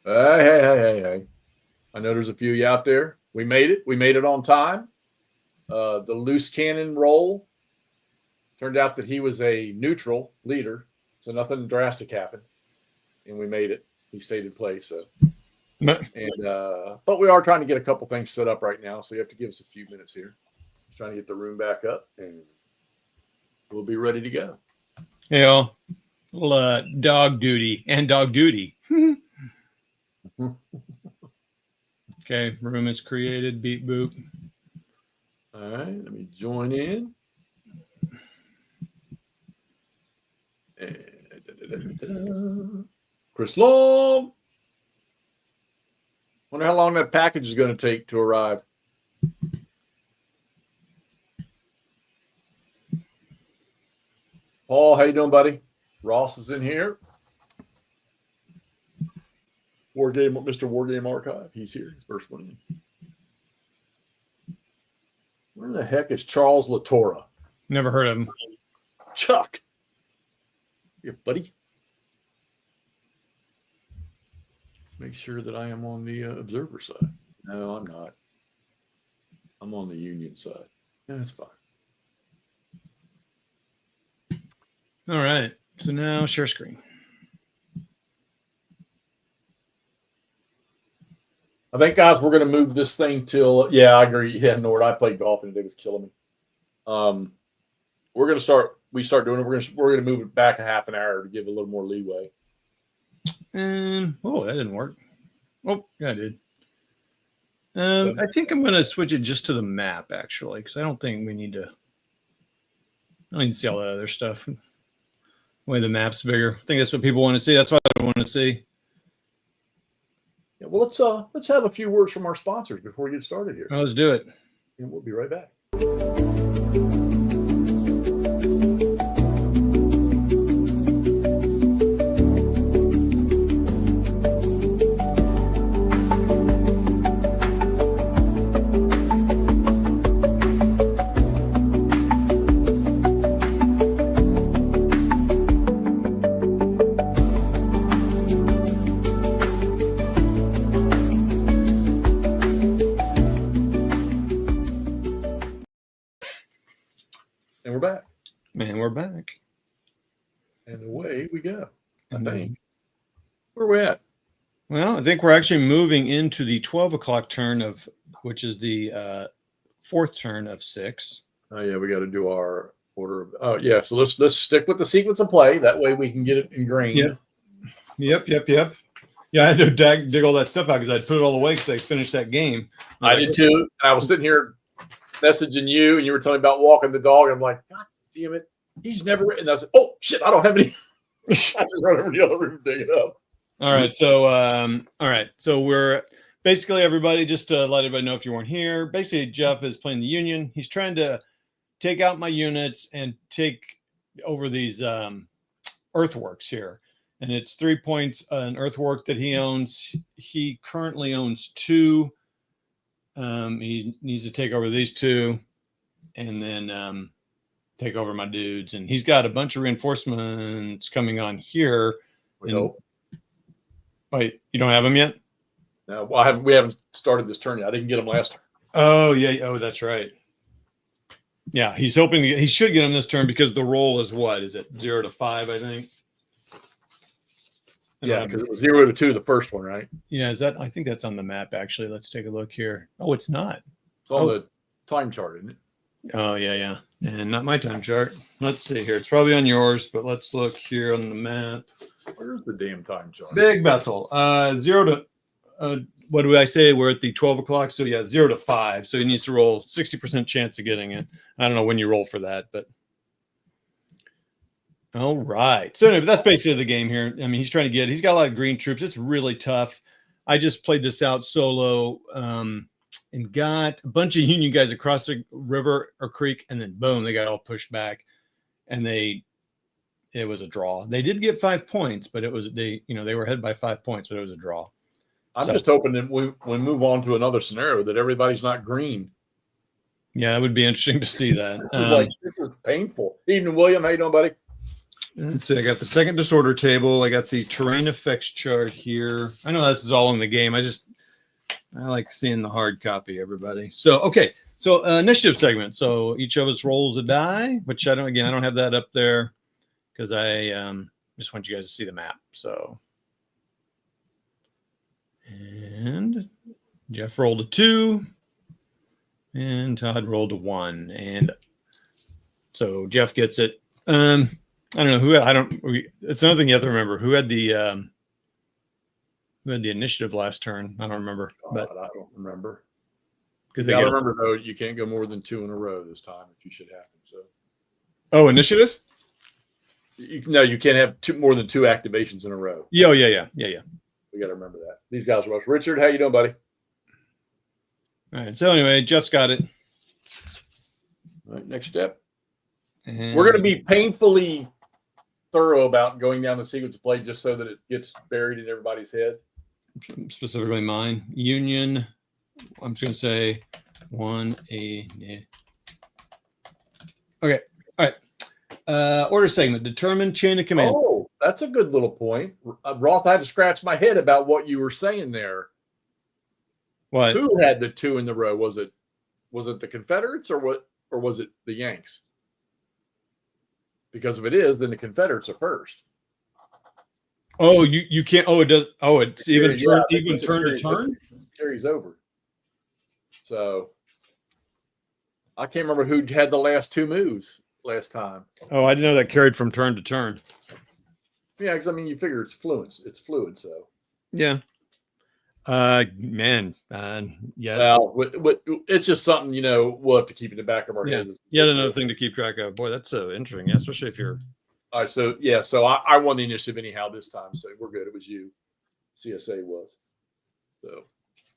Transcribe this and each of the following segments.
Hey. I know there's a few of you out there. We made it. We made it on time. The loose cannon roll turned out that he was a neutral leader, so nothing drastic happened, and we made it. He stayed in place. So, but we are trying to get a couple things set up right now, so you have to give us a few minutes here. Just trying to get the room back up, and we'll be ready to go. Yeah, little dog duty and dog duty. Okay, room is created. Beep boop. All right, let me join in. Chris Long. Wonder how long that package is going to take to arrive. Paul, how you doing, buddy? Ross is in here. Mr. Wargame Archive. He's here. He's first one in. Where the heck is Charles Latora? Never heard of him. Chuck. Here, buddy. Let's make sure that I am on the observer side. No, I'm not. I'm on the union side. That's fine. All right. So now share screen. I think, guys, we're going to move this thing till. Yeah, I agree. Yeah, Nord, I played golf and it was killing me. We're going to start. We start doing it. We're going to move it back a half an hour to give a little more leeway. Oh, that didn't work. Oh, yeah, I did. I think I'm going to switch it just to the map actually, because I don't think we need to. I don't need to see all that other stuff. The way the map's bigger. I think that's what people want to see. That's what I want to see. Yeah, well, let's have a few words from our sponsors before we get started here. Let's do it. And we'll be right back. And we're back. Man, we're back. And away we go. I think. Where are we at? Well, I think we're actually moving into the 12 o'clock turn of, which is the fourth turn of 6. Oh yeah, we got to do our order of. Oh yeah, so let's stick with the sequence of play. That way we can get it ingrained. Yep. Yeah, I had to dig all that stuff out because I'd put it all away because they finished that game. I did too. I was sitting here messaging you, and you were telling me about walking the dog. I'm like, God damn it, he's never written. And I said, oh shit, I don't have any. I just run over the other room, dig it up. All right, so we're basically everybody. Just to let everybody know, if you weren't here, basically Jeff is playing the Union. He's trying to take out my units and take over these earthworks here, and it's 3 points an earthwork that he owns. He currently owns 2. He needs to take over these 2 and then take over my dudes. And he's got a bunch of reinforcements coming on here. Wait, you don't have them yet? No, well, we haven't started this turn yet. I didn't get them last turn. Oh, yeah. Oh, that's right. Yeah, he's hoping to he should get them this turn because the roll is what? Is it 0 to 5, I think? Yeah, because it was 0 to 2, the first one, right? Yeah, I think that's on the map, actually. Let's take a look here. Oh, it's not. It's on the time chart, isn't it? Oh, yeah. And not my time chart. Let's see here. It's probably on yours, but let's look here on the map. Where's the damn time chart? Big Bethel. 0 to, what do I say? We're at the 12 o'clock. So, yeah, 0 to 5. So he needs to roll 60% chance of getting it. I don't know when you roll for that, but. All right. So anyway, that's basically the game here. I mean, he's got a lot of green troops. It's really tough. I just played this out solo and got a bunch of Union guys across the river or creek, and then boom, they got all pushed back, and it was a draw. They did get 5 points, but they were ahead by 5 points, but it was a draw. I'm just hoping that we move on to another scenario that everybody's not green. Yeah, it would be interesting to see that. Like, this is painful. Evening, William. How you doing, buddy? Let's see. I got the second disorder table. I got the terrain effects chart here. I know this is all in the game. I like seeing the hard copy, everybody. So, okay. So initiative segment. So each of us rolls a die, which I don't have that up there because I just want you guys to see the map. So, and Jeff rolled a 2 and Todd rolled a 1. And so Jeff gets it. I don't know who. It's another thing you have to remember. Who had the initiative last turn? I don't remember. But I don't remember. Because I remember though, you can't go more than 2 in a row this time if you should happen. So. Oh, initiative? No, you can't have more than 2 activations in a row. Yeah. We got to remember that. These guys are much. Richard, how you doing, buddy? All right. So anyway, Jeff's got it. All right. Next step. And We're going to be painfully thorough about going down the sequence of play just so that it gets buried in everybody's head. Specifically mine. Union. I'm just going to say 1A. Okay. All right. Order segment. Determine chain of command. Oh, that's a good little point. Roth, I had to scratch my head about what you were saying there. What? Who had the 2 in the row? Was it the Confederates or was it the Yanks? Because if it is, then the Confederates are first. Oh, you can't. Oh, it does. Oh, it's even turn to turn. Carries over. So I can't remember who had the last 2 moves last time. Oh, I didn't know that carried from turn to turn. Yeah, because you figure it's fluid. It's fluid. So yeah. Yeah. Well, it's just something we'll have to keep in the back of our heads. Yet another thing to keep track of. Boy, that's so interesting. Yeah, especially if you're. All right, so I won the initiative anyhow this time, so we're good. It was you. CSA was. So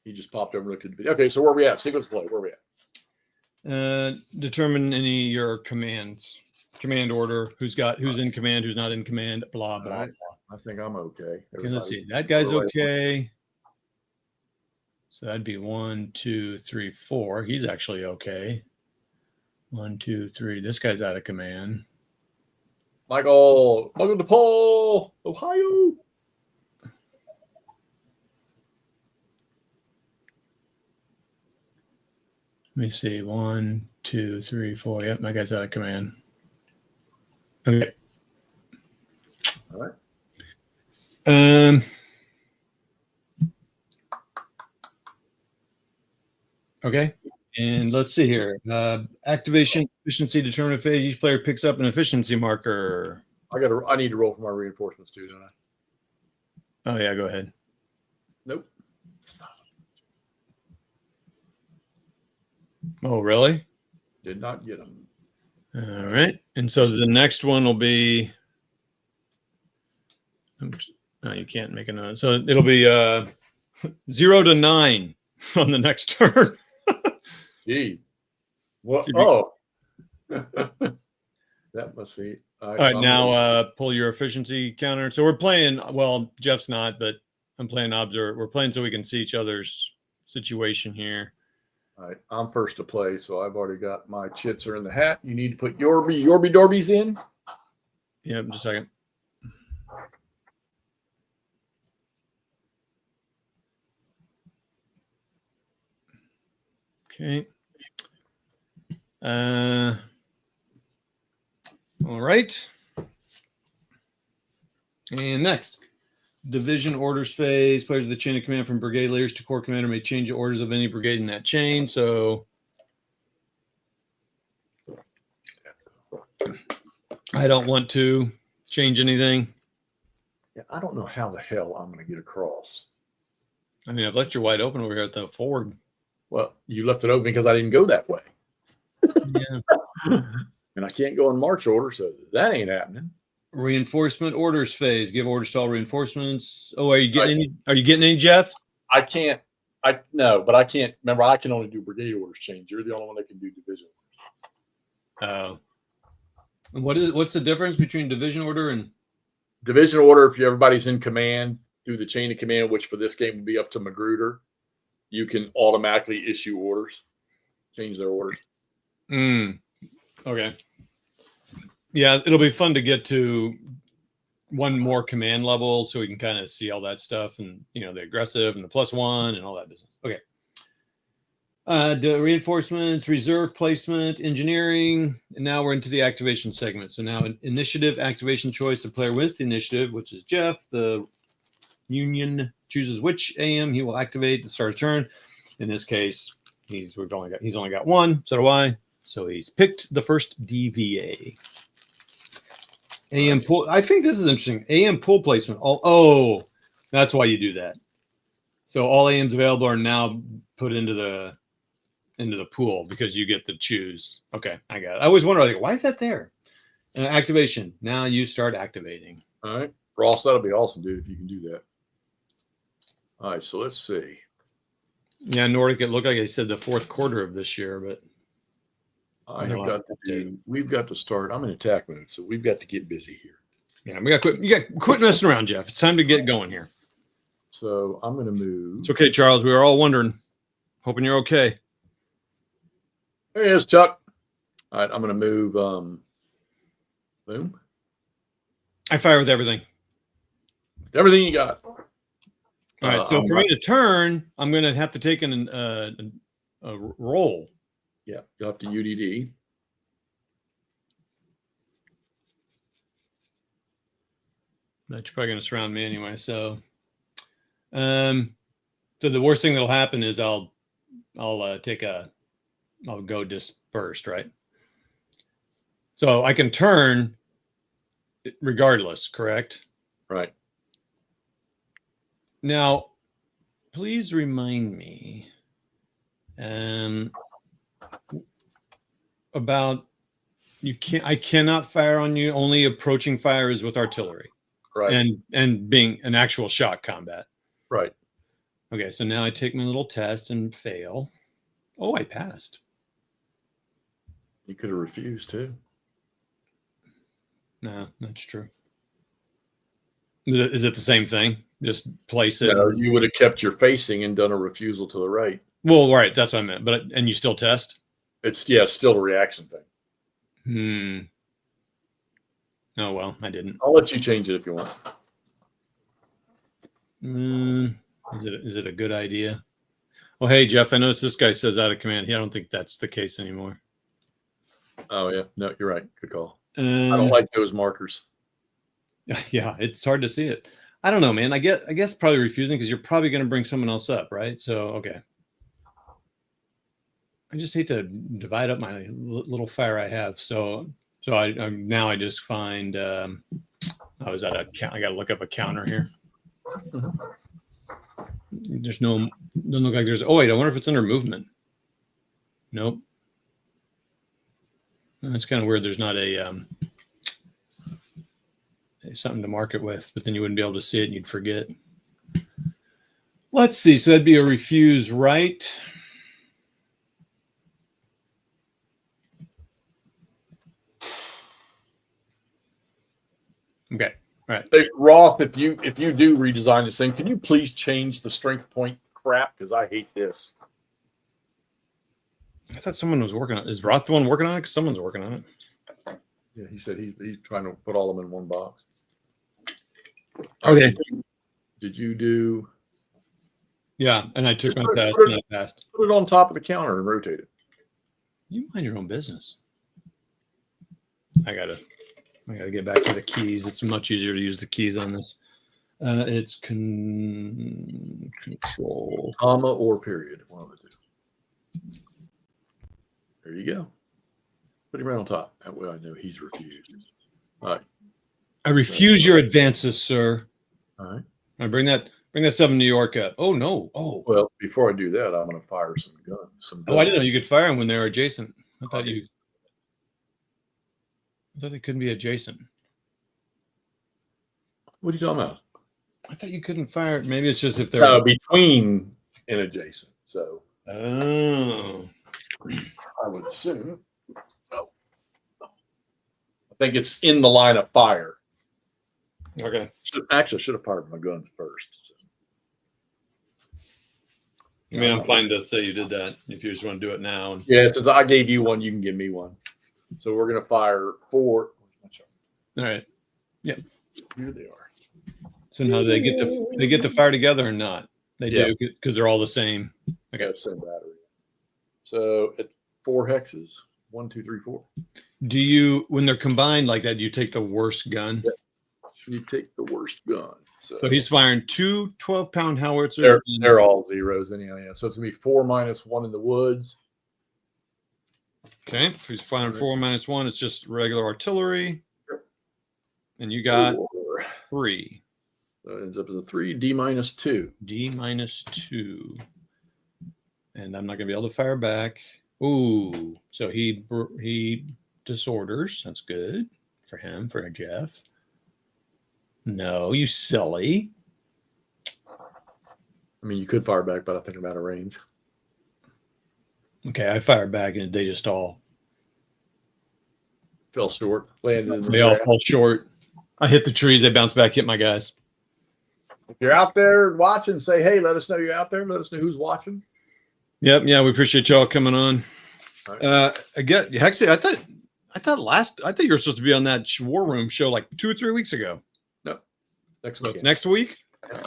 he just popped over and looked at the video. Okay, so where are we at? Sequence play. Where are we at? Determine any of your commands. Command order. Who's in command? Who's not in command? Blah blah right. blah. I think I'm okay. Okay, let's see. That guy's okay. So that'd be 1, 2, 3, 4. He's actually okay. 1, 2, 3. This guy's out of command. Michael DePaul, Ohio. Let me see. 1, 2, 3, 4. Yep, my guy's out of command. Okay. All right. Okay. And let's see here. Activation efficiency determinant phase. Each player picks up an efficiency marker. I need to roll for my reinforcements too, don't I? Oh yeah, go ahead. Nope. Oh, really? Did not get them. All right. And so the next one will be. No, you can't make a note. So it'll be 0 to 9 on the next turn. Gee. What? Oh. That must be. All right. Now pull your efficiency counter. So we're playing. Well, Jeff's not, but I'm playing observer. We're playing so we can see each other's situation here. All right. I'm first to play, so I've already got my chits are in the hat. You need to put Yorby Dorbies in. Yeah, just a second. Okay. All right. And next, division orders phase. Players of the chain of command from brigade leaders to corps commander may change the orders of any brigade in that chain. So I don't want to change anything. Yeah, I don't know how the hell I'm going to get across. I mean, I've left you wide open over here at the forward. Well, you left it open because I didn't go that way. Yeah. And I can't go in march order, so that ain't happening. Reinforcement orders phase. Give orders to all reinforcements. Oh, are you getting any? Are you getting any, Jeff? I can't. But I can't. Remember, I can only do brigade orders change. You're the only one that can do division. Oh. What's the difference between division order and division order? If everybody's in command through the chain of command, which for this game would be up to Magruder, you can automatically issue orders, change their orders. Okay. Yeah, it'll be fun to get to one more command level so we can kind of see all that stuff and, you know, the aggressive and the +1 and all that business. Okay. The reinforcements, reserve placement, engineering, and now we're into the activation segment. So now initiative, activation choice, the player with the initiative, which is Jeff. The Union chooses which AM he will activate at the start of turn. In this case, he's only got one. So do I. So he's picked the first DVA. AM pool. I think this is interesting. AM pool placement. Oh, that's why you do that. So all AMs available are now put into the pool because you get to choose. Okay, I got it. I always wonder, like, why is that there? Activation. Now you start activating. All right, Ross, that'll be awesome, dude, if you can do that. All right, so let's see. Yeah, Nordic. It looked like they said the fourth quarter of this year, but we've got to start. I'm in attack mode, so we've got to get busy here. Yeah, we got quit. You got quit messing around, Jeff. It's time to get going here. So I'm going to move. It's okay, Charles. We were all wondering. Hoping you're okay. There he is, Chuck. All right, I'm going to move. Boom. I fire with everything. Everything you got. All right. So for me to turn, I'm going to have to take a roll. Yeah, you have to UDD. That's probably going to surround me anyway. So the worst thing that'll happen is I'll go dispersed, right? So I can turn regardless, correct? Right. Now, please remind me about I cannot fire on you. Only approaching fire is with artillery. Right. And being an actual shot combat. Right. Okay, so now I take my little test and fail. Oh, I passed. You could have refused too. No, that's true. Is it the same thing? Just place it. No, you would have kept your facing and done a refusal to the right. Well, right, that's what I meant. But and you still test? It's still a reaction thing. Oh well, I didn't. I'll let you change it if you want. Is it a good idea? Oh, hey Jeff, I noticed this guy says out of command. I don't think that's the case anymore. Oh yeah, no, you're right. Good call. I don't like those markers. Yeah, it's hard to see it. I don't know, man. I guess probably refusing because you're probably going to bring someone else up, right? So okay. I just hate to divide up my little fire I have. So I just find is that a count? I got to look up a counter here. There's doesn't look like there's. Oh wait, I wonder if it's under movement. Nope. That's kind of weird. There's not a something to mark it with, but then you wouldn't be able to see it and you'd forget. Let's see. So that'd be a refuse, right? Okay. All right. Hey, Roth, if you do redesign this thing, can you please change the strength point crap? Because I hate this. I thought someone was working on it. Is Roth the one working on it? Because someone's working on it. Yeah, he said he's trying to put all of them in one box. Okay. Did you do? Yeah, and I took my test and I passed. Put it on top of the counter and rotate it. You mind your own business. I gotta get back to the keys. It's much easier to use the keys on this. It's control, comma or period. One of the two. There you go. Put him right on top. That way I know he's refused. All right. I refuse your advances, sir. All right. I bring that 7 New York up. Oh no. Oh. Well, before I do that, I'm going to fire some guns. Oh, I didn't know you could fire them when they're adjacent. I thought they couldn't be adjacent. What are you talking about? I thought you couldn't fire. Maybe it's just if they're between and adjacent. So. Oh. I would assume. Oh. I think it's in the line of fire. Okay. Should have fired my guns first. So. I mean, I'm fine to say you did that if you just want to do it now. Yeah, since I gave you one, you can give me one. So we're going to fire 4. Where's my All right. Yep. Here they are. So now they get to fire together or not? They do because they're all the same. Okay. Yeah, same battery. So at 4 hexes, 1, 2, 3, 4. Do you, when they're combined like that, do you take the worst gun? Yep. You take the worst gun. So he's firing 2 12-pound howitzers. They're all zeros anyhow. Yeah. So it's gonna be 4 minus 1 in the woods. Okay. If he's firing 4 minus 1, it's just regular artillery. Yep. And you got 4. 3. So it ends up as a 3, D minus 2. D minus 2. And I'm not going to be able to fire back. Ooh. So he disorders. That's good for him, for Jeff. No, you silly. I mean, you could fire back, but I think I'm out of range. Okay, I fired back and they just all Fell short. Landed in the they all grass. fall short. I hit the trees, they bounce back, hit my guys. If you're out there watching, say, hey, let us know you're out there. Let us know who's watching. Yep, yeah, we appreciate y'all coming on. All right. I get Hexy, I thought you were supposed to be on that War Room show like 2 or 3 weeks ago. No. Next So it's week. next week? Is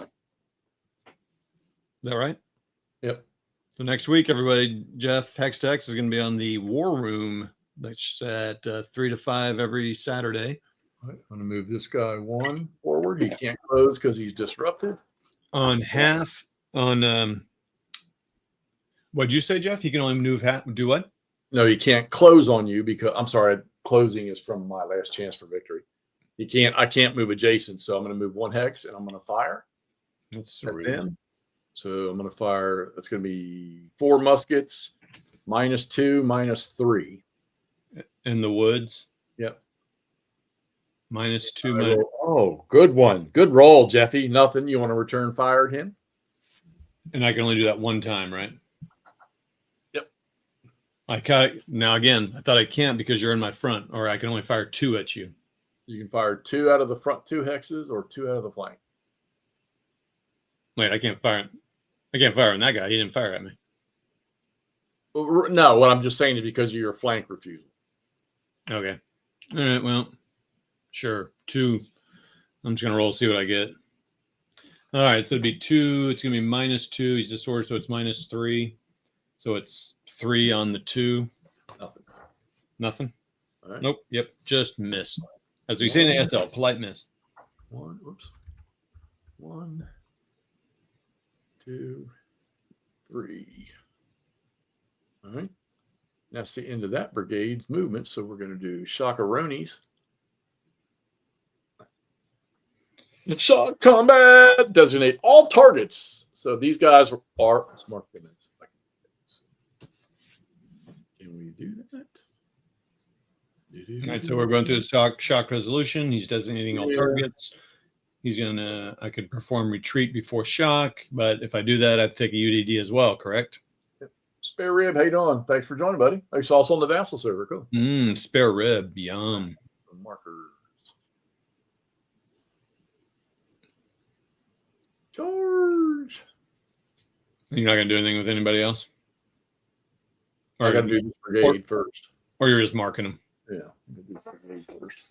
that right? Yep. So next week, everybody, Jeff Hex to Hex is going to be on the War Room. That's at 3 to 5 every Saturday. All right, I'm going to move this guy 1 forward. He can't close because he's disrupted. On half, on, what'd you say, Jeff? You can only move half, do what? No, he can't close on you because, I'm sorry, closing is from my last chance for victory. I can't move adjacent, so I'm going to move 1 hex and I'm going to fire. That's at them. So I'm going to fire, that's going to be 4 muskets, -2, -3. In the woods? Yep. -2. Oh, good one. Good roll, Jeffy. Nothing. You want to return fire at him? And I can only do that 1 time, right? Yep. Now, again, I thought I can't because you're in my front, or I can only fire 2 at you. You can fire 2 out of the front 2 hexes or 2 out of the flank. Wait, I can't fire on that guy. He didn't fire at me. Well, no, what I'm just saying is because of your flank refusal. Okay. All right. Well, sure. 2. I'm just going to roll, see what I get. All right. So it'd be 2. It's going to be -2. He's disordered, so it's -3. So it's 3 on the 2. Nothing. Nothing? All right. Nope. Yep. Just missed. As we say in the SL, polite miss. 1, 2, 3. All right. That's the end of that brigade's movement. So we're going to do shockaronis. Shock combat. Designate all targets. So these guys are, let's mark them as. Can we do that? All right. So we're going through the shock resolution. He's designating all targets. He's going to, I could perform retreat before shock, but if I do that, I have to take a UDD as well, correct? Spare rib, how you doing? Thanks for joining, buddy. I saw us on the Vassal server. Cool. Spare rib, yum. Some markers. Charge. You're not going to do anything with anybody else? I got to do this brigade first. Or you're just marking them? Yeah, I'm gonna do this brigade first.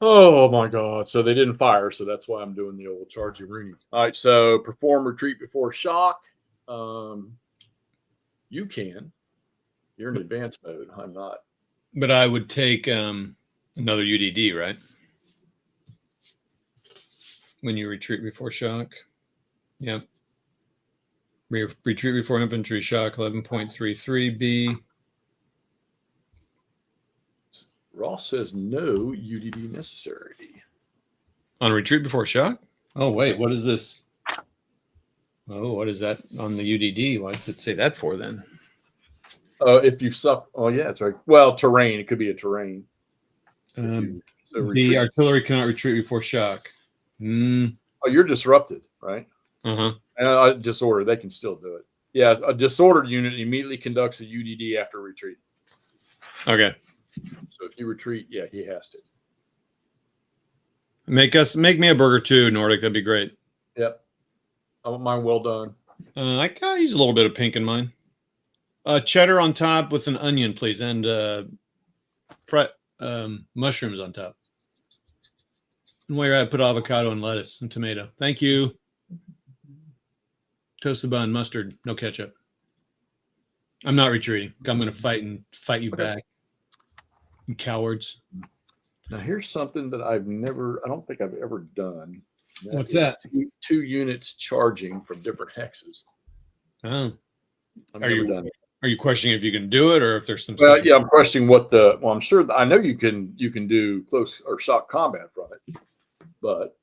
Oh my God. So they didn't fire, so that's why I'm doing the old chargey Rooney. All right, so perform retreat before shock. You can. You're in advanced mode. I'm not. But I would take another UDD, right? When you retreat before shock. Yep. Retreat before infantry shock, 11.33B. Ross says no UDD necessary. On retreat before shock? Oh, wait, what is this? Oh, what is that on the UDD? Why does it say that for then? If you suck, oh yeah, it's right. Well, terrain. It could be a terrain. The artillery cannot retreat before shock. Oh, you're disrupted, right? And disorder, they can still do it. Yeah, a disordered unit immediately conducts a UDD after retreat. Okay. So if you retreat, yeah, he has to. Make me a burger too, Nordic. That'd be great. Yep. I want mine well done. I can use a little bit of pink in mine. Cheddar on top with an onion, please, and mushrooms on top. And while you're at it, put avocado and lettuce and tomato. Thank you. Toasted bun, mustard, no ketchup. I'm not retreating. I'm going to fight you back. You cowards. Now here's something that I don't think I've ever done. What's that? Two units charging from different hexes. Oh. I've never done it. Are you questioning if you can do it or if there's some? Well, yeah, I'm questioning I'm sure I know you can do close or shock combat from it, but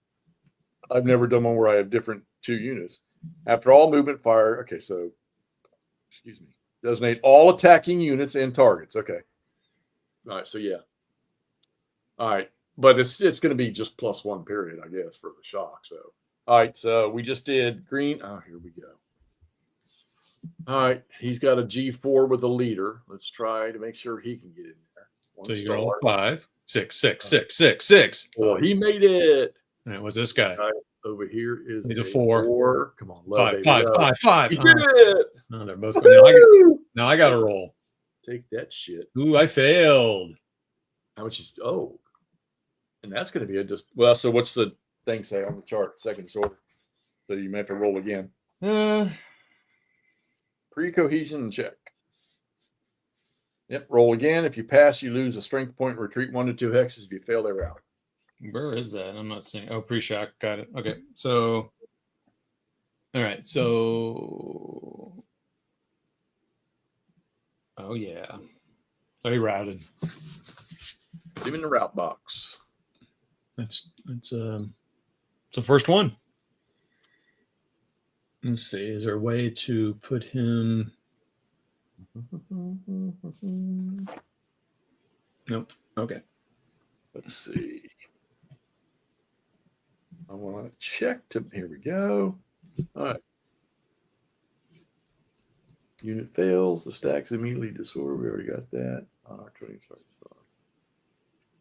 I've never done one where I have different 2 units. After all movement fire. Okay, so excuse me. Designate all attacking units and targets. Okay. All right. So yeah. All right. But it's going to be just +1 period, I guess, for the shock. So, all right. So we just did green. Oh, here we go. All right. He's got a G4 with a leader. Let's try to make sure he can get in there. So you roll 5, 6, 6, 6, 6, 6. Well, he made it. All right. What's this guy? All right, over here is He's a 4. Come on, 5, 5, 5, 5. He did it. No, they're both good. Now I got to roll. Take that shit. Ooh, I failed. How much is and that's going to be so what's the thing say on the chart? Second disorder. So you may have to roll again. Pre-cohesion check. Yep, roll again. If you pass, you lose a strength point. Retreat 1 to 2 hexes. If you fail, they're out. Where is that? I'm not seeing. Oh, pre-shock. Got it. Okay. So, all right. So, oh yeah. They routed. Put him in the route box. It's the first one. Let's see. Is there a way to put him? Nope. Okay. Let's see. I want to check here we go. All right. Unit fails. The stack's immediately disorder. We already got that.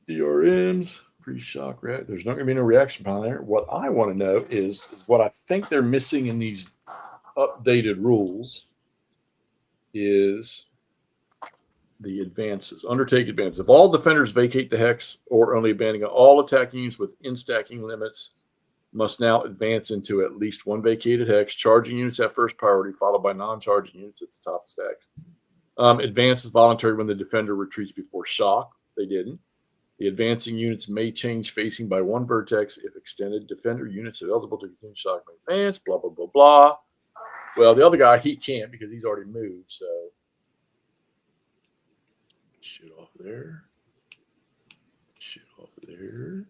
DRMs, pre-shock react. There's not going to be no reaction plan there. What I want to know is what I think they're missing in these updated rules is the advances. Undertake advances. If all defenders vacate the hex or only abandoning all attacking units with stacking limits must now advance into at least 1 vacated hex. Charging units have first priority, followed by non-charging units at the top of stacks. Advance is voluntary when the defender retreats before shock. They didn't. The advancing units may change facing by 1 vertex if extended. Defender units are eligible to continue shock may advance, blah, blah, blah, blah. Well, the other guy, he can't because he's already moved, so. Shit off there. Shit off there.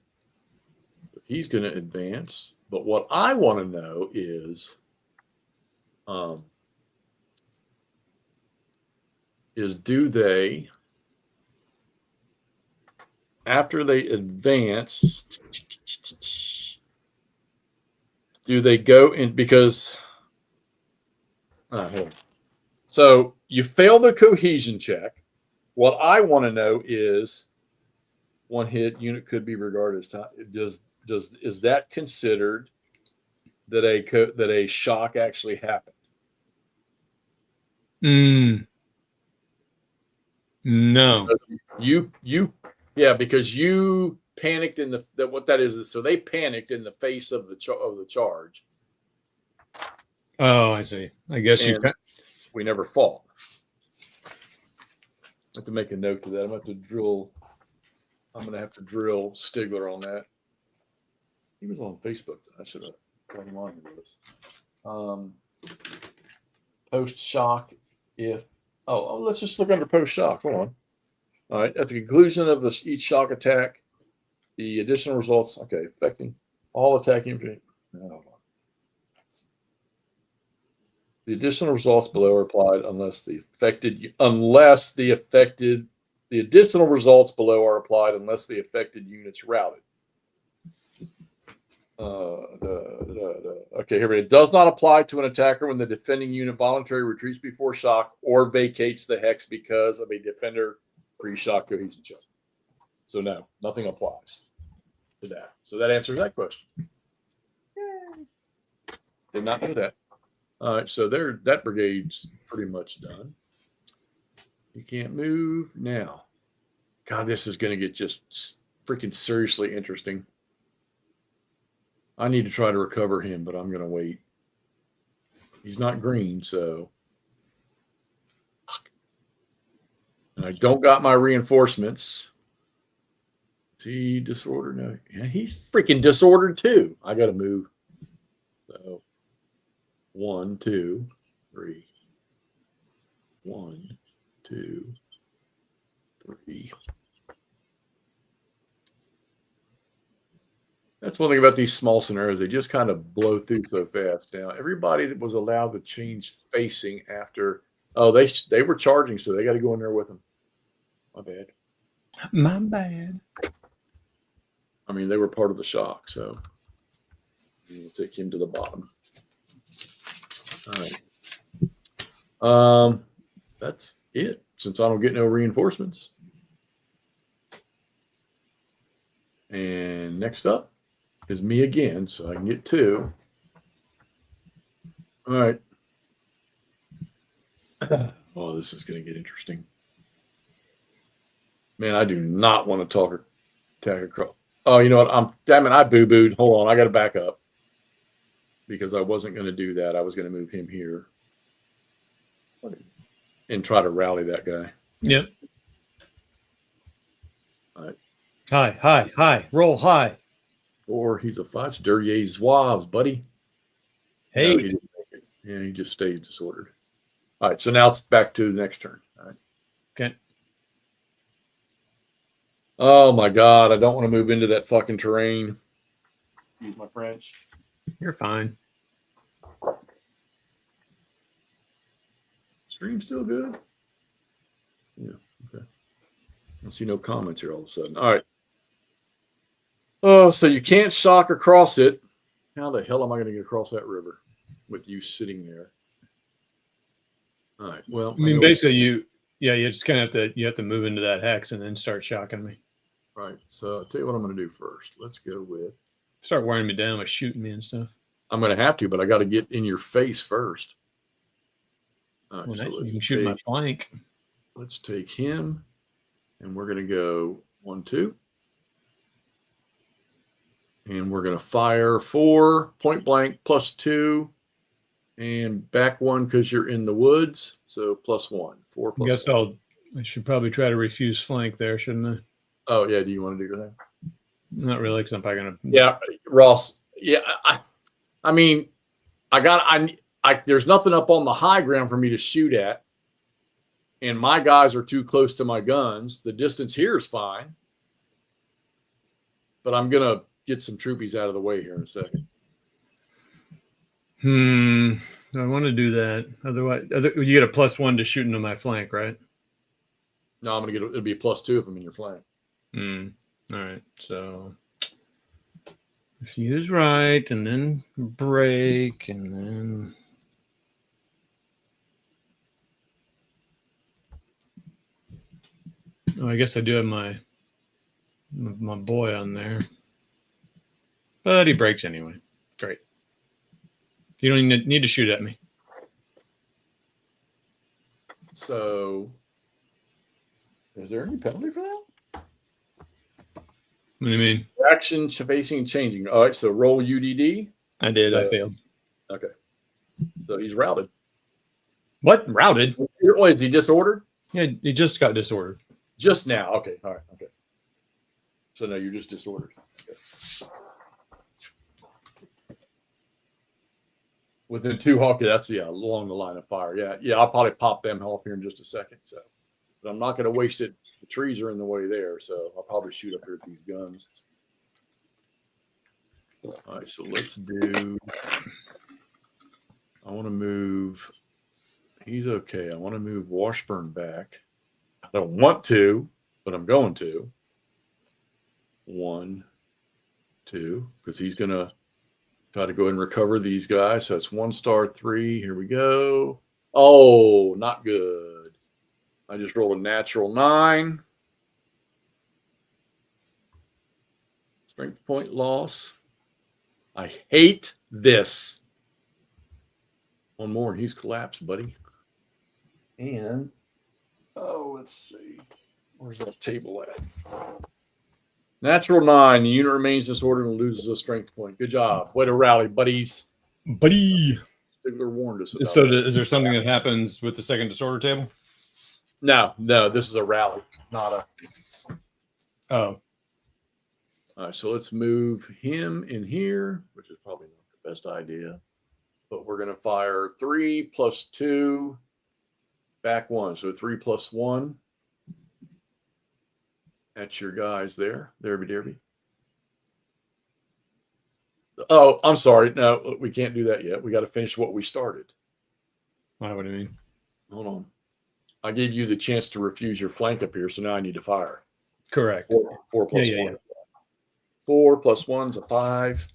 But he's going to advance. But what I want to know is do they, after they advance, do they go in? Because, so you fail the cohesion check. What I want to know is 1 hit unit could be regarded as time. Is that considered that a shock actually happened? No. Because you panicked in what that is. So they panicked in the face of the charge. Oh, I see. I guess we never fought. I have to make a note of that. I'm going to have to drill Stigler on that. He was on Facebook. I should have got him on this. Post shock. Let's just look under post shock. Hold on. All right. At the conclusion of each shock attack, the additional results. Okay, affecting all attacking. No. The additional results below are applied unless the additional results below are applied unless the affected unit's routed. Okay, here we go. It does not apply to an attacker when the defending unit voluntarily retreats before shock or vacates the hex because of a defender pre-shock cohesion check. So no, nothing applies to that. So that answers that question. Yay. Did not know that. All right, so that brigade's pretty much done. You can't move now. God, this is going to get just freaking seriously interesting. I need to try to recover him, but I'm going to wait. He's not green, so. And I don't got my reinforcements. Is he disordered? No. Yeah, he's freaking disordered too. I got to move. So 1, 2, 3. 1, 2, 3. That's one thing about these small scenarios. They just kind of blow through so fast. Now, everybody that was allowed to change facing after, they were charging, so they got to go in there with them. My bad. My bad. I mean, they were part of the shock, so we'll take him to the bottom. All right. That's it, since I don't get no reinforcements. And next up is me again, so I can get 2. All right. Oh, this is going to get interesting. Man, I do not want to attack across. Oh, you know what? Damn it, I boo-booed. Hold on, I got to back up because I wasn't going to do that. I was going to move him here and try to rally that guy. Yep. All right. High. Roll high. Or he's a 5 Sturdier Zouaves, buddy. Hey. No, he just stayed disordered. All right, so now it's back to the next turn. All right. Okay. Oh my God, I don't want to move into that fucking terrain. Excuse my French. You're fine. Stream still good? Yeah, okay. I don't see no comments here all of a sudden. All right. Oh, so you can't shock across it. How the hell am I going to get across that river with you sitting there? All right. Well, I mean, basically, you just kind of have to move into that hex and then start shocking me. Right. So I'll tell you what I'm going to do first. Let's go with. Start wearing me down by shooting me and stuff. I'm going to have to, but I got to get in your face first. All right, Well, so you can shoot my flank. Let's take him, and we're going to go 1, 2. And we're going to fire 4, point blank, +2, and back 1 because you're in the woods. So +1, 4 plus. I guess 1. I should probably try to refuse flank there, shouldn't I? Oh, yeah. Do you want to do that? Not really, because I'm probably going to. Yeah, Ross. Yeah, I mean, there's nothing up on the high ground for me to shoot at. And my guys are too close to my guns. The distance here is fine. But I'm going to get some troopies out of the way here in a second. I want to do that. Otherwise, you get a +1 to shoot into my flank, right? No, I'm going to it'll be a +2 if I'm in your flank. All right. So refuse right, and then break, and then. Oh, I guess I do have my boy on there. But he breaks anyway. Great. You don't even need to shoot at me. So, is there any penalty for that? What do you mean? Action, facing, changing. All right, so roll UDD. I did. I failed. Okay. So he's routed. What? Routed? Wait, is he disordered? Yeah, he just got disordered. Just now. Okay. All right. Okay. So no, you're just disordered. Okay. Within 2 hawk, that's along the line of fire. Yeah. I'll probably pop them off here in just a second. So, but I'm not going to waste it. The trees are in the way there, so I'll probably shoot up here with these guns. All right, so let's do. I want to move. He's okay. I want to move Washburn back. I don't want to, but I'm going to. 1, 2, because he's going to try to go ahead and recover these guys. So that's 1 star 3. Here we go. Oh, not good. I just rolled a natural 9. Strength point loss. I hate this. 1 more and he's collapsed, buddy. And let's see. Where's that table at? Natural 9. The unit remains disordered and loses a strength point. Good job. Way to rally, buddies. Buddy. Stigler warned us about So that. is there something that happens with the second disorder table? No, this is a rally, not a. Oh. All right, so let's move him in here, which is probably not the best idea. But we're going to fire 3 plus 2, back 1. So 3 plus 1. That's your guys there. Derby. Oh, I'm sorry. No, we can't do that yet. We got to finish what we started. What do you mean? Hold on. I gave you the chance to refuse your flank up here, so now I need to fire. Correct. 4 plus 1. Yeah. 4 plus 1's a 5.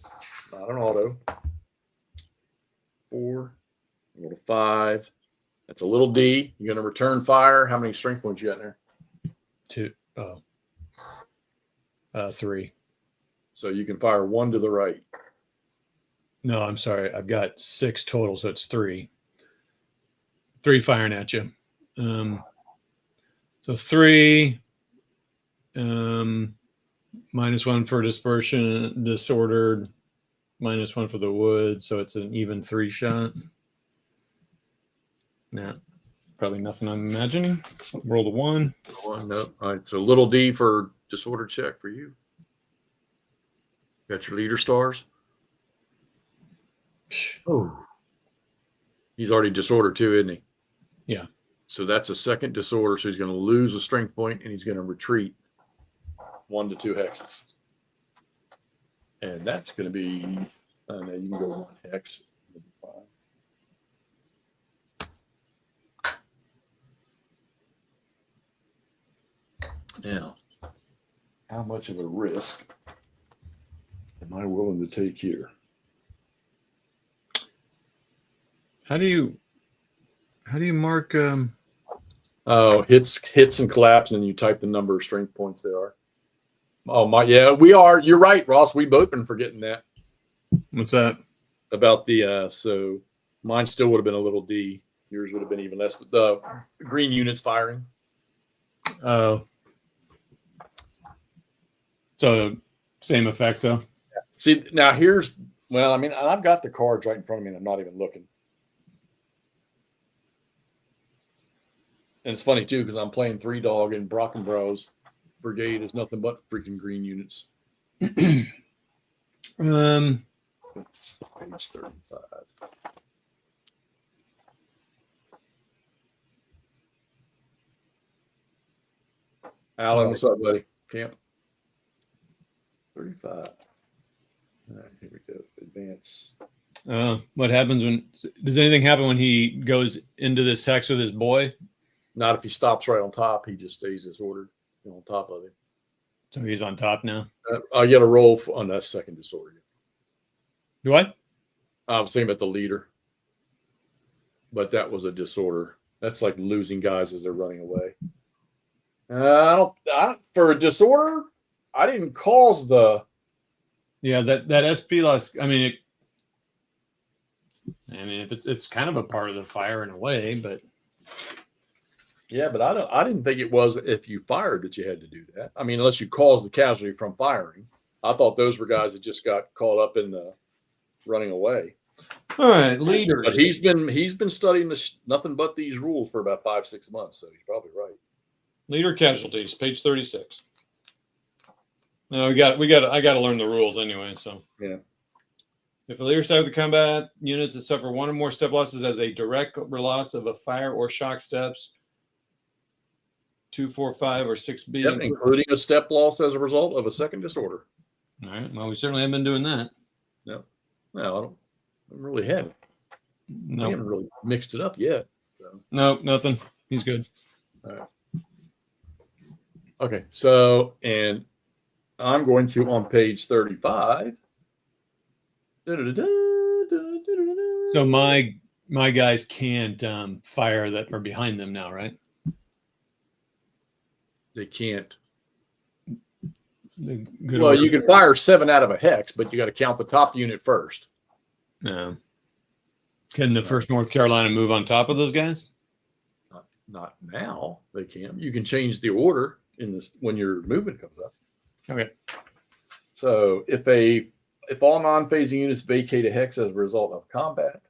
Not an auto. 4. Go to 5. That's a little D. You're going to return fire. How many strength points you got in there? 2. 3. So you can fire 1 to the right. No, I'm sorry. I've got 6 total, so it's 3. 3 firing at you. So 3. -1 for dispersion, disordered. -1 for the wood, so it's an even 3 shot. Nah, probably nothing I'm imagining. Roll the 1. No. All right. So little D for disorder check for you. Got your leader stars. Oh, he's already disordered too, isn't he? Yeah. So that's a second disorder. So he's going to lose a strength point and he's going to retreat 1 to 2 hexes. And that's going to be, no, you can go 1 hex. Now, how much of a risk am I willing to take here? How do you mark? Oh, hits and collapse, and you type the number of strength points there are. Oh my, yeah, we are. You're right, Ross. We both been forgetting that What's that? about the. So mine still would have been a little D. Yours would have been even less. But the green units firing. Oh, so same effect though. See, now here's, well, I mean, I've got the cards right in front of me, and I'm not even looking. And it's funny too because I'm playing 3 dog and Brockenbrough's brigade is nothing but freaking green units. Um, Page 35. Alan, what's up, buddy? Camp 35. All right, here we go. Advance. what happens when? Does anything happen when he goes into this hex with his boy? Not if he stops right on top. He just stays disordered on top of it. So he's on top now. I get a roll on that second disorder. Do I? I was thinking about the leader, but that was a disorder. That's like losing guys as they're running away. I don't for a disorder. I didn't cause the. Yeah, that SP loss. I mean, if it's kind of a part of the fire in a way, but. Yeah, but I didn't think it was if you fired that you had to do that. I mean, unless you caused the casualty from firing. I thought those were guys that just got caught up in the running away. All right, leaders. But he's been studying this nothing but these rules for about 5-6 months, so he's probably right. Leader casualties, page 36. No, I got to learn the rules anyway. So yeah. If a leader starts the combat units that suffer 1 or more step losses as a direct loss of a fire or shock steps. 2, 4, 5, or 6B, yep, including a step loss as a result of a second disorder. All right. Well, we certainly haven't been doing that. No, I don't really have it. No, We haven't really mixed it up yet. So. No, nothing. He's good. All right. Okay, so and I'm going to on page 35. So my guys can't fire that are behind them now, right? They can't. Good Well, order. you can fire 7 out of a hex, but you got to count the top unit first. No. Can the 1st North Carolina move on top of those guys? Not now. They can. You can change the order. when your movement comes up. Okay. So if all non-phasing units vacate a hex as a result of combat,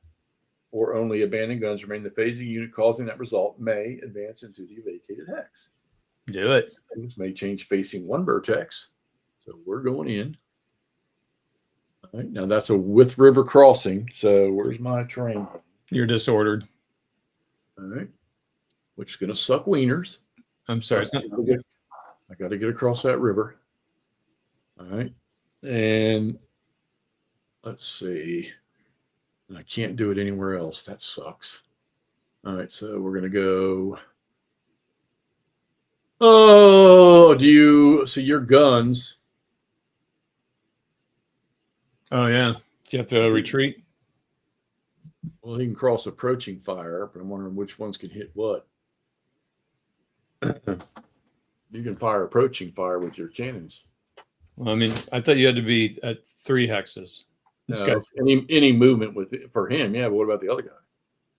or only abandoned guns remain, the phasing unit causing that result may advance into the vacated hex. Do it. This may change facing one vertex. So we're going in. All right, now that's a with river crossing. So where's my terrain? You're disordered. All right, which is going to suck wieners. I'm sorry. It's not. I got to get across that river. All right, and let's see. I can't do it anywhere else. That sucks. All right, so we're going to go. Oh, do you see your guns? Oh, yeah. Do you have to retreat? Well, he can cross approaching fire, but I'm wondering which ones can hit what. You can fire approaching fire with your cannons. Well, I mean, I thought you had to be at 3 hexes. This guy, any movement with it for him, yeah. But what about the other guy?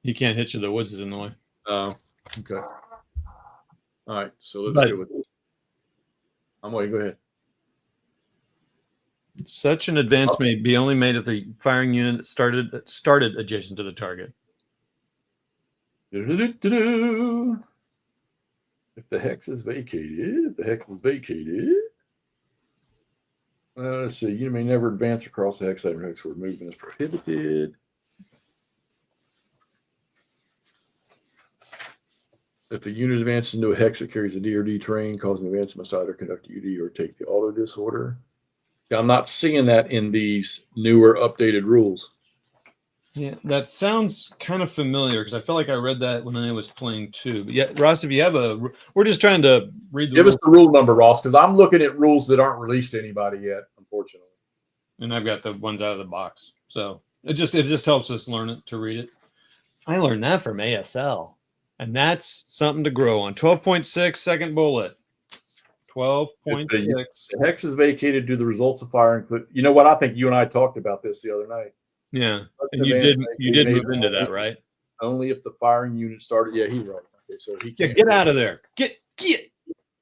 he can't hit you. The woods is in the way. Oh, okay. All right, so let's go with this. I'm waiting. Go ahead. Such an advance may be only made if the firing unit started adjacent to the target. Do-do-do-do-do. If the hex is vacated, let's see. You may never advance across the hex where movement is prohibited. If a unit advances into a hex that carries a DRD terrain, causing advance must either conduct UD or take the auto disorder. I'm not seeing that in these newer updated rules. Yeah, that sounds kind of familiar because I felt like I read that when I was playing too. But yeah, Ross, if you have we're just trying to read the Give us the rule number, Ross, because I'm looking at rules that aren't released to anybody yet, unfortunately. And I've got the ones out of the box. So it just helps us learn it to read it. I learned that from ASL. And that's something to grow on. 12.6 second bullet. 12.6. The hex is vacated due to the results of fire. You know what? I think you and I talked about this the other night. Yeah. And you did move into that, right? Only if the firing unit started. Yeah, he's right. Okay, so he can't get out of there. Get.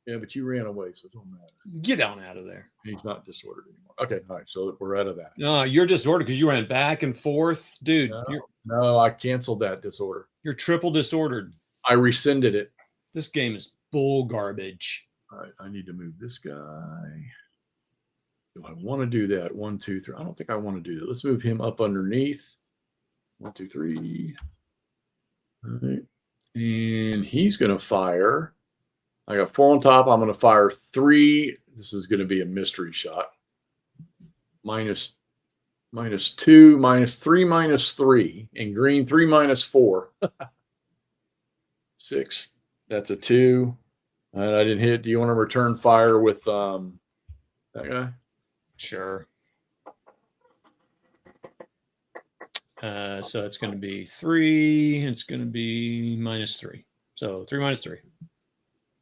Yeah, but you ran away, so it don't matter. Get on out of there. He's not disordered anymore. Okay, all right, so we're out of that. No, you're disordered because you ran back and forth. Dude, no, I canceled that disorder. You're triple disordered. I rescinded it. This game is bull garbage. All right, I need to move this guy. Do I want to do that? 1, 2, 3. I don't think I want to do that. Let's move him up underneath. 1, 2, 3. All right. And he's going to fire. I got 4 on top. I'm going to fire 3. This is going to be a mystery shot. -2, -3, -3. In green, 3 -4. 6. That's a 2. And I didn't hit. Do you want to return fire with that guy? Sure. So it's going to be 3. It's going to be -3. So 3 -3.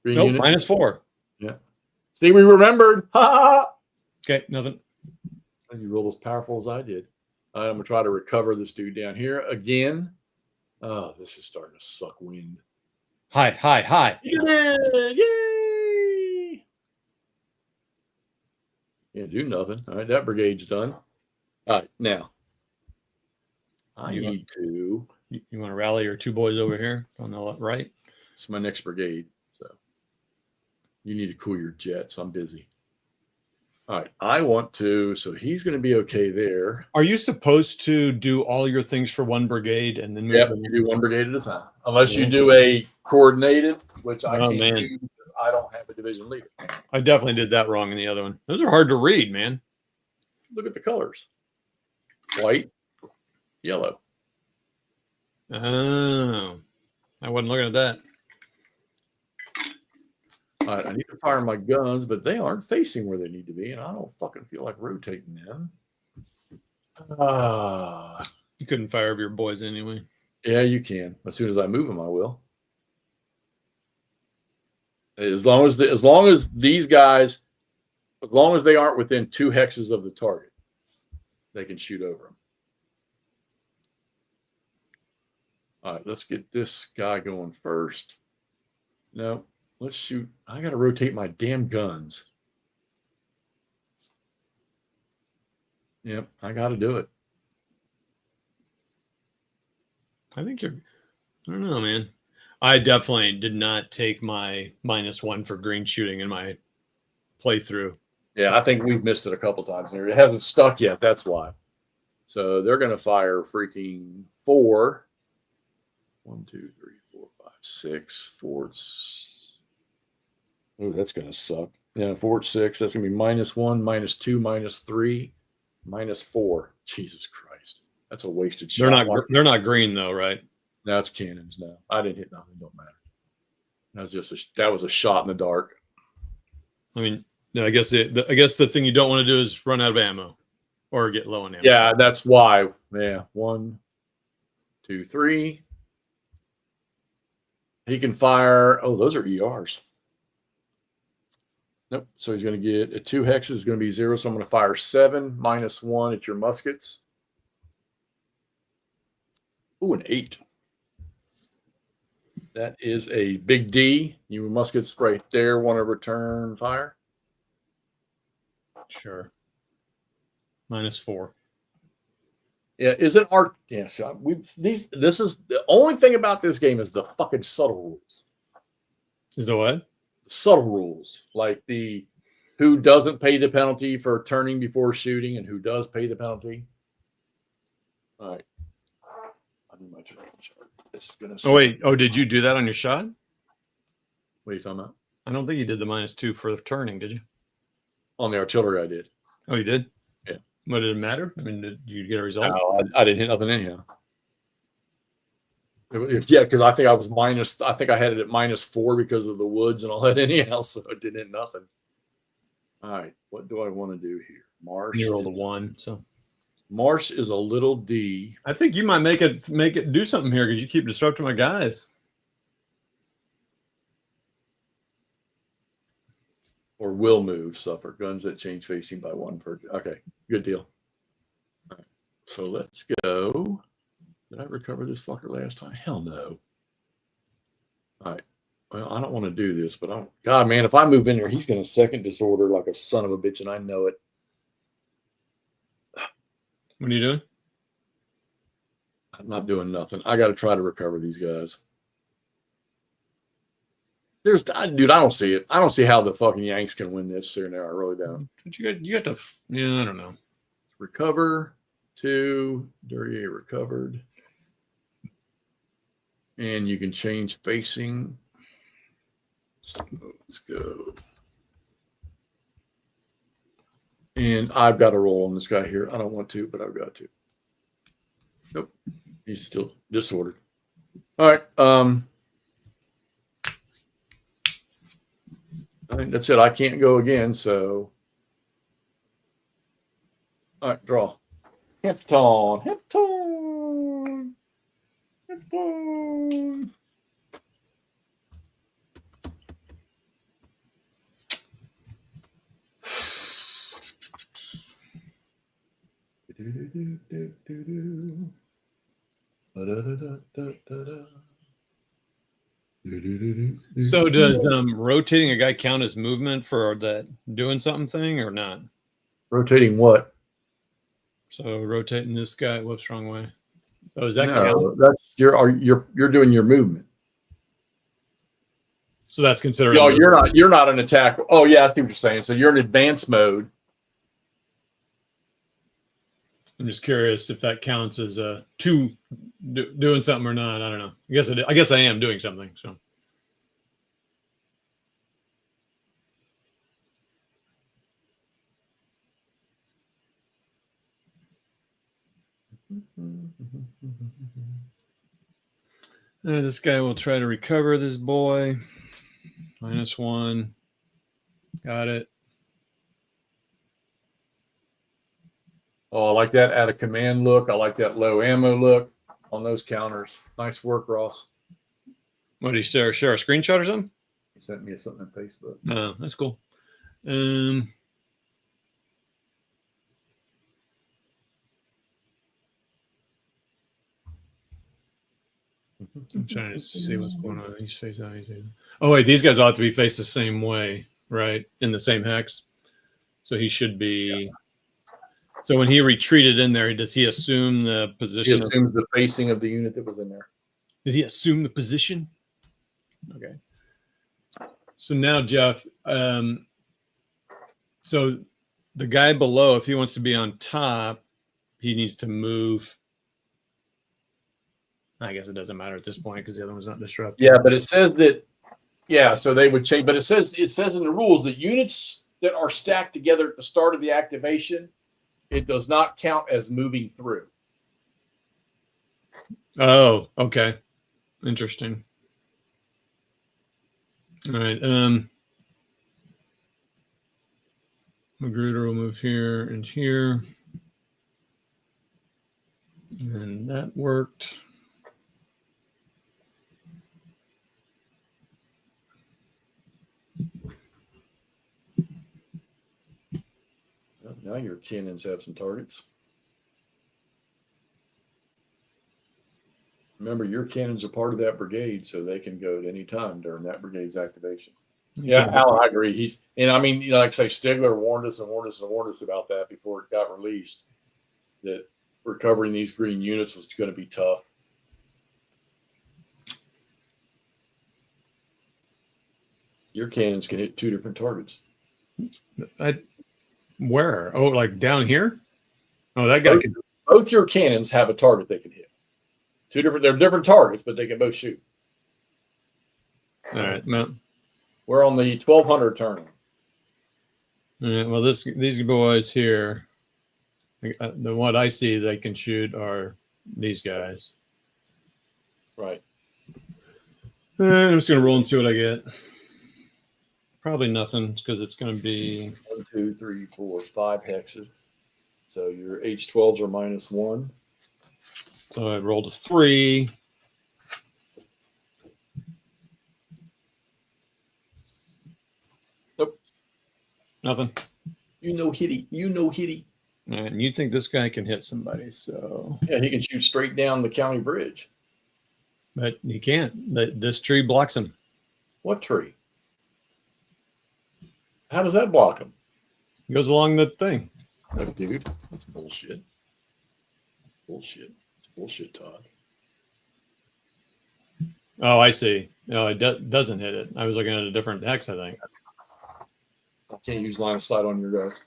Green nope, unit. -4. Yeah. See, we remembered. Ha! Okay, nothing. You roll as powerful as I did. I'm going to try to recover this dude down here again. Oh, this is starting to suck wind. Hi. Yay! Can't do nothing. All right, that brigade's done. All right, now I need to. You want to rally your 2 boys over here on the right? It's my next brigade, so you need to cool your jets. I'm busy. All right, I want to. So he's going to be okay there. Are you supposed to do all your things for 1 brigade and then move? Yeah, you do 1 brigade at a time, unless you do a coordinated, which I can't do because I don't have a division leader. I definitely did that wrong in the other one. Those are hard to read, man. Look at the colors: white, yellow. Oh, I wasn't looking at that. All right, I need to fire my guns, but they aren't facing where they need to be, and I don't fucking feel like rotating them. You couldn't fire over your boys anyway. Yeah, you can. As soon as I move them, I will. As long as these guys, as long as they aren't within 2 hexes of the target, they can shoot over them. All right, let's get this guy going first. No, Let's shoot. I got to rotate my damn guns. Yep, I got to do it. I think you're. I don't know, man. I definitely did not take my -1 for green shooting in my playthrough. Yeah, I think we've missed it a couple times here. It hasn't stuck yet. That's why. So they're going to fire freaking 4. 1, 2, 3, 4, 5, 6. 4. Oh, that's going to suck. Yeah, 4, 6. That's going to be -1, -2, -3, -4. Jesus Christ, that's a wasted shot. They're not green though, right? No, it's cannons now. I didn't hit nothing. Don't matter. That was a shot in the dark. I mean, I guess the thing you don't want to do is run out of ammo or get low on ammo. Yeah, that's why. Yeah, 1, 2, 3. He can fire. Oh, those are ERs. Nope. So he's going to get a 2 hexes is going to be 0. So I'm going to fire 7 -1 at your muskets. Ooh, an 8. That is a big D. You muskets right there want to return fire. Sure. -4. Yeah, isn't art? Yeah, so this is the only thing about this game is the fucking subtle rules. Is the what? Subtle rules, like the who doesn't pay the penalty for turning before shooting and who does pay the penalty. All right. I need my turn. This is gonna. Oh wait. Oh, did you do that on your shot? What are you talking about? I don't think you did the -2 for turning, did you? On the artillery, I did. Oh, you did? Yeah. What did it matter? I mean, did you get a result? No, I didn't hit nothing anyhow. Yeah, because I think I was minus. I think I had it at -4 because of the woods and all that anyhow, so it didn't hit nothing. All right, what do I want to do here? Marsh. You rolled a 1, so Marsh is a little D. I think you might make it do something here because you keep disrupting my guys. Or will move, suffer guns that change facing by 1 per. Okay, good deal. All right, so let's go. Did I recover this fucker last time? Hell no. All right. Well, I don't want to do this, but God, man, if I move in there, he's going to second disorder like a son of a bitch, and I know it. What are you doing? I'm not doing nothing. I got to try to recover these guys. Dude, I don't see it. I don't see how the fucking Yanks can win this here now. I really don't. But you got to. Yeah, I don't know. Recover 2. Duryea recovered. And you can change facing. So let's go. And I've got to roll on this guy here. I don't want to, but I've got to. Nope. He's still disordered. All right. I think that's it. I can't go again, so. All right, draw. Hepton. Hepton. Hepton. So does rotating a guy count as movement for that doing something thing or not? Rotating what? So rotating this guy. Whoops, wrong way. Oh, does that No, count? that's you're doing your movement. So that's considered. No, you're not an attack. Oh yeah, I see what you're saying. So you're in advanced mode. I'm just curious if that counts as doing something or not. I don't know. I guess I am doing something. So. This guy will try to recover this boy. -1. Got it. Oh, I like that out of command look. I like that low ammo look on those counters. Nice work, Ross. What did he share a screenshot or something? He sent me something on Facebook. Oh, that's cool. I'm trying to see what's going on. He's facing out. Oh wait, these guys ought to be faced the same way, right? In the same hex. So he should be. Yeah. So when he retreated in there, does he assume the position? He assumes the facing of the unit that was in there. Did he assume the position? Okay. So now, Jeff, so the guy below, if he wants to be on top, he needs to move. I guess it doesn't matter at this point because the other one's not disrupted. Yeah, but it says that, yeah, so they would change. But it says in the rules that units that are stacked together at the start of the activation, it does not count as moving through. Oh, okay. Interesting. All right. Magruder will move here and here. And that worked. Well, now your cannons have some targets. Remember, your cannons are part of that brigade, so they can go at any time during that brigade's activation. Yeah, Alan, I agree. I mean, like I say, Stigler warned us about that before it got released, that recovering these green units was going to be tough. Your cannons can hit 2 different targets. Where? Oh, like down here? Oh, that guy can. Both your cannons have a target they can hit. They're different targets, but they can both shoot. All right, well, we're on the 1200 turn. All right, well, these boys here, the what I see they can shoot are these guys. Right. I'm just gonna roll and see what I get. Probably nothing because it's going to be 1, 2, 3, 4, 5 hexes. So your H12s are -1. So I rolled a 3. Nope. Nothing. Hitty. And you think this guy can hit somebody, so. Yeah, he can shoot straight down the county bridge. But he can't. This tree blocks him. What tree? How does that block him? It goes along the thing. Oh, dude, that's bullshit. It's bullshit, Todd. Oh, I see. No, it doesn't hit it. I was looking at a different hex, I think. I can't use line of sight on your guys.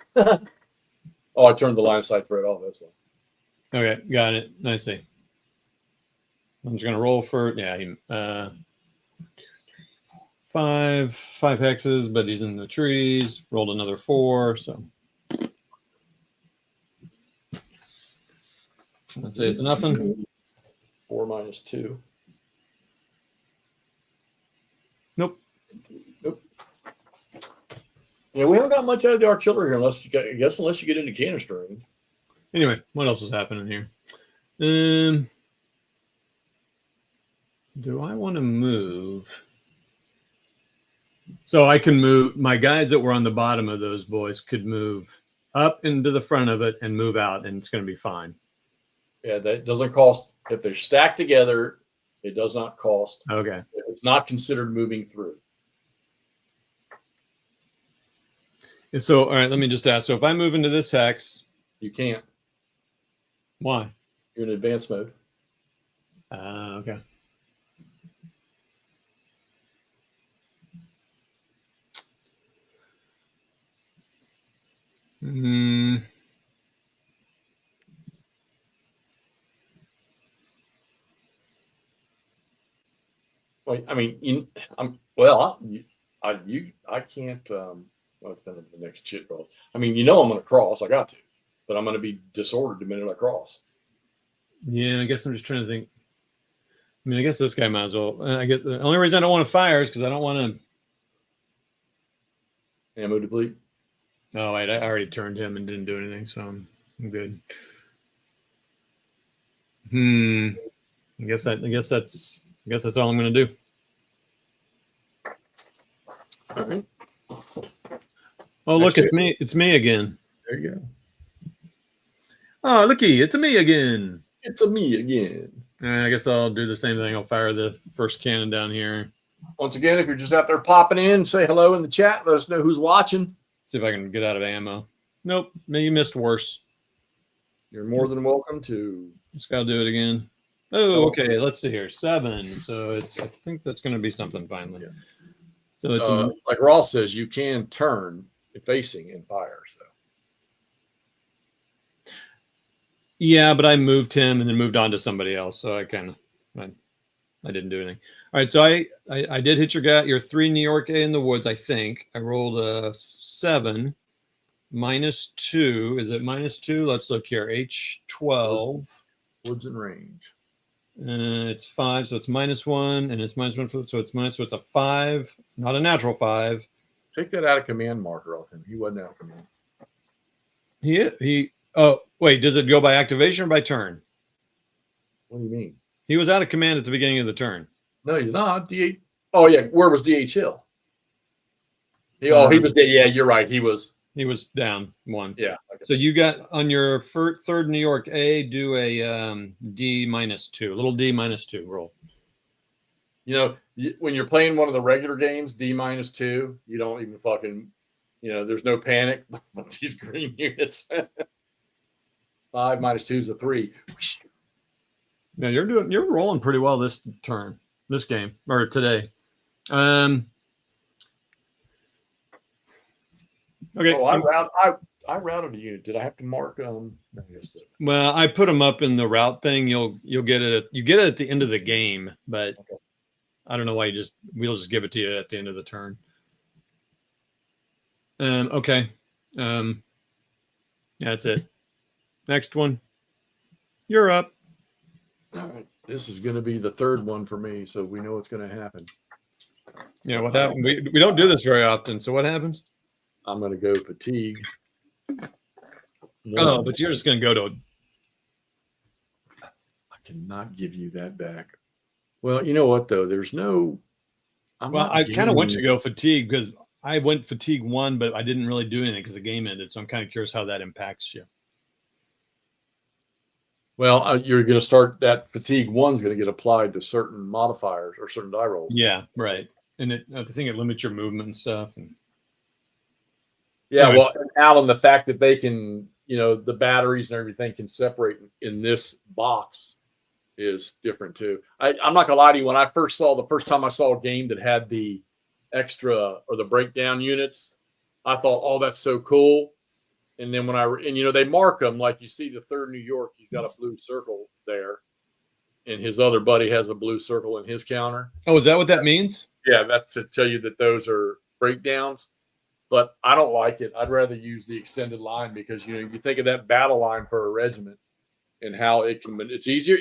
Oh, I turned the line of sight thread off. That's why. Okay, got it. I see. I'm just going to roll for, yeah, 5 hexes, but he's in the trees. Rolled another 4, so. Let's say it's nothing. 4 - 2. Nope. Yeah, we haven't got much out of the artillery here unless you get into canistering. Anyway, what else is happening here? Do I want to move? So I can move. My guys that were on the bottom of those boys could move up into the front of it and move out, and it's going to be fine. Yeah, that doesn't cost. If they're stacked together, it does not cost. Okay. It's not considered moving through. So, all right, let me just ask. So if I move into this hex. You can't. Why? You're in advanced mode. Okay. Wait, I mean, I can't. Well, it depends on the next shit roll. I mean, I'm going to cross. I got to, but I'm going to be disordered the minute I cross. Yeah, I guess I'm just trying to think. I mean, I guess this guy might as well. I guess the only reason I don't want to fire is because I don't want to. Ammo deplete. Oh, wait, I already turned him and didn't do anything, so I'm good. I guess that's all I'm going to do. All right. Oh, look, it's me. It's me again. There you go. Oh, looky, it's me again. It's a me again. And I guess I'll do the same thing. I'll fire the first cannon down here. Once again, if you're just out there popping in, say hello in the chat. Let us know who's watching. See if I can get out of ammo. Nope, you missed worse. You're more than welcome to. Just gotta do it again. Oh, okay. Let's see here. 7. So it's. I think that's going to be something finally. Yeah. So it's like Ross says, you can turn facing and fire. So. Yeah, but I moved him and then moved on to somebody else. So I kind of, I didn't do anything. All right. So I did hit your 3 New York A in the woods. I think I rolled a 7 -2. Is it -2? Let's look here. H12. Woods and range. It's 5, so it's -1, and it's -1, so it's minus. So it's a 5, not a natural 5. Take that out of command marker off him. He wasn't out of command. He. Oh wait, does it go by activation or by turn? What do you mean? He was out of command at the beginning of the turn. No, he's not. DH. Oh yeah, where was DH Hill? He was dead. Yeah, you're right. He was down 1. Yeah. Okay. So you got on your third New York A, do a D -2, a little D -2 roll. You know, when you're playing one of the regular games, D -2, you don't even fucking, there's no panic. But these green units, 5 -2 is a 3. Now you're rolling pretty well this game or today. Okay. Oh, I routed a unit. Did I have to mark? Well, I put them up in the route thing. You'll get it. You get it at the end of the game, but okay. I don't know why we'll just give it to you at the end of the turn. Okay. That's it. Next one. You're up. All right. This is going to be the third one for me, so we know what's going to happen. Yeah, what happened? We don't do this very often. So what happens? I'm going to go fatigue. Oh, but you're just going to go to. I cannot give you that back. Well, you know what though? There's no. I kind of want you to go fatigue because I went fatigue 1, but I didn't really do anything because the game ended. So I'm kind of curious how that impacts you. Well, you're going to start that fatigue 1's going to get applied to certain modifiers or certain die rolls. Yeah, right. And I think it limits your movement and stuff. Yeah, well, Alan, the fact that they can, the batteries and everything can separate in this box is different too. I'm not gonna lie to you. When I first time I saw a game that had the extra or the breakdown units, I thought, oh, that's so cool. And then they mark them, like you see the 3rd New York, he's got a blue circle there, and his other buddy has a blue circle in his counter. Oh, is that what that means? Yeah, that's to tell you that those are breakdowns. But I don't like it. I'd rather use the extended line because you think of that battle line for a regiment and how it's easier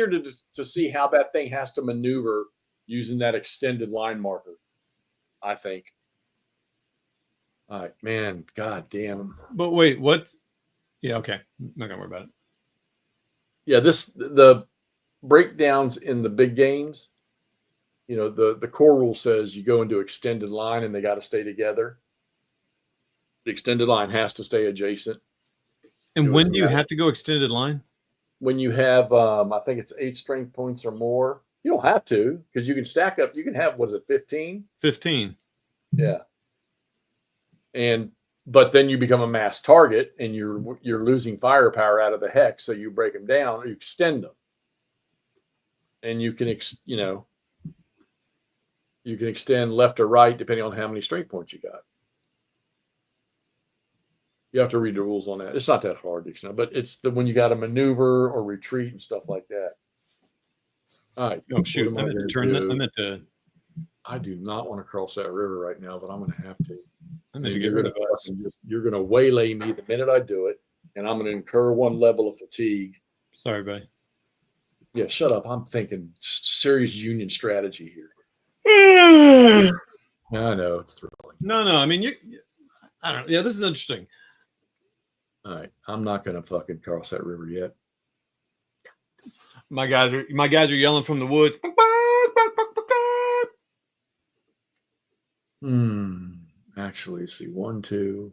to see how that thing has to maneuver using that extended line marker, I think. All right, man, god damn. But wait, what? Yeah, okay. I'm not gonna worry about it. Yeah, the breakdowns in the big games, the core rule says you go into extended line and they got to stay together. The extended line has to stay adjacent. And when do you have to go extended line? When you have, I think it's 8 strength points or more. You don't have to because you can stack up. You can have, 15? 15. Yeah. But then you become a mass target and you're losing firepower out of the hex. So you break them down or you extend them. And you can, you can extend left or right depending on how many strength points you got. You have to read the rules on that. It's not that hard, but it's when you got to maneuver or retreat and stuff like that. All right. Oh, shoot. I meant to turn that. I do not want to cross that river right now, but I'm going to have to. I meant to get rid of us. You're going to waylay me the minute I do it, and I'm going to incur 1 level of fatigue. Sorry, buddy. Yeah, shut up. I'm thinking serious Union strategy here. I know. It's thrilling. No. I mean, I don't know. Yeah, this is interesting. All right, I'm not going to fucking cross that river yet. My guys are yelling from the woods. Actually, let's see. 1, 2,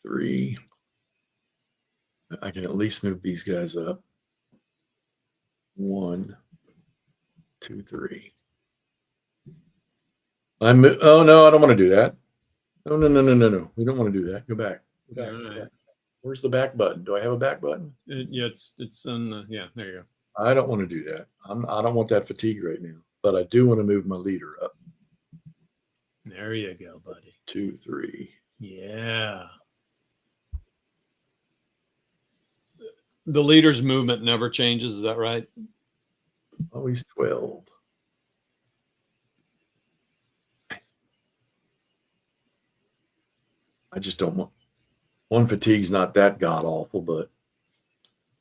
3. I can at least move these guys up. 1, 2, 3. Oh no, I don't want to do that. No. We don't want to do that. Go back. Go back. All Go right. back. Where's the back button? Do I have a back button? Yeah, it's on the, yeah, there you go. I don't want to do that. I don't want that fatigue right now, but I do want to move my leader up. There you go, buddy. 2, 3. Yeah. The leader's movement never changes. Is that right? Always 12. I just don't want one fatigue's not that god awful, but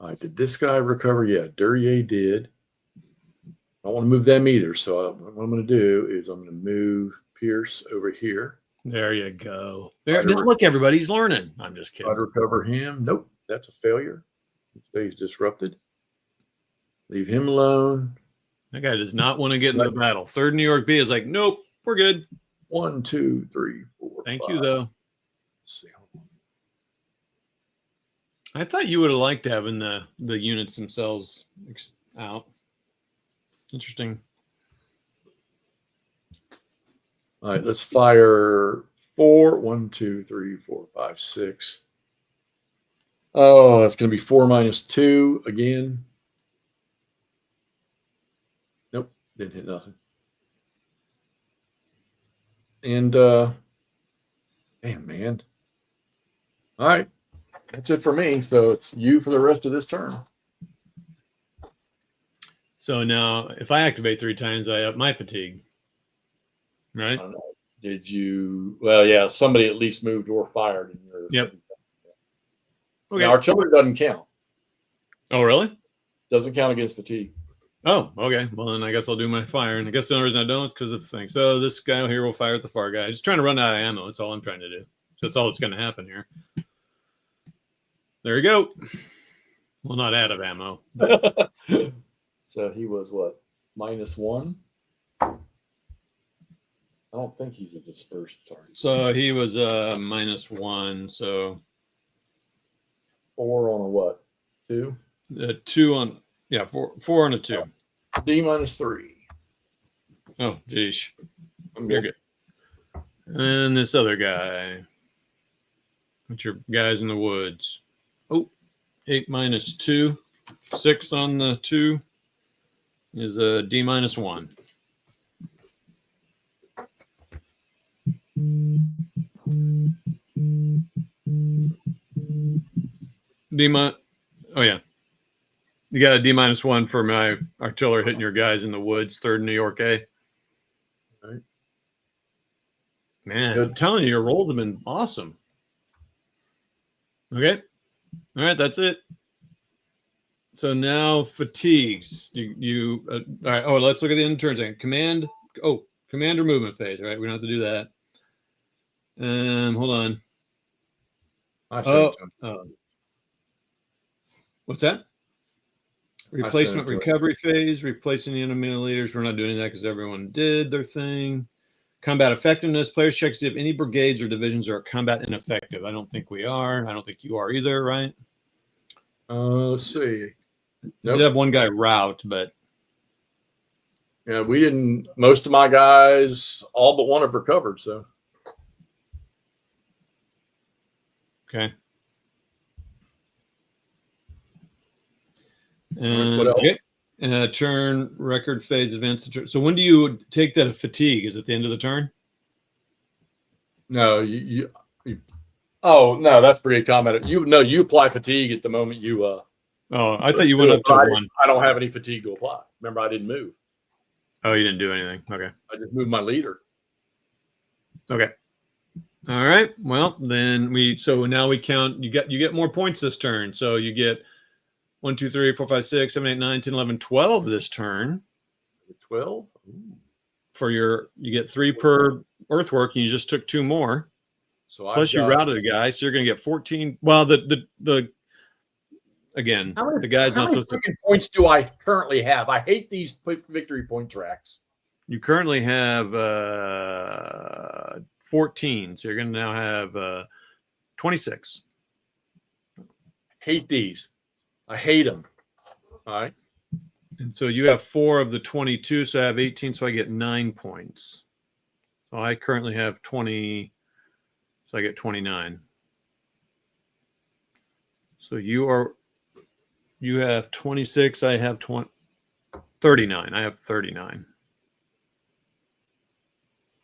all right, did this guy recover? Yeah, Duryea did. I don't want to move them either. So what I'm going to do is I'm going to move Pierce over here. There you go. There, now look, everybody's learning. I'm just kidding. Try to recover him. Nope, that's a failure. He stays disrupted. Leave him alone. That guy does not want to get into the battle. 3rd New York B is like, nope, we're good. 1, 2, 3, 4. Thank 5. you, though. Let's see. I thought you would have liked having the units themselves out. Interesting. All right, let's fire 4. 1, 2, 3, 4, 5, 6. Oh, that's going to be 4 minus 2 again. Nope, didn't hit nothing. And damn, man. All right, that's it for me. So it's you for the rest of this turn. So now, if I activate 3 times, I up my fatigue. Right? I don't know. Did you? Well, yeah. Somebody at least moved or fired in your. Yep. Okay. Now, artillery doesn't count. Oh, really? Doesn't count against fatigue. Oh, okay. Well, then I guess I'll do my fire. And I guess the only reason I don't is because of things. So this guy here will fire at the far guy. Just trying to run out of ammo. That's all I'm trying to do. So that's all that's going to happen here. There you go. Well, not out of ammo. So he was what? -1? I don't think he's at his first target. So he was -1. So 4 on a what? 2? 2 on, yeah, 4 on a 2. D -3. Oh, geez. You're good. And this other guy. What's your guys in the woods? Oh, 8 minus 2. 6 on the 2 is a D -1. Oh yeah, you got a D -1 for my artillery hitting your guys in the woods. 3rd New York A. Right. Man, Good. I'm telling you, your rolls have been awesome. Okay, all right, that's it. So now fatigues. You all right? Oh, let's look at the end turn thing. Command. Oh, commander movement phase. All right, we don't have to do that. Hold on. What's that? Replacement recovery phase, replacing the enemy leaders. We're not doing that because everyone did their thing. Combat effectiveness. Players check to see if any brigades or divisions are combat ineffective. I don't think we are. I don't think you are either, right? Let's see. Nope. Did have one guy rout, but yeah, we didn't. Most of my guys, all but one, have recovered. So okay. What else? Okay. Turn record phase advance. So when do you take that fatigue? Is it the end of the turn? No, you oh no, that's brigade combat. You apply fatigue at the moment you. Oh, I thought you went up to 1. I don't have any fatigue to apply. Remember, I didn't move. Oh, you didn't do anything. Okay. I just moved my leader. Okay. All right. Well, then so now we count. You get more points this turn. So you get 1, 2, 3, 4, 5, 6, 7, 8, 9, 10, 11, 12 this turn. 12? For you get 3 per earthwork, and you just took 2 more. So plus you routed a guy, so you're going to get 14. Well, again, the guy's not supposed to. How many points do I currently have? I hate these victory point tracks. You currently have 14, so you're going to now have 26. Hate these. I hate them. All right. And so you have 4 of the 22, so I have 18, so I get 9 points. So I currently have 20, so I get 29. So you have 26, I have 39. I have 39.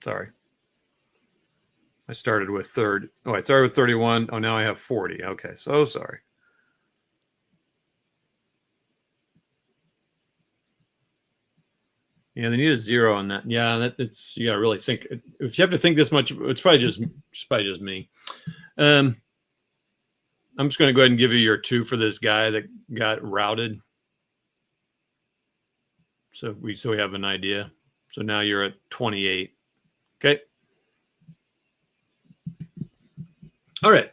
Sorry. I started with I started with 31. Oh, now I have 40. Okay, so sorry. Yeah, they need a 0 on that. Yeah, you gotta really think. If you have to think this much, it's probably just me. I'm just gonna go ahead and give you your 2 for this guy that got routed. So we have an idea. So now you're at 28. Okay. All right.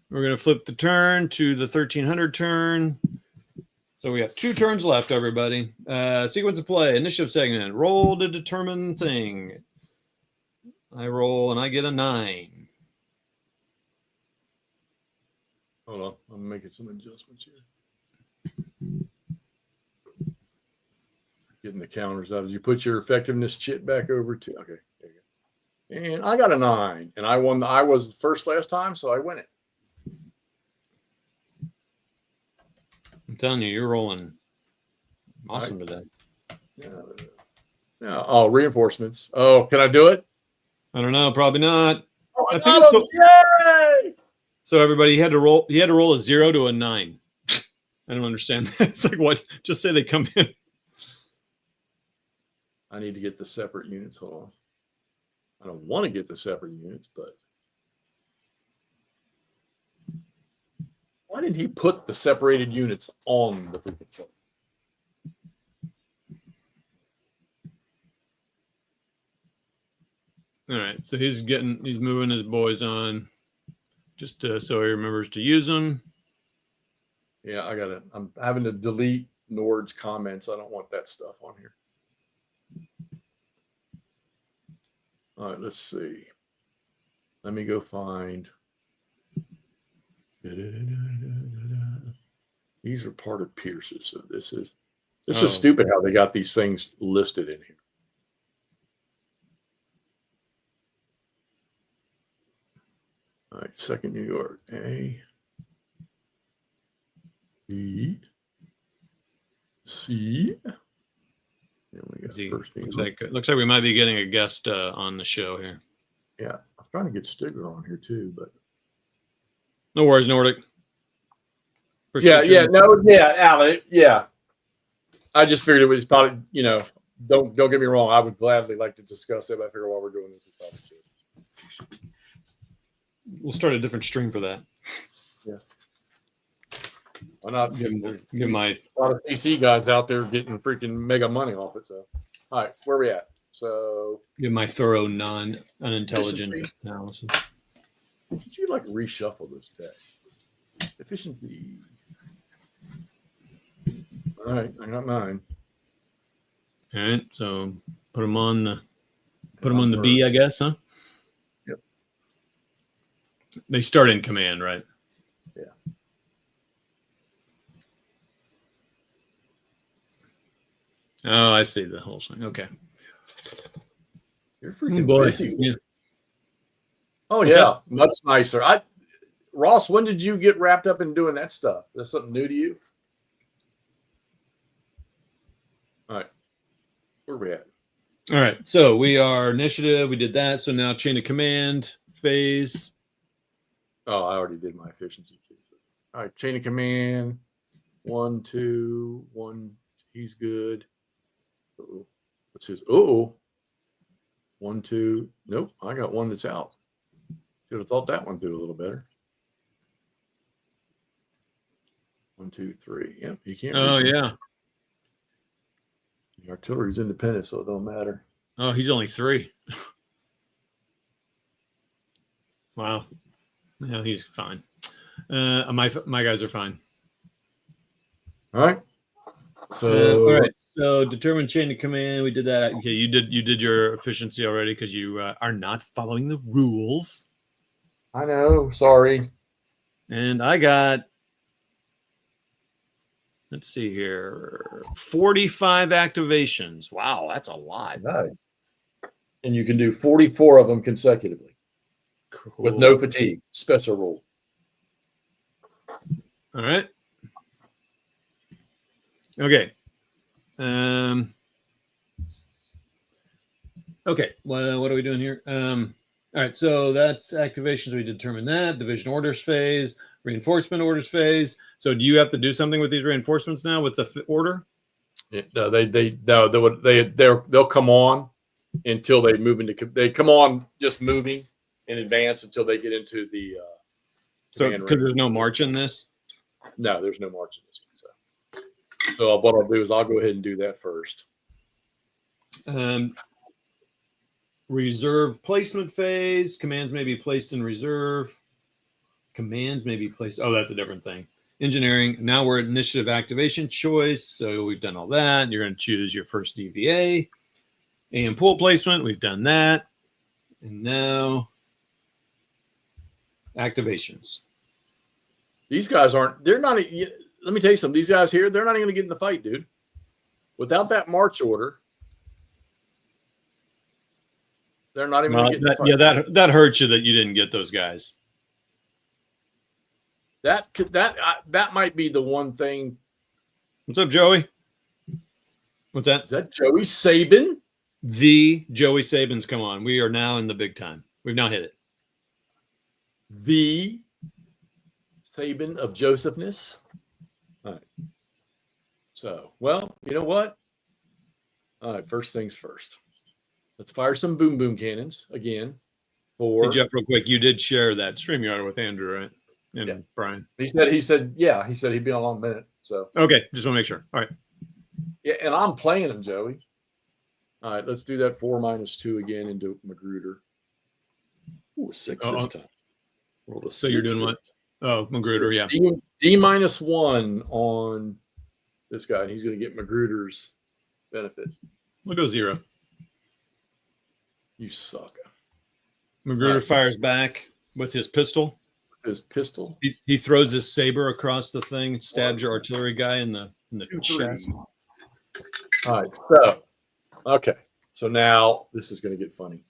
We're going to flip the turn to the 1300 turn. So we have 2 turns left, everybody. Sequence of play, initiative segment, roll to determine thing. I roll and I get a 9. Hold on. I'm making some adjustments here. Getting the counters out. Did you put your effectiveness chit back over to? Okay. There you go. And I got a 9. And I won. I was first last time, so I win it. I'm telling you, you're rolling awesome today. Yeah. Oh, reinforcements. Oh, can I do it? I don't know. Probably not. Oh, I think so. Yay! So everybody, he had to roll a 0 to a 9. I don't understand. It's like, what? Just say they come in. I need to get the separate units. Hold on. I don't want to get the separate units, but why didn't he put the separated units on the freaking chart? All right. So he's moving his boys on just so he remembers to use them. Yeah, I'm having to delete Nord's comments. I don't want that stuff on here. All right, let's see. Let me go find. These are part of Pierce's. So this is stupid how they got these things listed in here. All right, 2nd New York. A, B, C. Looks like we might be getting a guest on the show here. Yeah, I was trying to get Stigler on here too, but no worries, Nordic. Alec, yeah. I just figured it was probably, don't get me wrong. I would gladly like to discuss it, but I figure while we're doing this, it's probably true. We'll start a different stream for that. Yeah. Why not give my a lot of CC guys out there getting freaking mega money off it? So, all right, where are we at? So, give my thorough, unintelligent analysis. Did you reshuffle this deck? Efficiency. All right, I got 9. All right, so put them on the B, I guess, huh? Yep. They start in command, right? Yeah. Oh, I see the whole thing. Okay. You're freaking busy. Yeah. Oh, yeah. That? Much nicer. Ross, when did you get wrapped up in doing that stuff? Is that something new to you? All right. Where are we at? All right. So we are initiative. We did that. So now chain of command, phase. Oh, I already did my efficiency. All right. Chain of command. 1, 2, 1. He's good. Uh-oh. What's his? Uh-oh. 1, 2. Nope. I got one that's out. Should have thought that one through a little better. 1, 2, 3. Yep. You can't. Oh, yeah. The artillery's independent, so it don't matter. Oh, he's only 3. Wow. Yeah, he's fine. My guys are fine. All right. So all right. So determine chain of command. We did that. Okay, you did your efficiency already because you are not following the rules. I know. Sorry. And I got Let's see here. 45 activations. Wow, that's a lot. Right. And you can do 44 of them consecutively with no Cool. fatigue. Special rule. All right. Okay. Okay. Well, what are we doing here? All right. So that's activations. We determined that. Division orders phase, reinforcement orders phase. So do you have to do something with these reinforcements now with the order? Yeah, no, they'll come on until they move into. They come on just moving in advance until they get into the. So because there's no march in this. No, there's no march in this one. So what I'll do is I'll go ahead and do that first. Reserve placement phase. Commands may be placed in reserve. Commands may be placed. Oh, that's a different thing. Engineering. Now we're at initiative activation choice. So we've done all that. You're going to choose your first DVA. AM pool placement. We've done that. And now activations. These guys aren't. They're not. Let me tell you something. These guys here, they're not even going to get in the fight, dude. Without that march order, they're not even going to get in the fight. Yeah, that hurts you that you didn't get those guys. That might be the one thing. What's up, Joey? What's that? Is that Joey Sabin? The Joey Sabin's come on. We are now in the big time. We've now hit it. The Sabin of Josephness. All right. So, well, you know what? All right, first things first. Let's fire some boom boom cannons again. Hey, Jeff, real quick, you did share that StreamYard with Andrew, right? And yeah. Brian. He said he'd be on a long minute. So okay, just want to make sure. All right. Yeah, and I'm playing him, Joey. All right, let's do that 4-2 again into Magruder. Ooh, 6 this time. Rolled a so you're doing what? Oh, Magruder, yeah. D-1 on this guy, and he's going to get Magruder's benefit. We'll go 0. You suck. Magruder fires back with his pistol. His pistol. He throws his saber across the thing and stabs your artillery guy in the chest. All right, so okay. So now this is going to get funny.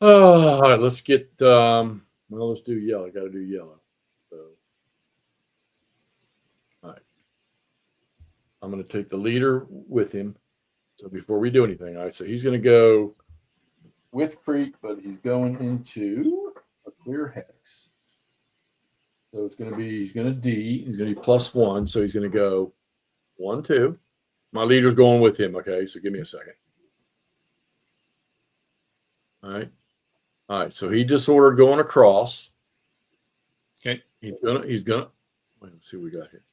All right, let's get let's do yellow. Got to do yellow. So all right. I'm going to take the leader with him. So before we do anything, all right, so he's going to go with Creek, but he's going into a clear hex. So it's going to be, he's going to D, he's going to be +1. So he's going to go 1, 2. My leader's going with him. Okay. So give me a second. All right. All right. So he disordered going across. Okay. He's gonna, let's see what we got here.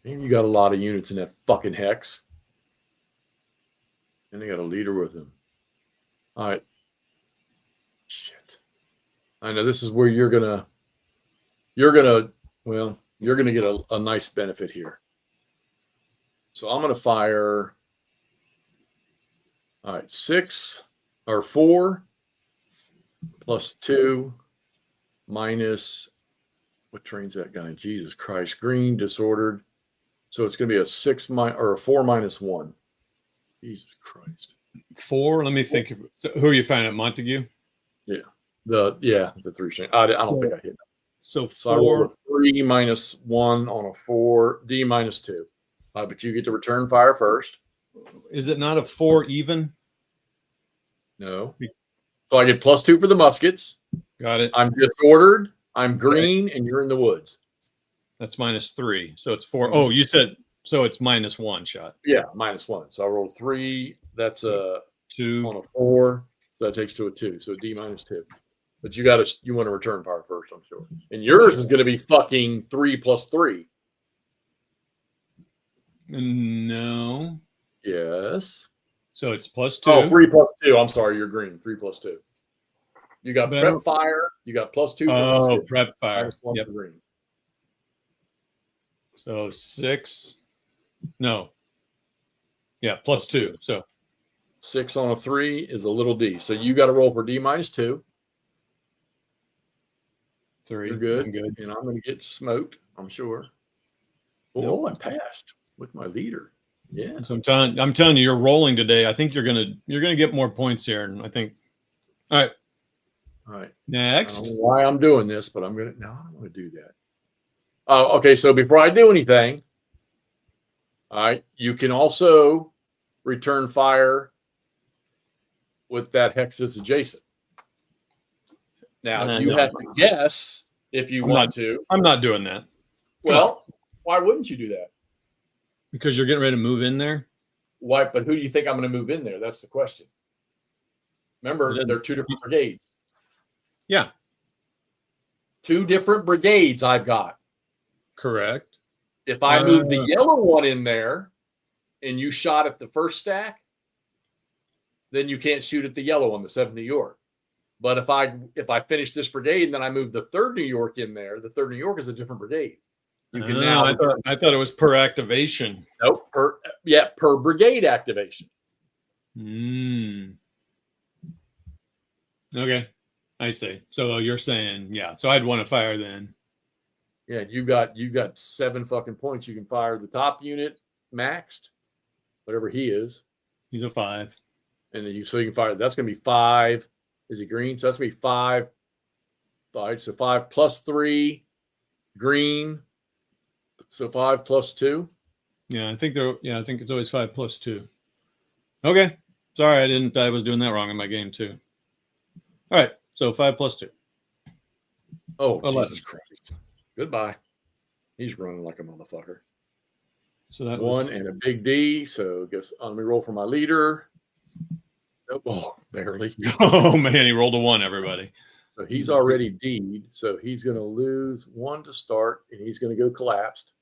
Man, you got a lot of units in that fucking hex. And they got a leader with him. All right. Shit. I know this is where you're gonna get a nice benefit here. So I'm gonna fire. All right, 6 or 4 +2 minus what train's that guy? Jesus Christ, green disordered. So it's gonna be a 6 or a 4 -1. Jesus Christ. 4. Let me think. So who are you finding at Montague? Yeah. The 3 string. I don't think I hit that. So 4. I rolled a 3 -1 on a 4, D -2. But you get to return fire first. Is it not a 4 even? No. So I get +2 for the muskets. Got it. I'm disordered. I'm green, and you're in the woods. That's -3. So it's 4. Oh, you said so it's -1 shot. Yeah, -1. So I rolled 3. That's a 2 on a 4. So that takes to a 2. So D -2. But you want to return fire first, I'm sure. And yours is going to be fucking 3 +3. No. Yes. So it's +2. Oh, 3 +2. I'm sorry, you're green. 3 +2. You got prep fire. You got +2. Oh, prep fire. Yep. Green. So 6. No. Yeah, +2. So 6 on a 3 is a little D. So you got to roll for D -2. 3. You're good. I'm good. And I'm going to get smoked, I'm sure. Oh, I passed with my leader. Yeah. So I'm telling you, you're rolling today. I think you're gonna get more points here, and I think. All right. All right. Next. I don't know why I'm doing this, but I'm gonna. No, I don't want to do that. Oh, okay. So before I do anything, all right, you can also return fire with that hex that's adjacent. Now you No. have to guess if you want to. I'm not doing that. Well, why wouldn't you do that? Because you're getting ready to move in there. Why? But who do you think I'm going to move in there? That's the question. Remember, they're two different brigades. Yeah. 2 different brigades I've got. Correct. If I move the yellow one in there and you shot at the first stack, then you can't shoot at the yellow one, the 7th New York. But if I finish this brigade and then I move the 3rd New York in there, the 3rd New York is a different brigade. You can now. I thought it was per activation. Nope. Per brigade activation. Okay. I see. So you're saying, yeah. So I'd want to fire then. Yeah, you got 7 fucking points. You can fire the top unit maxed, whatever he is. He's a 5. And then you can fire. That's going to be 5. Is he green? So that's going to be 5. All right. So 5 plus 3 green. So 5 plus 2. Yeah, I think it's always 5 plus 2. Okay. Sorry, I was doing that wrong in my game too. All right. So 5 plus 2. Oh, 11. Jesus Christ. Goodbye. He's running like a motherfucker. So that 1 was... and a big D. So I guess let me roll for my leader. Nope. Oh, barely. Oh man, he rolled a 1, everybody. So he's already D'd. So he's going to lose 1 to start, and he's going to go collapsed,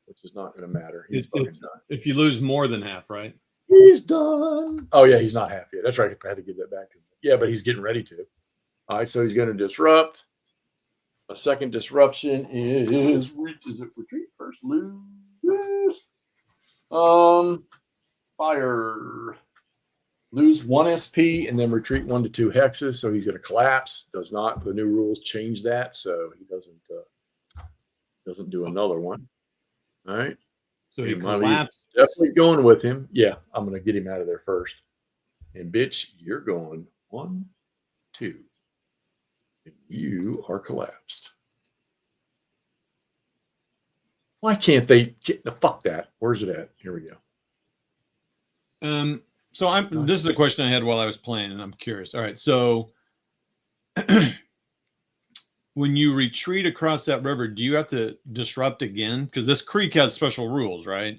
which is not going to matter. He's fucking done. If you lose more than half, right? He's done. Oh, yeah, he's not half yet. That's right. I had to give that back to him. Yeah, but he's getting ready to. All right, so he's going to disrupt. A second disruption is it retreat first? Lose. Fire. Lose 1 SP and then retreat 1 to 2 hexes. So he's going to collapse. Does not. The new rules change that, so he doesn't do another one. All right. So he collapsed. Definitely going with him. Yeah, I'm going to get him out of there first. And bitch, you're going 1, 2. And you are collapsed. Why can't they get the fuck that? Where's it at? Here we go. So this is a question I had while I was playing, and I'm curious. All right, so when you retreat across that river, do you have to disrupt again? Because this creek has special rules, right?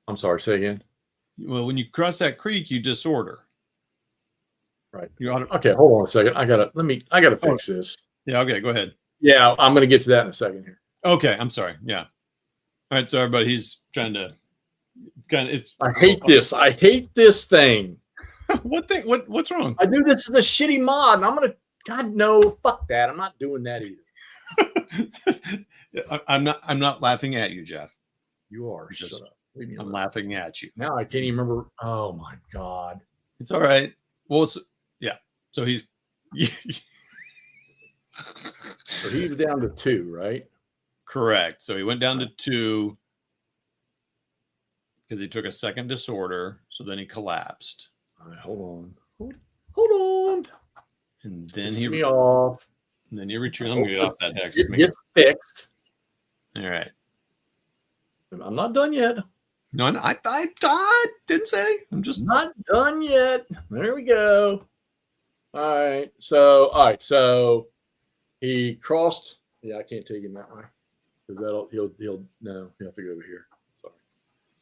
I'm sorry, say again. Well, when you cross that creek, you disorder. Right. Okay, hold on a second. I gotta fix this. Yeah, okay, go ahead. Yeah, I'm gonna get to that in a second here. Okay, I'm sorry. Yeah. All right, so everybody, he's trying to I hate this. I hate this thing. What's wrong? I do this as a shitty mod, and God no, fuck that. I'm not doing that either. I'm not laughing at you, Jeff. You are. Shut up. I'm laughing at you. Now I can't even remember. Oh my God. It's all right. Well, so he's so he was down to 2, right? Correct. So he went down to 2 because he took a second disorder. So then he collapsed. All right, hold on. And then me off. And then you retreat. I'm gonna get off that hex. Get fixed. All right. I'm not done yet. No, I didn't say. I'm just not done yet. There we go. All right. So he crossed. Yeah, I can't take him that way because he'll have to go over here. Sorry.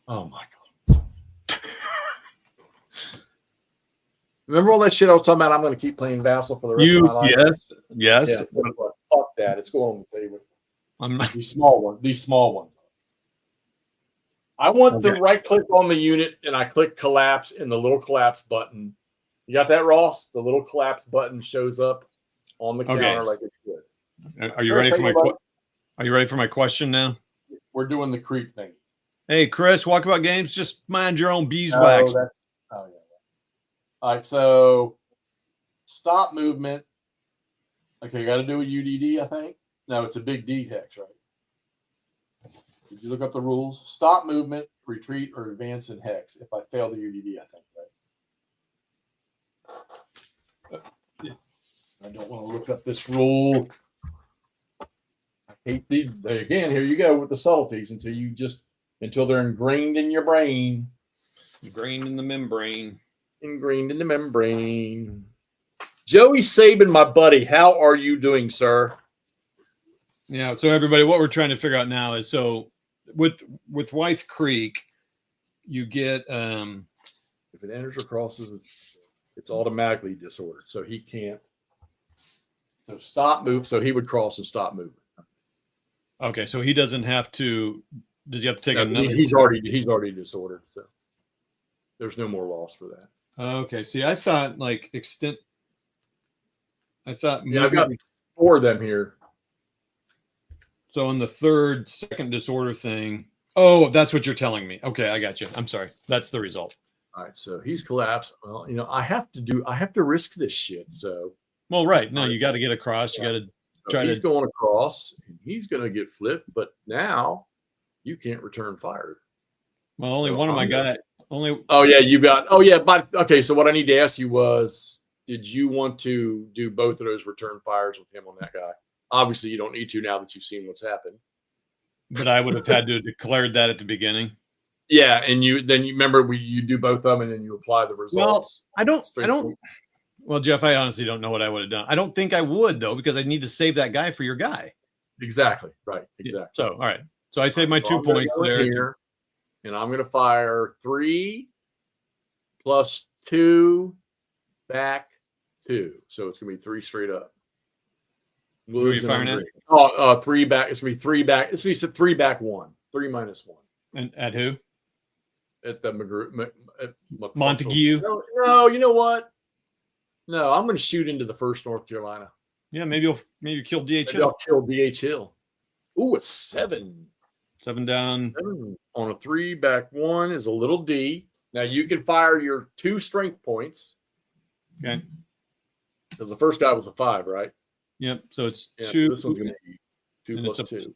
Oh my God. Remember all that shit I was talking about? I'm going to keep playing Vassal for the rest of my life. Yes. Yeah, fuck that. It's going on the table. I'm not. These small ones. I want the right click on the unit and I click collapse in the little collapse button. You got that, Ross? The little collapse button shows up on the counter like it should. Are you ready for my question now? We're doing the creep thing. Hey, Chris, Walkabout Games, just mind your own beeswax. Yeah. All right, so stop movement. Okay, you got to do a UDD, I think. No, it's a big D hex, right? Did you look up the rules? Stop movement, retreat, or advance in hex. If I fail the UDD, I think, right? I don't want to look up this rule. I hate these. Again, here you go with the subtleties until they're ingrained in your brain. Ingrained in the membrane. Ingrained in the membrane. Joey Sabin, my buddy, how are you doing, sir? Yeah. So everybody, what we're trying to figure out now is with Wythe Creek, you get if it enters or crosses, it's automatically disordered, so he can't. So stop move. So he would cross and stop moving. Okay, so he doesn't have to. Does he have to take another? He's already disordered, so there's no more loss for that. Okay. See, I thought I've got 4 of them here. So on the second disorder thing. Oh, that's what you're telling me. Okay, I got you. I'm sorry. That's the result. All right, so he's collapsed. Well, I have to risk this shit. So, well, right. No, you got to get across. You got to try he's going across, and he's going to get flipped. But now you can't return fire. Well, only one of my guys. Oh yeah, you got. Oh yeah, but okay. So what I need to ask you was, did you want to do both of those return fires with him on that guy? Obviously, you don't need to now that you've seen what's happened. But I would have had to have declared that at the beginning. Yeah, and you remember you do both of them, and then you apply the results. Well, I don't. Well, Jeff, I honestly don't know what I would have done. I don't think I would though, because I need to save that guy for your guy. Exactly. Right. Exactly. So, all right. So I saved my 2 points there. Here, and I'm going to fire 3 plus 2 back 2. So it's going to be 3 straight up. Who are you firing at? 3 back. It's going to be 3 back. It's going to be 3 back 1. 3 minus 1. And at who? At the Montague. No, you know what? No, I'm going to shoot into the 1st North Carolina. Yeah, maybe you'll kill DH Hill. I'll kill DH Hill. Ooh, it's 7. 7 down. 7 on a 3 back 1 is a little D. Now you can fire your 2 strength points. Okay. Because the first guy was a 5, right? Yep. So it's 2. This one's going to be 2 plus 2.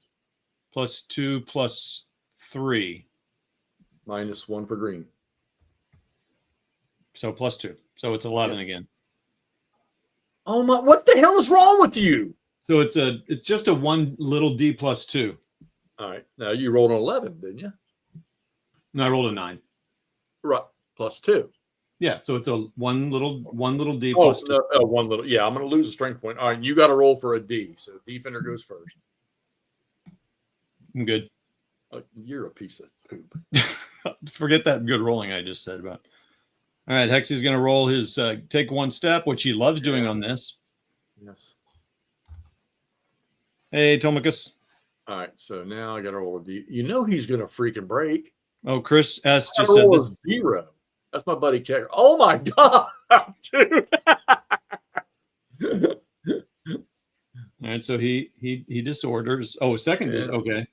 Plus 2 plus 3. Minus 1 for green. So plus 2. So it's 11 again. Oh my! What the hell is wrong with you? So it's just a 1 little D plus 2. All right. Now you rolled an 11, didn't you? No, I rolled a 9. Right. Plus 2. Yeah. So it's a one little D plus 2. No, 1 little. Yeah, I'm going to lose a strength point. All right. You got to roll for a D. So defender goes first. I'm good. You're a piece of poop. Forget that good rolling I just said about. All right, Hexy's going to roll his take 1 step, which he loves doing on this. Yes. Hey, Tomicus. All right, so now I got to roll a D. You know he's going to freaking break. Oh, Chris S. just said this. 0. That's my buddy Kerr. Oh my God, dude. All right, so he disorders. Oh, second is okay.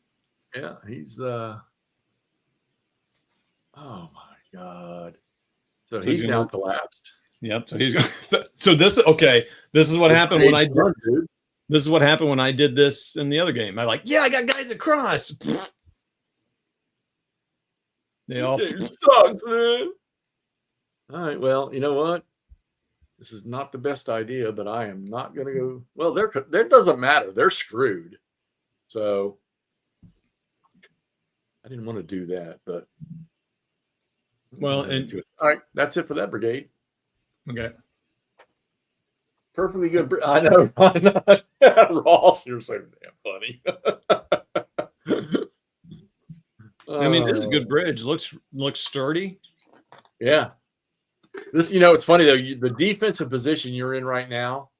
Yeah, he's oh my God. So he's now collapsed. Yep. So he's going. So this okay. This is what happened when I did. This is what happened when I did this in the other game. I I got guys across. They all sucks, man. All right. Well, you know what? This is not the best idea, but I am not going to go. Well, there doesn't matter. They're screwed. So I didn't want to do that, but. Well, and all right, that's it for that brigade. Okay. Perfectly good. I know. Ross, you're so damn funny. I mean, this is a good bridge. Looks sturdy. Yeah. This, it's funny though. The defensive position you're in right now,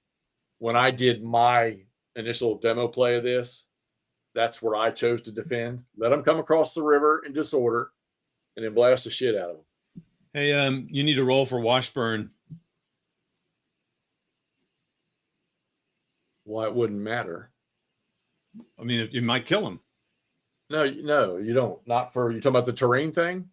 when I did my initial demo play of this, that's where I chose to defend. Let them come across the river in disorder, and then blast the shit out of them. Hey, you need to roll for Washburn. Well, it wouldn't matter. I mean, you might kill him. No, you don't. Not for you talking about the terrain thing.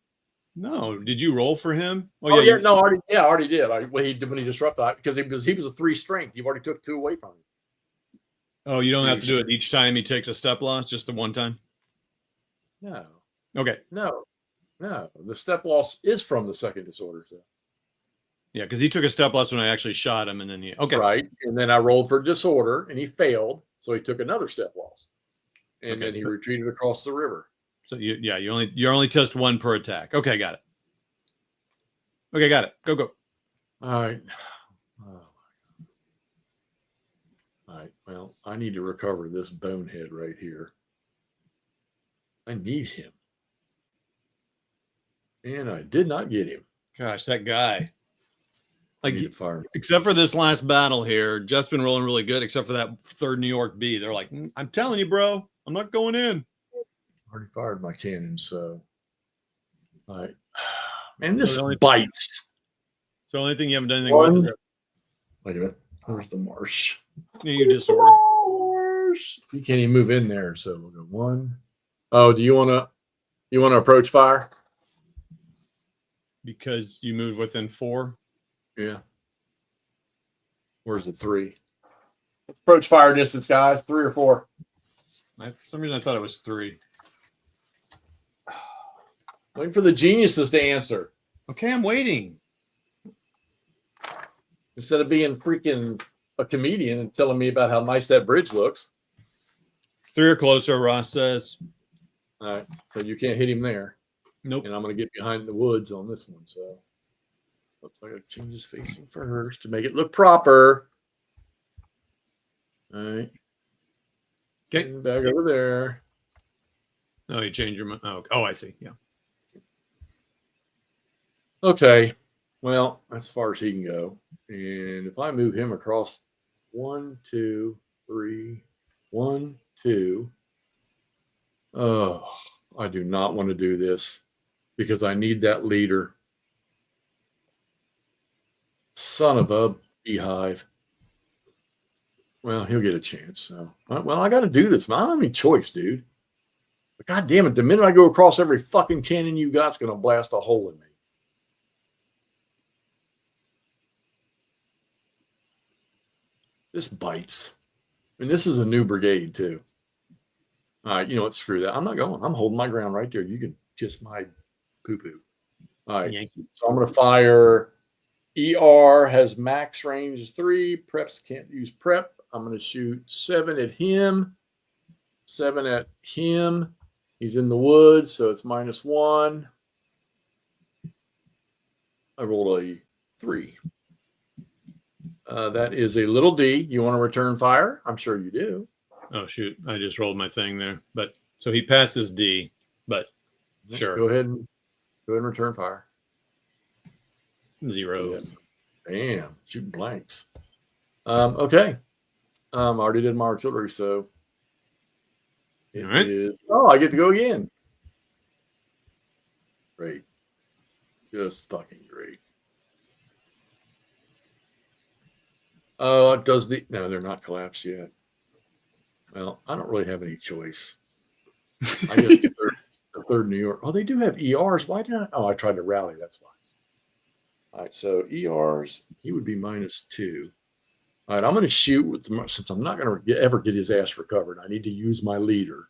No, did you roll for him? Oh yeah, no, I already did. When he disrupted because he was a 3 strength. You already took 2 away from him. Oh, you don't have to do it each time he takes a step loss, just the one time. No. Okay. No. The step loss is from the second disorder. So. Yeah, because he took a step loss when I actually shot him, and then he Right. And then I rolled for disorder, and he failed, so he took another step loss, and then he retreated across the river. So you only test one per attack. Okay, got it. Okay, got it. Go. All right. All right. Well, I need to recover this bonehead right here. I need him. And I did not get him. Gosh, that guy. Like, fire. Except for this last battle here, Jeff's been rolling really good, except for that third New York B. They're like, I'm telling you, bro, I'm not going in. Already fired my cannon, so. All right. Man, this bites. So the only thing you haven't done anything with is that. Wait a minute. Where's the marsh? You disorder. You can't even move in there, so we'll go 1. Oh, do you want to approach fire? Because you moved within 4. Yeah. Where's the 3? Let's approach fire distance, guys. 3 or 4. For some reason, I thought it was 3. Waiting for the geniuses to answer. Okay, I'm waiting. Instead of being freaking a comedian and telling me about how nice that bridge looks. 3 or closer, Ross says. All right. So you can't hit him there. Nope. And I'm going to get behind the woods on this one. So looks like I change his facing first to make it look proper. All right. Okay. Back over there. Oh, you changed your mind. Oh, I see. Yeah. Okay. Well, that's as far as he can go. And if I move him across 1, 2, 3, 1, 2. Oh, I do not want to do this because I need that leader. Son of a beehive. Well, he'll get a chance. So, well, I got to do this. I don't have any choice, dude. But God damn it, the minute I go across every fucking cannon you got, it's going to blast a hole in me. This bites. And this is a new brigade, too. All right, you know what? Screw that. I'm not going. I'm holding my ground right there. You can kiss my poo-poo. All right. Yankee. So I'm going to fire. ER has max range 3. Preps can't use prep. I'm going to shoot 7 at him. 7 at him. He's in the woods, so it's -1. I rolled a 3. That is a little D. You want to return fire? I'm sure you do. Oh, shoot. I just rolled my thing there. But so he passes D, but sure. Go ahead and return fire. 0. Damn, shooting blanks. Okay. I already did my artillery, so it is. Oh, I get to go again. Great. Just fucking great. Oh, it does no, they're not collapsed yet. Well, I don't really have any choice. I just get the third New York. Oh, they do have ERs. Why did I? Oh, I tried to rally. That's why. All right, so ERs, he would be -2. All right, I'm going to shoot with since I'm not going to ever get his ass recovered. I need to use my leader.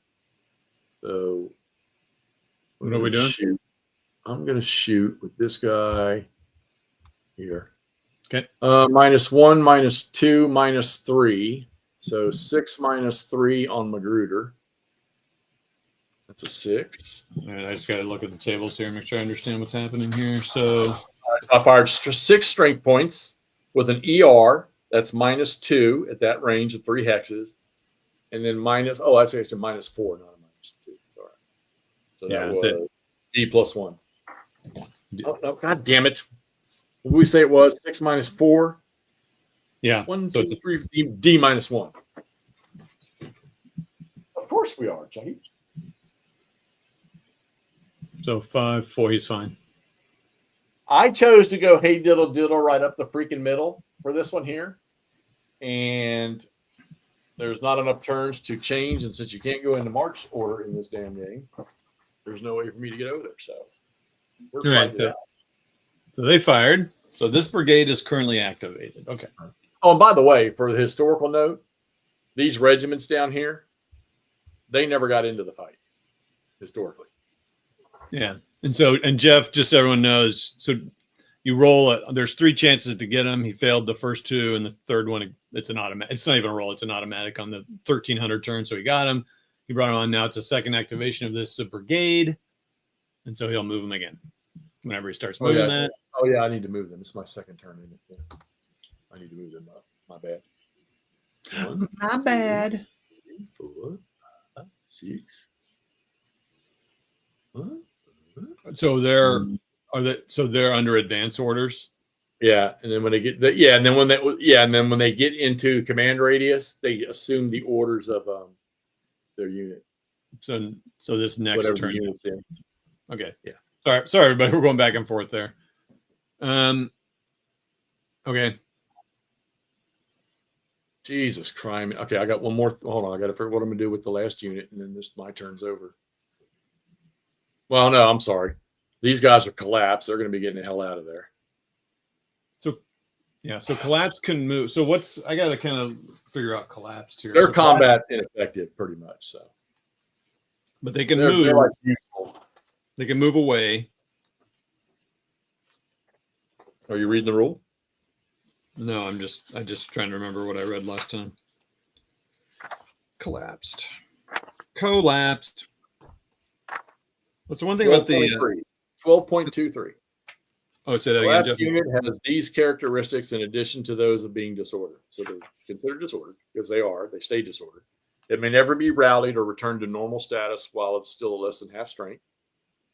So what are we doing? I'm going to shoot with this guy here. Okay. -1, -2, -3. So 6 -3 on Magruder. That's a 6. All right, I just got to look at the tables here and make sure I understand what's happening here. So I fired 6 strength points with an ER. That's -2 at that range of 3 hexes. And then I say it's a -4, not a -2. Sorry. So yeah, that was it. D +1. Oh, no, God damn it. What did we say it was? 6 -4? Yeah. 1, so 2, 3, D -1. Of course we are, Chucky. So 5, 4, he's fine. I chose to go hey diddle diddle right up the freaking middle for this one here. And there's not enough turns to change. And since you can't go into march order in this damn game, there's no way for me to get over there. So we're right, so they fired. So this brigade is currently activated. Okay. Oh, and by the way, for the historical note, these regiments down here, they never got into the fight. historically. Yeah. And Jeff, just so everyone knows, so you roll it. There's 3 chances to get him. He failed the first 2, and the third one, it's an automatic. It's not even a roll. It's an automatic on the 1300 turn. So he got him. He brought him on. Now it's a second activation of this brigade. And so he'll move him again whenever he starts moving that. Oh, yeah, I need to move them. It's my second turn. Yeah. I need to move them up. My bad. 1, My bad. 2, 3, 4, 5, 6. What? So they're under advance orders. Yeah, and then when they get when they get into command radius, they assume the orders of their unit. So this next Whatever turn. unit's in. Okay. Yeah. Sorry, everybody. We're going back and forth there. Okay. Jesus Christ. Okay, I got one more. Hold on. I got to figure what I'm going to do with the last unit, and then my turn's over. Well, no, I'm sorry. These guys are collapsed. They're going to be getting the hell out of there. So collapse can move. So I got to kind of figure out collapsed here. They're combat ineffective, pretty much. So, but they can move. They're like useful. They can move away. Are you reading the rule? No, I'm just trying to remember what I read last time. Collapsed. What's the one thing about the 12.23? Oh, say that again, Collapsed Jeff. unit has these characteristics in addition to those of being disordered. So they're considered disordered because they stay disordered. It may never be rallied or returned to normal status while it's still less than half strength.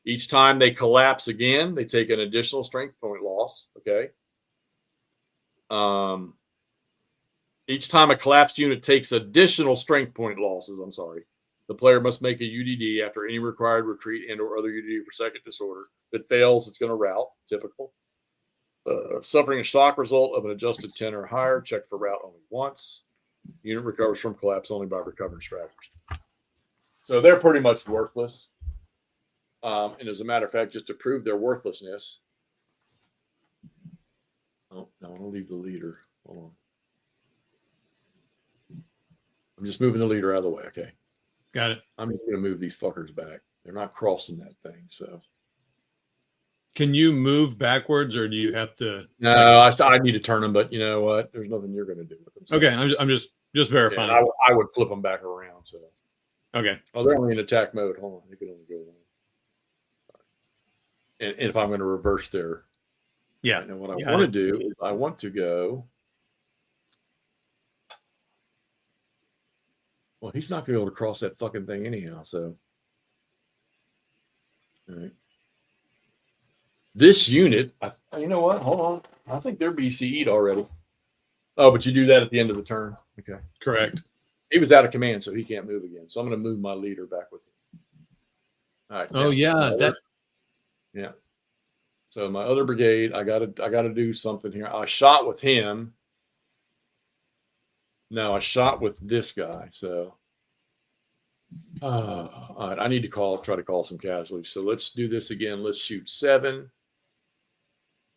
Each time they collapse again, they take an additional strength point loss. Okay. Each time a collapsed unit takes additional strength point losses, the player must make a UDD after any required retreat and or other UDD for second disorder. If it fails, it's going to rout. Typical. Suffering a shock result of an adjusted 10 or higher, check for rout only once. Unit recovers from collapse only by recovering stragglers. So they're pretty much worthless. And as a matter of fact, just to prove their worthlessness, I want to leave the leader. Hold on. I'm just moving the leader out of the way. Okay. Got it. I'm just going to move these fuckers back. They're not crossing that thing. So, can you move backwards, or do you have to? No, I need to turn them. But you know what? There's nothing you're going to do with them. So. Okay, I'm just verifying. Yeah, I would flip them back around. So, okay. Oh, they're only in attack mode. Hold on, they can only go one. And if I'm going to reverse their, yeah. And what I want to do is I want to go. Well, he's not going to be able to cross that fucking thing anyhow. So, all right. This unit, you know what? Hold on. I think they're BCE'd already. Oh, but you do that at the end of the turn. Okay. Correct. He was out of command, so he can't move again. So I'm going to move my leader back with him. All right. Oh, yeah. Yeah. So my other brigade, I gotta do something here. I shot with him. No, I shot with this guy. So all right, I need to try to call some casualties. So let's do this again. Let's shoot 7.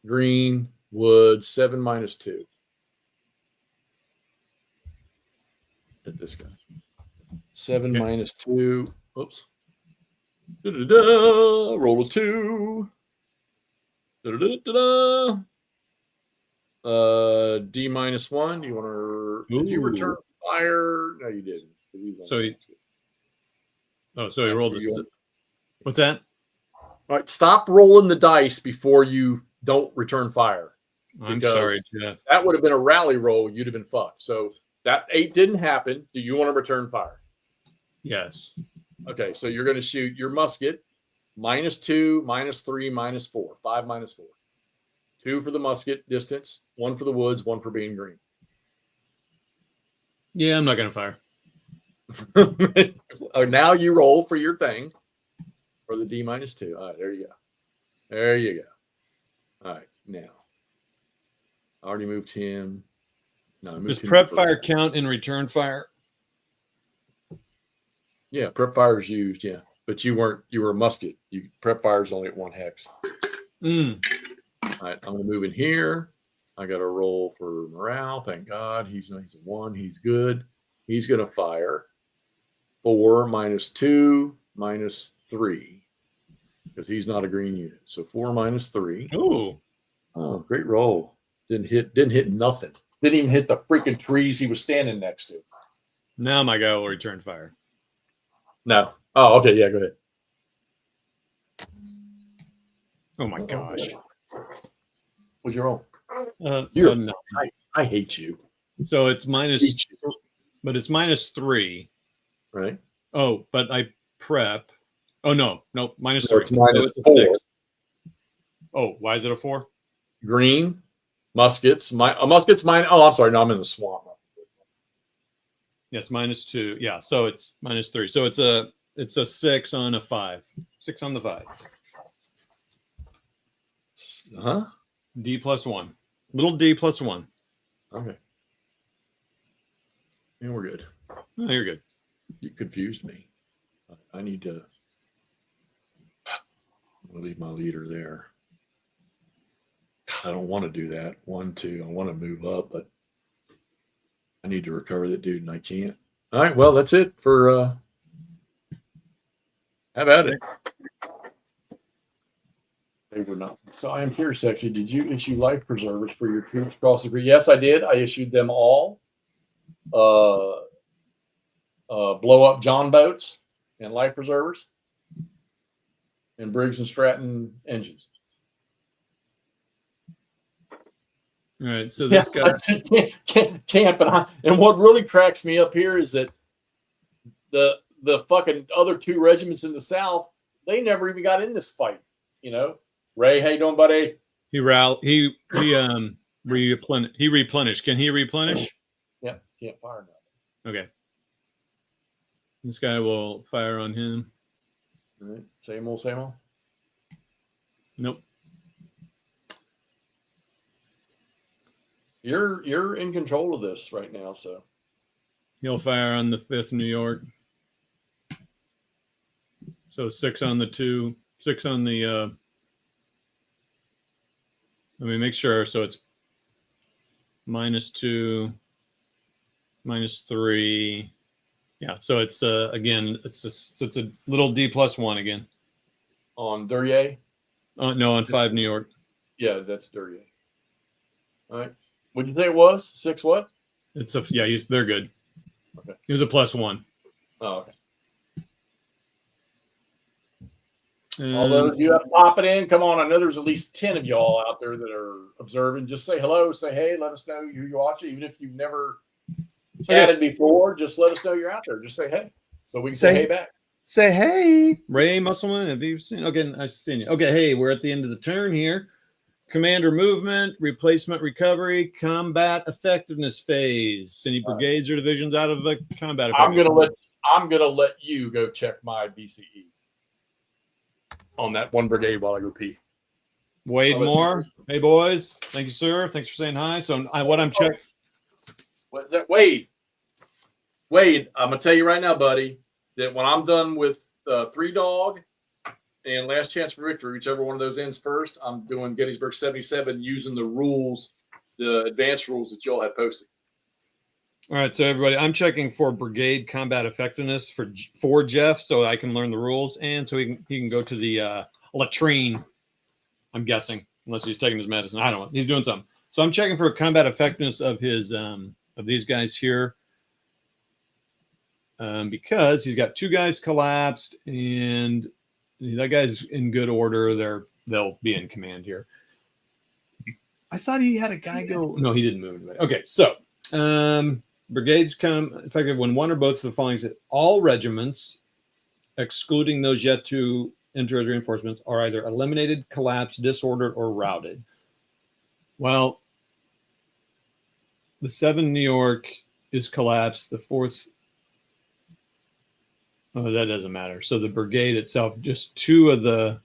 Green, wood, 7 minus 2. At this guy. 7 minus 2. Oops. Da-da-da. Roll a 2. Da-da-da-da-da. D minus 1. Do you want to? Did you return fire? No, you didn't. So he rolled this. What's that? All right, stop rolling the dice before you don't return fire. I'm sorry, Jeff. That would have been a rally roll. You'd have been fucked. So that 8 didn't happen. Do you want to return fire? Yes. Okay, so you're going to shoot your musket. minus 2, minus 3, minus 4. 5 minus 4. 2 for the musket distance, 1 for the woods, 1 for being green. Yeah, I'm not going to fire. Now you roll for your thing for the D minus 2. All right, there you go. There you go. All right, now. I already moved him. No, Does prep fire count in return fire? Yeah, prep fire is used, yeah. But you were a musket. Prep fire is only at 1 hex. All right, I'm going to move in here. I got to roll for morale. Thank God. He's a 1. He's good. He's going to fire 4 minus 2 minus -3 because he's not a green unit. So 4 minus 3. Ooh. Oh, great roll. Didn't hit nothing. Didn't even hit the freaking trees he was standing next to. Now my guy will return fire. No. Oh, okay. Yeah, go ahead. Oh my gosh. What's your roll? You're no. I hate you. So it's minus, but it's -3. Right. Oh, but I prep. Oh no, -3. It's So -4. it's a 6. Oh, why is it a 4? Green muskets. Muskets mine. Oh, I'm sorry. No, I'm in the swamp. Yes, -2. Yeah, so it's -3. So it's a 6 on a 5. 6 on the 5. Huh? D plus 1. Little D plus 1. Okay. And we're good. Oh, you're good. You confused me. I need to leave my leader there. I don't want to do that. 1, 2. I want to move up, but I need to recover that dude, and I can't. All right. Well, that's it for. How about it? They were not. So I am curious, actually. Did you issue life preservers for your troops across the grid? Yes, I did. I issued them all. Blow up John boats and life preservers and Briggs and Stratton engines. All right, so this guy can't. And what really cracks me up here is that the fucking other 2 regiments in the South, they never even got in this fight. You know, Ray, how you doing, buddy? he replenished. Can he replenish? Yeah, can't fire now. Okay. This guy will fire on him. All right. Same old, same old. Nope. You're in control of this right now, so He'll fire on the 5th New York. So 6 on the 2, 6 on the. Let me make sure. So it's -2, -3. Yeah. So it's again. It's a little D plus 1 again. on Duryea. No, on 5 New York. Yeah, that's Duryea. All right. What'd you say it was? 6 what? It's they're good. Okay. It was a +1. Oh, okay. And, Although you have to pop it in, come on. I know there's at least 10 of y'all out there that are observing. Just say hello, say hey, let us know who you're watching. Even if you've never chatted before, just let us know you're out there. Just say hey, so we can say hey back. Say hey, Ray Musselman. Have you seen? Okay, nice to see you. Okay, hey, we're at the end of the turn here. Commander movement, replacement recovery, combat effectiveness phase. Any brigades or divisions out of the combat effectiveness? I'm gonna let you go check my BCE on that one brigade while I go pee. Wade Moore. Hey boys. Thank you, sir. Thanks for saying hi. So what I'm checking. What's that? Wade, I'm gonna tell you right now, buddy, that when I'm done with 3 Dog and Last Chance for Victory, whichever one of those ends first, I'm doing Gettysburg 77 using the rules, the advanced rules that y'all had posted. All right, so everybody, I'm checking for brigade combat effectiveness for Jeff, so I can learn the rules, and so he can go to the latrine. I'm guessing, unless he's taking his medicine. I don't know. He's doing something. So I'm checking for combat effectiveness of his of these guys here, because he's got 2 guys collapsed, and that guy's in good order. They'll be in command here. I thought he had a guy go. No, he didn't move. Okay, so. Brigades come effective when one or both of the following: all regiments, excluding those yet to enter as reinforcements, are either eliminated, collapsed, disordered, or routed. Well, the 7 New York is collapsed. The 4th, oh, that doesn't matter. So the brigade itself, just 2 of the.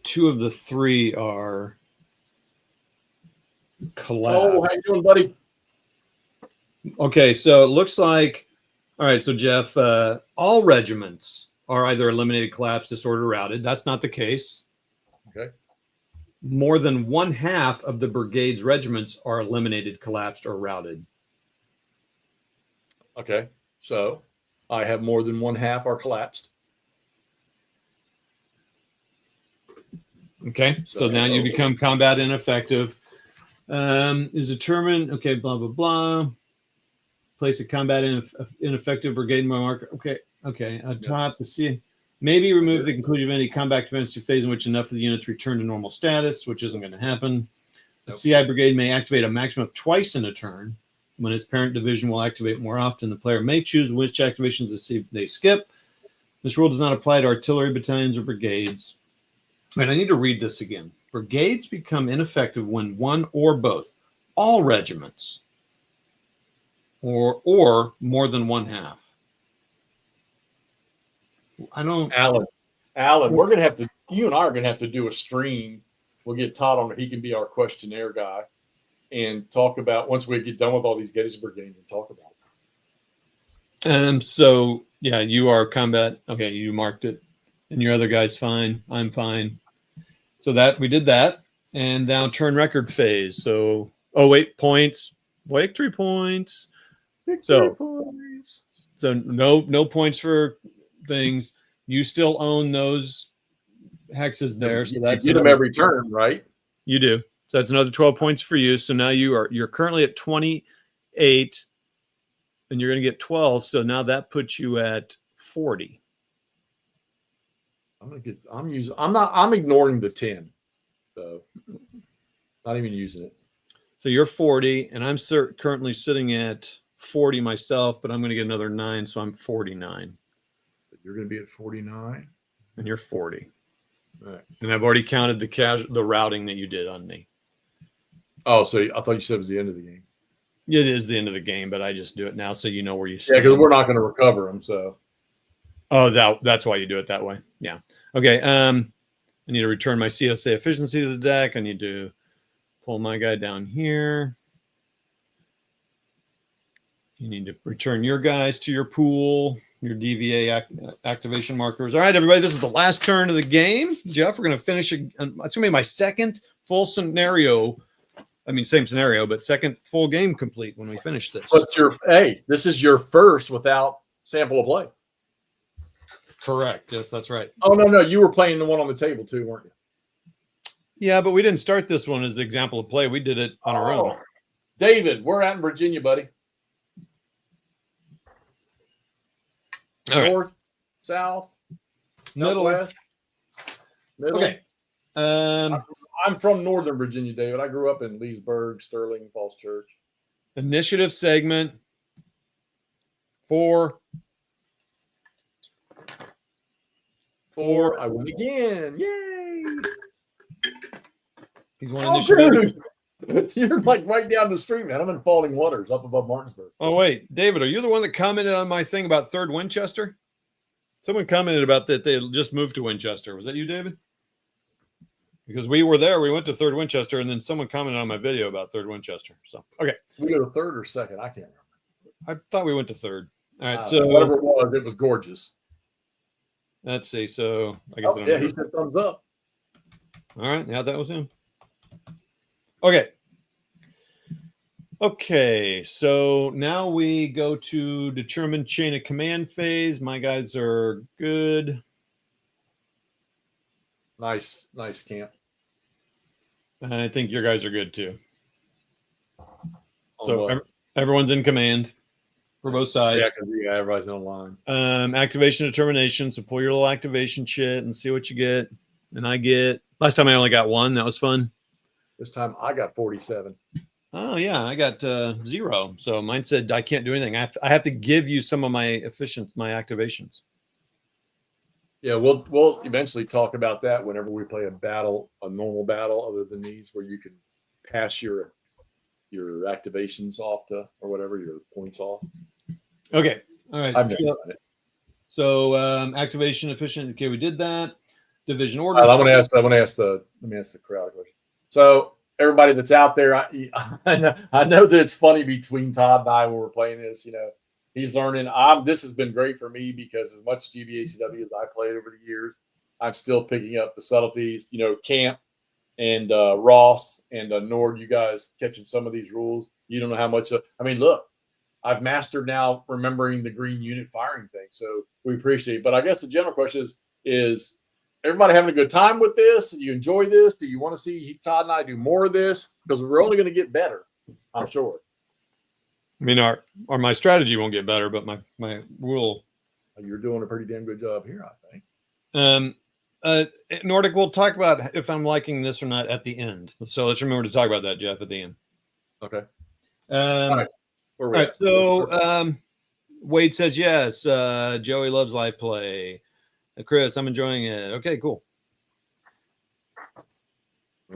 Two of the 3 are collapsed. Oh, how you doing, buddy? Okay, so it looks like, all right, so Jeff, all regiments are either eliminated, collapsed, disordered, routed. That's not the case. Okay. more than one half of the brigade's regiments are eliminated, collapsed, or routed. Okay. So I have more than one half are collapsed. Okay. So now you become combat ineffective. Is determined. Okay. Blah, blah, blah. Place a combat ineffective brigade marker. Okay. Okay. Atop the sea. Maybe remove the conclusion of any combat defensive phase in which enough of the units return to normal status, which isn't going to happen. A CI brigade may activate a maximum of twice in a turn. When its parent division will activate more often, the player may choose which activations they skip. This rule does not apply to artillery battalions or brigades. And I need to read this again. Brigades become ineffective when one or both, all regiments, or more than one half. I don't. Alan, we're gonna have to. You and I are gonna have to do a stream. We'll get Todd on it. He can be our questionnaire guy, and talk about once we get done with all these Gettysburg games and talk about it. So yeah, you are combat. Okay, you marked it, and your other guy's fine. I'm fine. So that we did that, and now turn record phase. So points, victory points. So no points for things. You still own those hexes there. So that's you get them every turn, right? You do. So that's another 12 points for you. So now you're currently at 28, and you're going to get 12. So now that puts you at 40. I'm ignoring the 10. So not even using it. So you're 40, and I'm currently sitting at 40 myself, but I'm going to get another 9, so I'm 49. You're going to be at 49, and you're 40. All right. And I've already counted the routing that you did on me. Oh, so I thought you said it was the end of the game. It is the end of the game, but I just do it now so you know where you stand. Yeah, because we're not going to recover them. So. Oh, that's why you do it that way. Yeah. Okay. I need to return my CSA efficiency to the deck. I need to pull my guy down here. You need to return your guys to your pool, your DVA activation markers. All right, everybody, this is the last turn of the game. Jeff, we're going to finish. It's going to be my second full scenario. I mean, same scenario, but second full game complete when we finish this. But this is your first without sample of play. Correct. Yes, that's right. Oh, no. You were playing the one on the table too, weren't you? Yeah, but we didn't start this one as the example of play. We did it on our own. David, we're out in Virginia, buddy. All right. North, south, middle, west, middle. Okay. I'm from Northern Virginia, David. I grew up in Leesburg, Sterling, Falls Church. Initiative segment 4. I win again. Yay! He's one initiative. Dude. You're like right down the street, man. I'm in Falling Waters up above Martinsburg. Oh, wait. David, are you the one that commented on my thing about 3rd Winchester? Someone commented about that they just moved to Winchester. Was that you, David? Because we were there. We went to 3rd Winchester, and then someone commented on my video about 3rd Winchester. So, okay. We go to 3rd or 2nd? I can't remember. I thought we went to 3rd. All right. So whatever it was gorgeous. Let's see. So I guess he said thumbs up. All right. Yeah, that was him. Okay. Okay. So now we go to determine chain of command phase. My guys are good. Nice camp. I think your guys are good too. So everyone's in command for both sides. Yeah, everybody's on line. Activation determination. So pull your little activation shit and see what you get. And last time I only got 1. That was fun. This time I got 47. Oh yeah, I got 0. So mine said I can't do anything. I have to give you some of my activations. Yeah, we'll eventually talk about that whenever we play a normal battle other than these, where you can pass your activations off to or whatever, your points off. Okay. All right. I've never done it. So activation efficient. Okay, we did that. Division order. Let me ask the crowd a question. So everybody that's out there, I know that it's funny between Todd and I when we're playing this. He's learning. This has been great for me because as much GBACW as I played over the years, I'm still picking up the subtleties. Camp, and Ross and Nord, you guys catching some of these rules. You don't know how much. I mean, look, I've mastered now remembering the green unit firing thing, so we appreciate it. But I guess the general question is everybody having a good time with this? Do you enjoy this? Do you want to see Todd and I do more of this? Because we're only going to get better, I'm sure. I mean, my strategy won't get better, but my rule. You're doing a pretty damn good job here, I think. Nordic, we'll talk about if I'm liking this or not at the end. So let's remember to talk about that, Jeff, at the end. Okay. All right. All right. So Wade says yes. Joey loves live play. Chris, I'm enjoying it. Okay, cool. All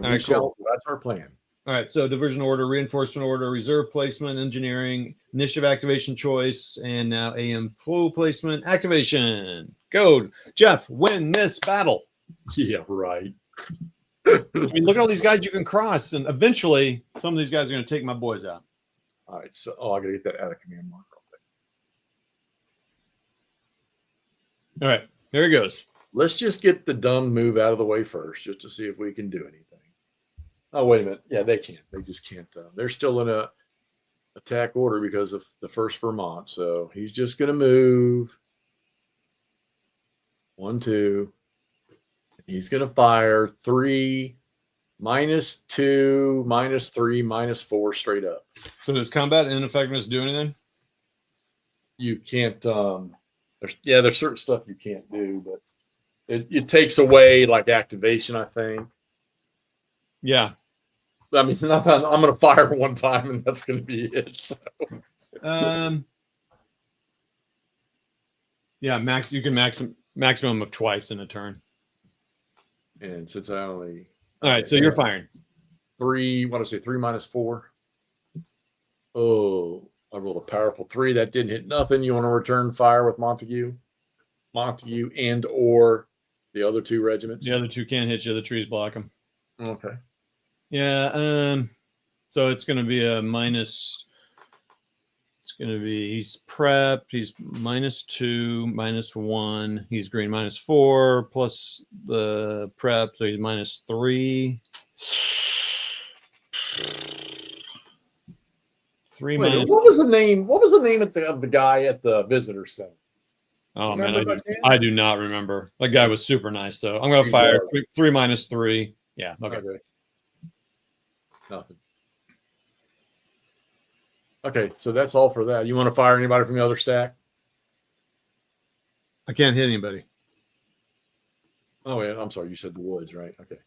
right, cool. That's our plan. All right, so diversion order, reinforcement order, reserve placement, engineering, initiative activation choice, and now AM flow placement activation. Go, Jeff, win this battle. Yeah, right. I mean, look at all these guys you can cross, and eventually some of these guys are going to take my boys out. All right, so I got to get that out of command mark. All right, here it goes. Let's just get the dumb move out of the way first, just to see if we can do anything. Oh, wait a minute. Yeah, they can't. They just can't. They're still in a attack order because of the 1st Vermont. So he's just going to move. 1, 2. He's going to fire 3, -2, -3, -4 straight up. So does combat ineffectiveness do anything? You can't. There's certain stuff you can't do, but it takes away like activation, I think. Yeah. I mean, I'm going to fire one time, and that's going to be it. So. Yeah, you can maximum of twice in a turn. And since I only. All right, so you're firing. 3. What did I say? 3 -4. Oh, I rolled a powerful 3. That didn't hit nothing. You want to return fire with Montague and or the other 2 regiments? The other 2 can't hit you. The trees block them. Okay. Yeah. So it's going to be a minus. It's going to be he's prepped. He's -2, -1. He's green -4 plus the prep, so he's -3. 3 Wait, minus. what was the name? What was the name of the guy at the visitor center? Oh man, I do not remember. That guy was super nice though. I'm going to fire 3 -3. Yeah. Okay. Nothing. Okay, so that's all for that. You want to fire anybody from the other stack? I can't hit anybody. Oh, yeah. I'm sorry. You said the woods, right? Okay.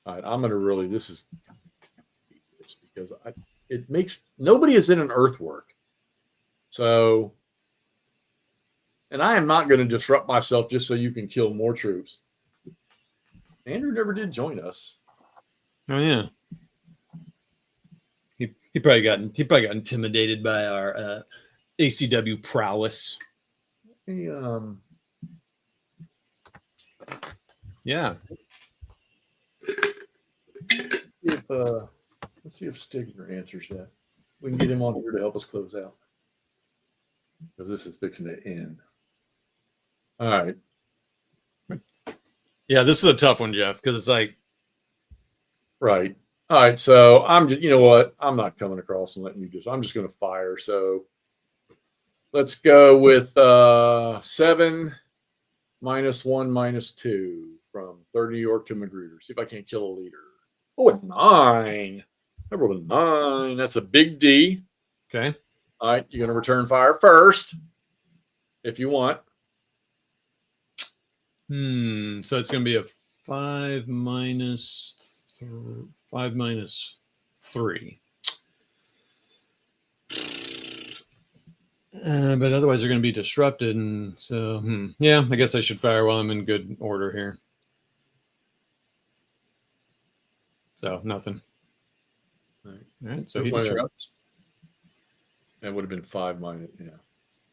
All right. I'm going to really, this is because it makes, nobody is in an earthwork. So, and I am not going to disrupt myself just so you can kill more troops. Andrew never did join us. Oh, yeah. He probably got intimidated by our ACW prowess. Yeah. Let's see if Stigler answers that. We can get him on here to help us close out because this is fixing to end. All right. Yeah, this is a tough one, Jeff, because it's like. Right. All right, so I'm just, you know what? I'm not coming across and letting you I'm just going to fire. So let's go with 7 -1 -2 from 30 York to Magruder. See if I can't kill a leader. Oh, a 9. I rolled a 9. That's a big D. Okay. All right, you're going to return fire first if you want. So it's going to be a 5 -3. But otherwise they're going to be disrupted. And so, yeah, I guess I should fire while I'm in good order here. So nothing. All right. So he disrupts. That would have been 5 minus, yeah.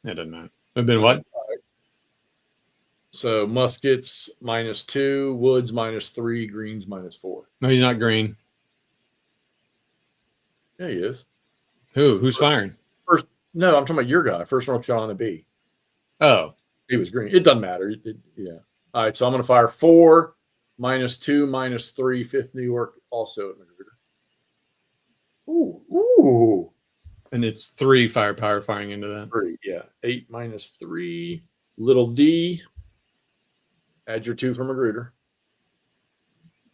That doesn't matter. It would have been what? So muskets -2, woods -3, greens -4. No, he's not green. Yeah, he is. Who's firing? First, no, I'm talking about your guy. 1st North Carolina B. Oh, he was green. It doesn't matter. Yeah. All right, so I'm going to fire 4 -2, -3, 5th New York, also at Magruder. Ooh. And it's 3 firepower firing into that. 3, yeah. 8 -3. Little D. Add your 2 from Magruder.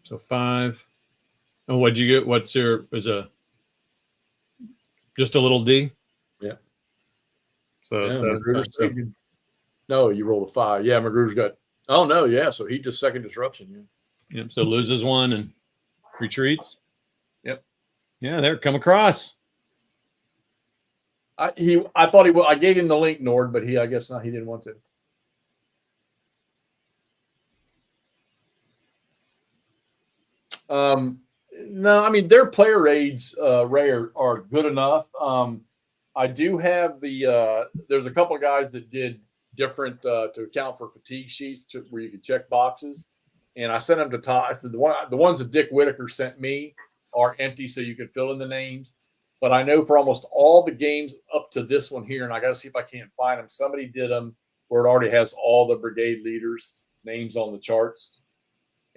So 5. And what'd you get? What's your, is a, just a little D? Yeah. So, Yeah, 7 Magruder times 7. saved you. No, you rolled a 5. Yeah, Magruder's got, oh no, yeah. So he just second disruption. Yeah. Yep. So loses 1 and retreats. Yep. Yeah, there, come across. I thought he would. I gave him the link, Nord, but I guess not. He didn't want to. No, I mean their player aids, Ray, are good enough. I do have there's a couple of guys that did different to account for fatigue sheets where you can check boxes, and I sent them to Todd. The ones that Dick Whitaker sent me are empty, so you can fill in the names. But I know for almost all the games up to this one here, and I got to see if I can't find them. Somebody did them where it already has all the brigade leaders' names on the charts,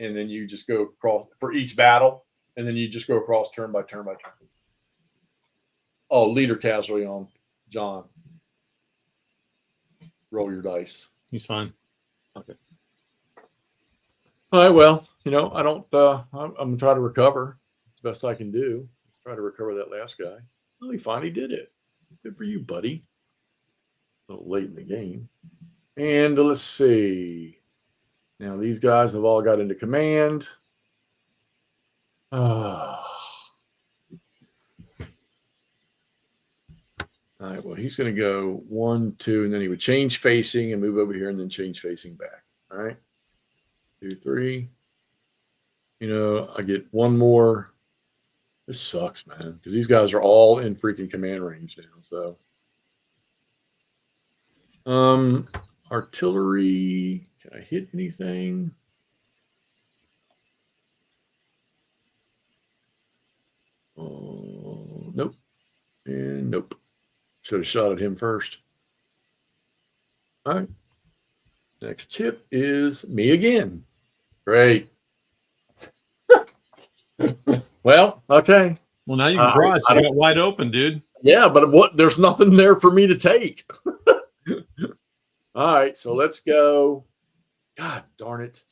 and then you just go across for each battle, and then you just go across turn by turn by turn. Oh, leader casualty on John. Roll your dice. He's fine. Okay. All right. Well, I don't. I'm gonna try to recover as best I can do. Let's try to recover that last guy. Well, he finally did it. Good for you, buddy. A little late in the game. And let's see. Now these guys have all got into command. All right. Well, he's going to go 1, 2, and then he would change facing and move over here and then change facing back. All right. 2, 3. I get one more. This sucks, man, because these guys are all in freaking command range now. So, artillery. Can I hit anything? Oh, nope. And nope. Should have shot at him first. All right. Next chip is me again. Great. Well, okay. Well, now you can cross. You got wide open, dude. Yeah, but there's nothing there for me to take. All right, so let's go. God darn it.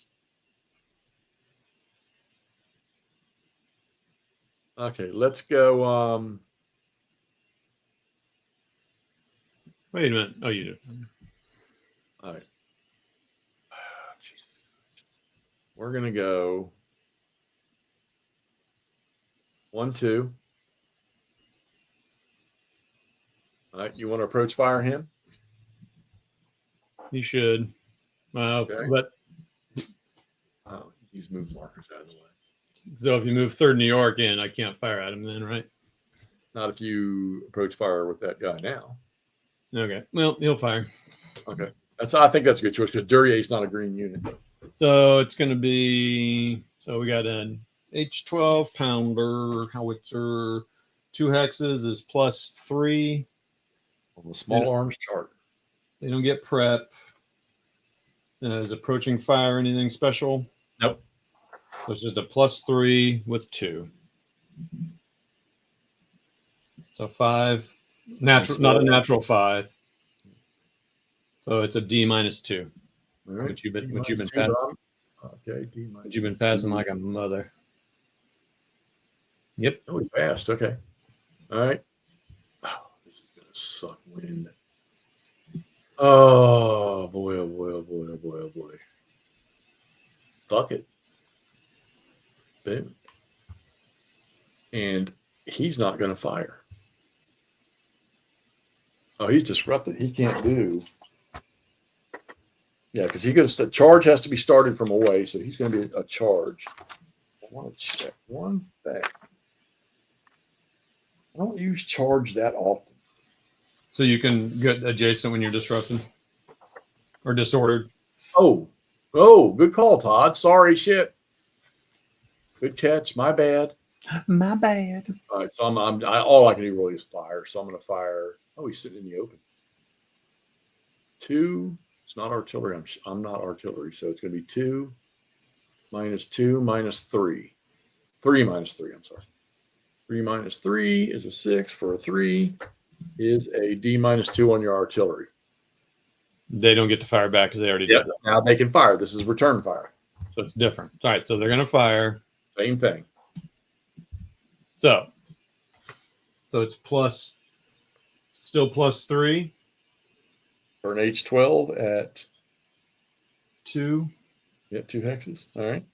Okay, let's go. Wait a minute. Oh, you do. All right. Jesus. We're gonna go 1, 2. All right, you want to approach fire him? You should. Okay. But he's moved markers out of the way. So if you move 3rd New York in, I can't fire at him then, right? Not if you approach fire with that guy now. Okay. Well, he'll fire. Okay. I think that's a good choice because Durier's not a green unit. So it's going to be, so we got an H-12 pounder howitzer, 2 hexes is +3. On the small arms chart. They don't get prep. Is approaching fire anything special? Nope. So it's just a +3 with 2. So 5. Natural, not a natural 5. So it's a D -2. All right. Which you've been passing. Okay, D -2. But you've been passing like a mother. Yep. Oh, he passed. Okay. All right. Oh, this is gonna suck wind. Oh boy! Oh boy! Oh boy! Oh boy! Oh boy! Fuck it. Boom. And he's not going to fire. Oh, he's disrupted. He can't do. Yeah, because he's going to charge has to be started from away, so he's going to be a charge. I want to check one thing. I don't use charge that often. So you can get adjacent when you're disrupted or disordered. Oh, good call, Todd. Sorry, shit. Good catch. My bad. My bad. All right, so all I can do really is fire. So I'm going to fire. Oh, he's sitting in the open. 2. It's not artillery. I'm not artillery, so it's going to be 2. minus 2 minus 3. 3 minus 3, I'm sorry. 3 minus 3 is a 6 for a 3 is a D minus 2 on your artillery. They don't get to fire back because they already Yep. did that. Now they can fire. This is return fire. So it's different. All right, so they're going to fire. Same thing. So it's plus, still plus 3. For an H12 at 2. 2 hexes. All right.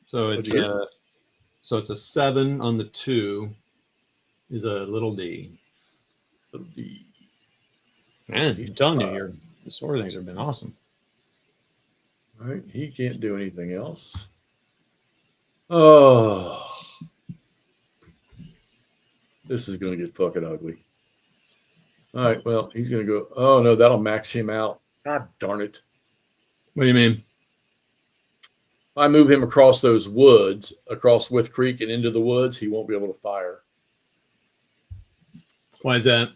So it's a 7 on the 2 is a little D. Little D. Man, I'm telling you, the sword things have been awesome. All right. He can't do anything else. Oh. This is going to get fucking ugly. All right. Well, he's going to go. Oh, no, that'll max him out. God darn it. What do you mean? If I move him across those woods, across Wythe Creek and into the woods, he won't be able to fire. Why is that?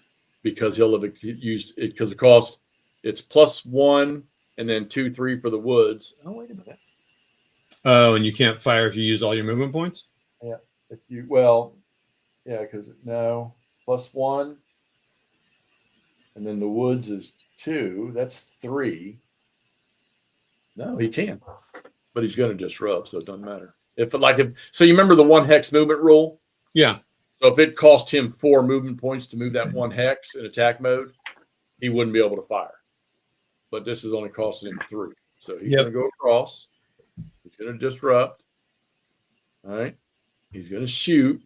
Because he'll have used it because it costs, it's +1 and then 2, 3 for the woods. Oh, wait a minute. Oh, and you can't fire if you use all your movement points? Yeah. If you, well, yeah, because no, +1. And then the woods is 2. That's 3. No, he can. But he's going to disrupt, so it doesn't matter. So you remember the 1 hex movement rule? Yeah. So if it cost him 4 movement points to move that 1 hex in attack mode, he wouldn't be able to fire. But this is only costing him 3. So he's going to go across. He's going to disrupt. All right. He's going to shoot.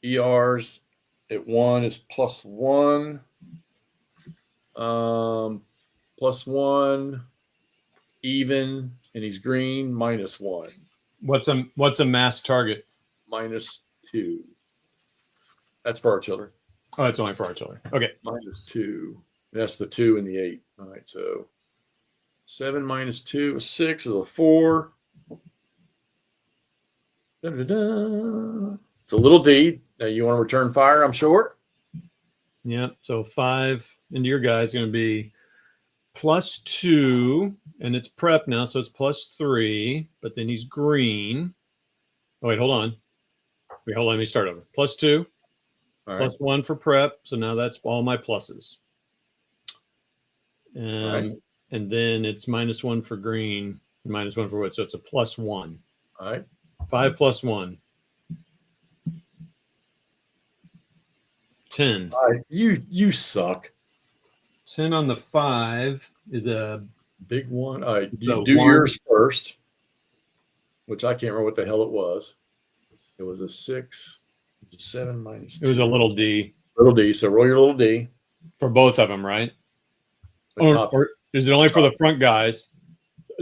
ERs at 1 is +1. +1. Even. And he's green, -1. What's a mass target? -2. That's for artillery. Oh, it's only for artillery. Okay. -2. That's the 2 and the 8. All right. So 7 minus 2 is 6 is a 4. Da-da-da. It's a little D. Now you want to return fire, I'm sure. Yeah. So 5 into your guy is going to be +2, and it's prep now, so it's +3. But then he's green. Oh wait, hold on. Let me start over. +2, All right. +1 for prep. So now that's all my pluses. Right. And then it's -1 for green, -1 for wood. So it's a +1. All right. 5 + 1. 10. All right. You suck. 10 on the 5 is a Big one. All right. You So do 1. yours first, which I can't remember what the hell it was. It was a 6. It's a 7 minus 2. It was a little D Little D. So roll your little D. for both of them, right? The top. Or is it only for the front guys?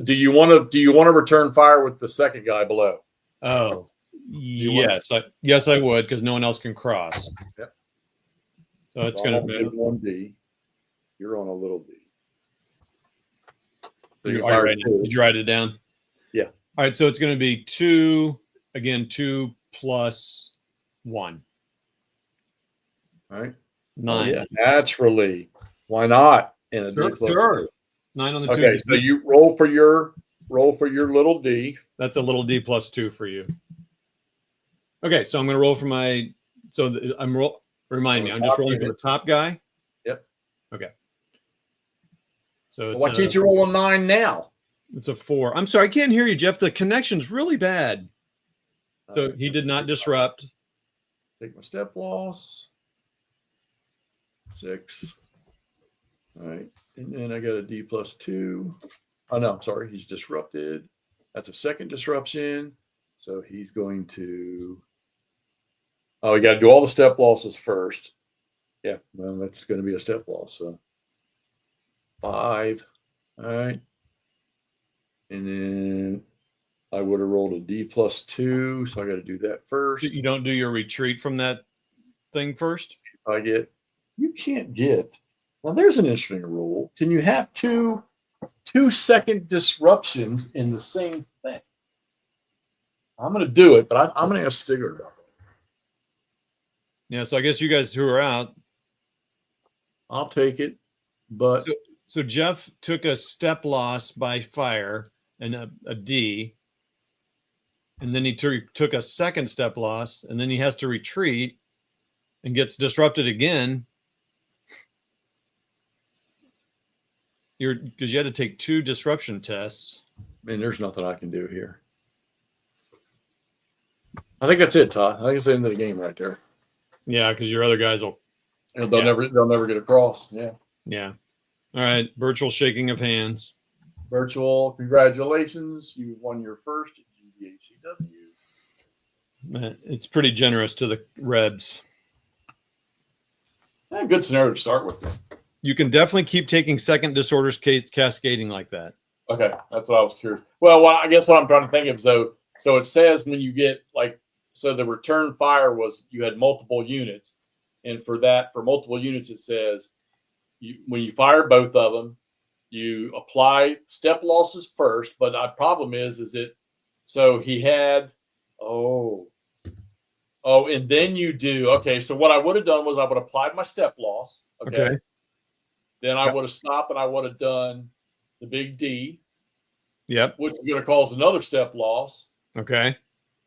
Do you want to return fire with the second guy below? Oh, you want- yes, I would, because no one else can cross. Yep. So it's going to be. 1D. You're on a little D. So Did fire two. you write it down? Yeah. All right. So it's going to be 2 + 1. All right. 9. Yeah, naturally. Why not? In a D plus Sure. 9 on the 2. Okay, so you roll for your little D. That's a little D +2 for you. Okay, so I'm going to roll for my. So remind me, I'm just rolling for the top guy. Yep. Okay. So it's Why can't you roll a 9 now? It's a 4. I'm sorry, I can't hear you, Jeff. The connection's really bad. So right. he did not disrupt. Take my step loss. 6. All right. And then I got a D +2. Oh, no, I'm sorry. He's disrupted. That's a second disruption. So he's going to. Oh, we got to do all the step losses first. Yeah, well, that's going to be a step loss. So 5. All right. And then I would have rolled a D +2. So I got to do that first. You don't do your retreat from that thing first? You can't get. Now, there's an interesting rule. Can you have 2-second disruptions in the same thing? I'm going to do it, but I'm going to ask Stigler about it. Yeah, so I guess you guys who are out. I'll take it, but So Jeff took a step loss by fire and a D. and then he took a second step loss, and then he has to retreat and gets disrupted again. Because you had to take 2 disruption tests. Man, there's nothing I can do here. I think that's it, Todd. I think it's the end of the game right there. Yeah, because your other guys will. They'll never get across. Yeah. Yeah. All right. Virtual shaking of hands. Virtual. Congratulations. You won your first GBACW. It's pretty generous to the Rebs. Good scenario to start with. You can definitely keep taking second disorders cascading like that. Okay, that's what I was curious. Well, I guess what I'm trying to think of, so it says when you get so the return fire was you had multiple units, and for multiple units it says when you fire both of them, you apply step losses first. But the problem is it so he had and then you do So what I would have done was I would have applied my step loss. Okay. Then I would have stopped and I would have done the big D. Yep. Which is going to cause another step loss. Okay.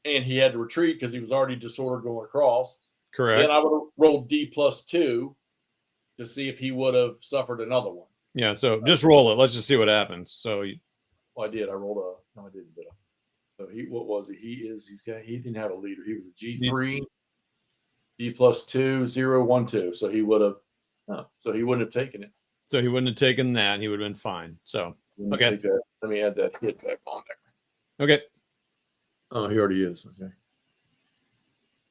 And he had to retreat because he was already disordered going across. Correct. Then I would have rolled D+2 to see if he would have suffered another one. Yeah. So just roll it. Let's just see what happens. So. Well, I did. I rolled no, I didn't. So what was he? He didn't have a leader. He was a G3, D+2, 0, 1, 2. So he would have. So he wouldn't have taken it. So he wouldn't have taken that. He would have been fine. So okay. Let me add that hit back on there. Okay. Oh, he already is.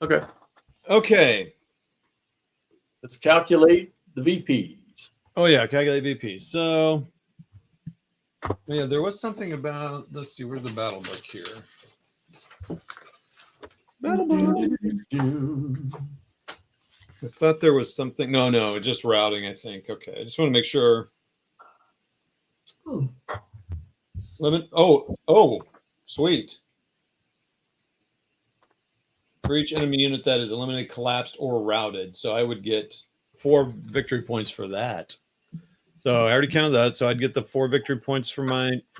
Okay. Let's calculate the VPs. Oh yeah, calculate VP. So yeah, there was something about. Let's see, where's the battle book here? Battle book. I thought there was something. No, just routing, I think. Okay. I just want to make sure. Limit. Oh, sweet. For each enemy unit that is eliminated, collapsed, or routed. So I would get 4 victory points for that. So I already counted that. So I'd get the 4 victory points for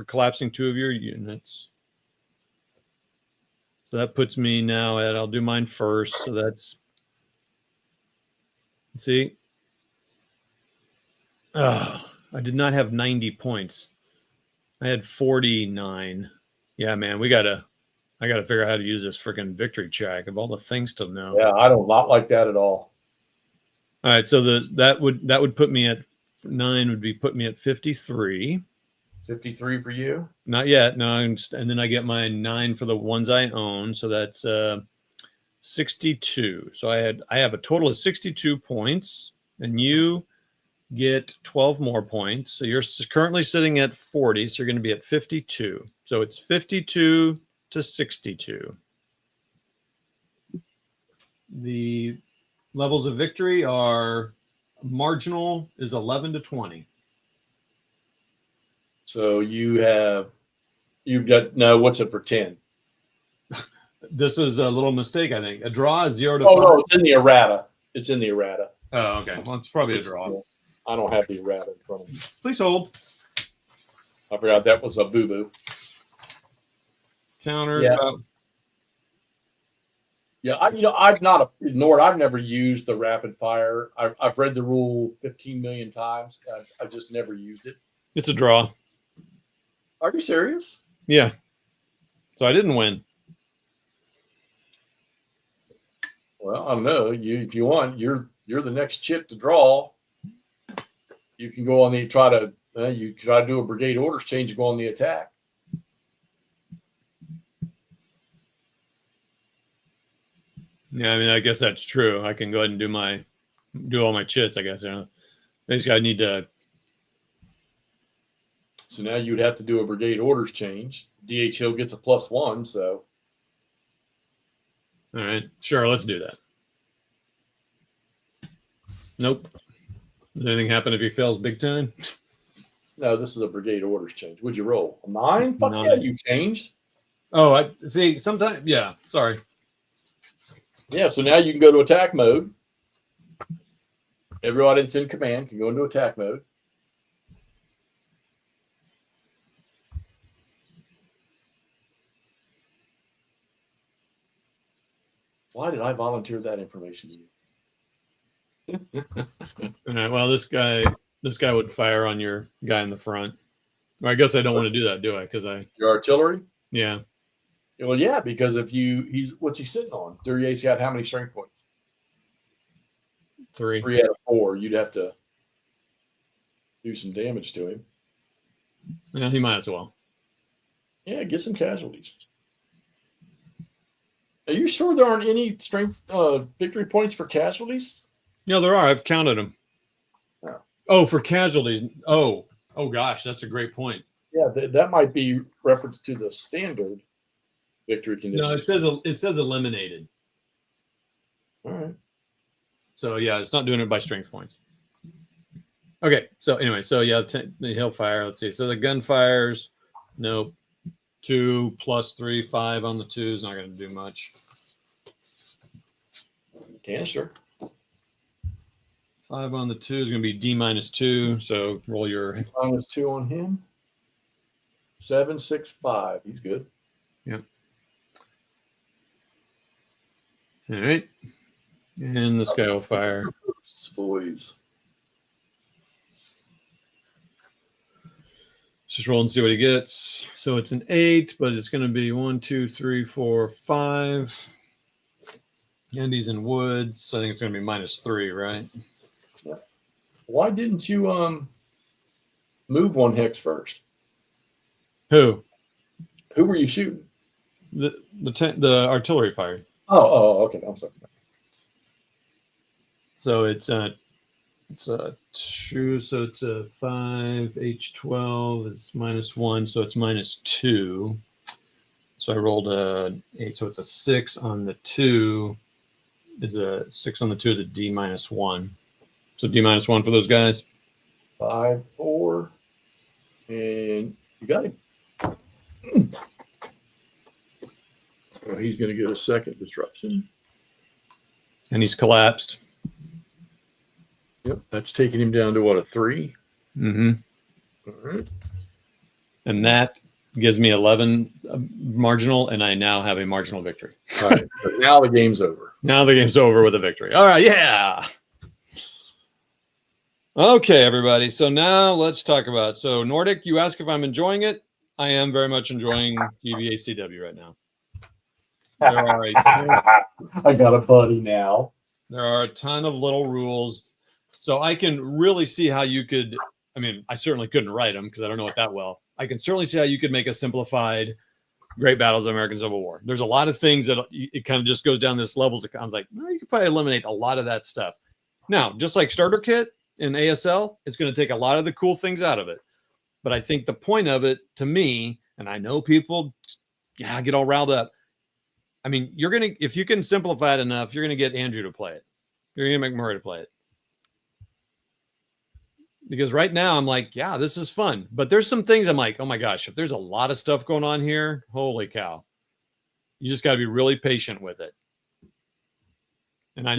collapsing 2 of your units. So that puts me now at, I'll do mine first. So that's, see. I did not have 90 points. I had 49. Yeah, man, I gotta figure out how to use this freaking victory check of all the things to know. Yeah, I don't not like that at all. All right, so that would put me at 9 would be put me at 53. 53 for you? Not yet. No, and then I get my 9 for the ones I own, so that's 62. So I have a total of 62 points, and you get 12 more points. So you're currently sitting at 40, so you're going to be at 52. So it's 52 to 62. The levels of victory are marginal is 11 to 20. So you've got what's it for 10? This is a little mistake, I think. A draw is 0 to 5. No, it's in the errata. It's in the errata. Oh, okay. Well, it's probably a draw. I don't have the errata in front of me. Please hold. I forgot that was a boo-boo. Counters. Yeah. I've not ignored. I've never used the rapid fire. I've read the rule 15 million times. I've just never used it. It's a draw. Are you serious? Yeah. So I didn't win. Well, I don't know. If you want, you're the next chip to draw. You can go on the try to do a brigade orders change and go on the attack. Yeah, I mean, I guess that's true. I can go ahead and do all my chits, I guess. Basically, I need to. So now you'd have to do a brigade orders change. DH Hill gets a +1, so. All right, sure, let's do that. Nope. Does anything happen if he fails big time? No, this is a brigade orders change. Would you roll? A 9? Fuck 9. Yeah, you changed. Oh, I see. Sometimes, yeah. Sorry. Yeah, so now you can go to attack mode. Everybody that's in command can go into attack mode. Why did I volunteer that information to you? All right. Well, this guy would fire on your guy in the front. Well, I guess I don't want to do that, do I? Because Your artillery? yeah. Well, yeah, because if what's he sitting on? Durier's got how many strength points? 3. 3 out of 4. You'd have to do some damage to him. Yeah, he might as well. Yeah, get some casualties. Are you sure there aren't any strength victory points for casualties? Yeah, there are. I've counted them. Oh, oh for casualties. Oh gosh, that's a great point. Yeah, that might be reference to the standard victory conditions. No, it says eliminated. All right. So yeah, it's not doing it by strength points. Okay, so anyway, so yeah, the hill fire. Let's see. So the gun fires. Nope. 2 plus 3, 5 on the 2 is not going to do much. Canister. 5 on the 2 is going to be D-2. So roll your -2 on him. 7, 6, 5. He's good. Yep. All right. And this guy will fire. Boys. Just roll and see what he gets. So it's an 8, but it's going to be 1, 2, 3, 4, 5. And he's in woods. So I think it's going to be -3, right? Yeah. Why didn't you move 1 hex first? Who? Who were you shooting? The artillery fire. Oh, okay. I'm sorry. So it's a 2, so it's a 5. H12 is -1, so it's -2. So I rolled a 8, so it's a 6 on the 2. Is a 6 on the 2 is a D-1. So D-1 for those guys. 5, 4, and you got him. So he's going to get a second disruption. And he's collapsed. Yep, that's taking him down to what, a 3? Mm-hmm. All right. And that gives me 11 marginal, and I now have a marginal victory. All right. So now the game's over. Now the game's over with a victory. All right, yeah. Okay, everybody. So now let's talk about. So Nordic, you ask if I'm enjoying it. I am very much enjoying GBACW right now. I got a buddy now. There are a ton of little rules. So I can really see how you could, I mean, I certainly couldn't write them because I don't know it that well. I can certainly see how you could make a simplified Great Battles of American Civil War. There's a lot of things that it kind of just goes down this levels. I was like, well, you could probably eliminate a lot of that stuff. Now, just like Starter Kit in ASL, it's going to take a lot of the cool things out of it. But I think the point of it to me, and I know people get all riled up. I mean, if you can simplify it enough, you're going to get Andrew to play it. You're going to make Murray to play it. Because right now I'm like, yeah, this is fun. But there's some things I'm like, oh my gosh, if there's a lot of stuff going on here, holy cow. You just got to be really patient with it. And I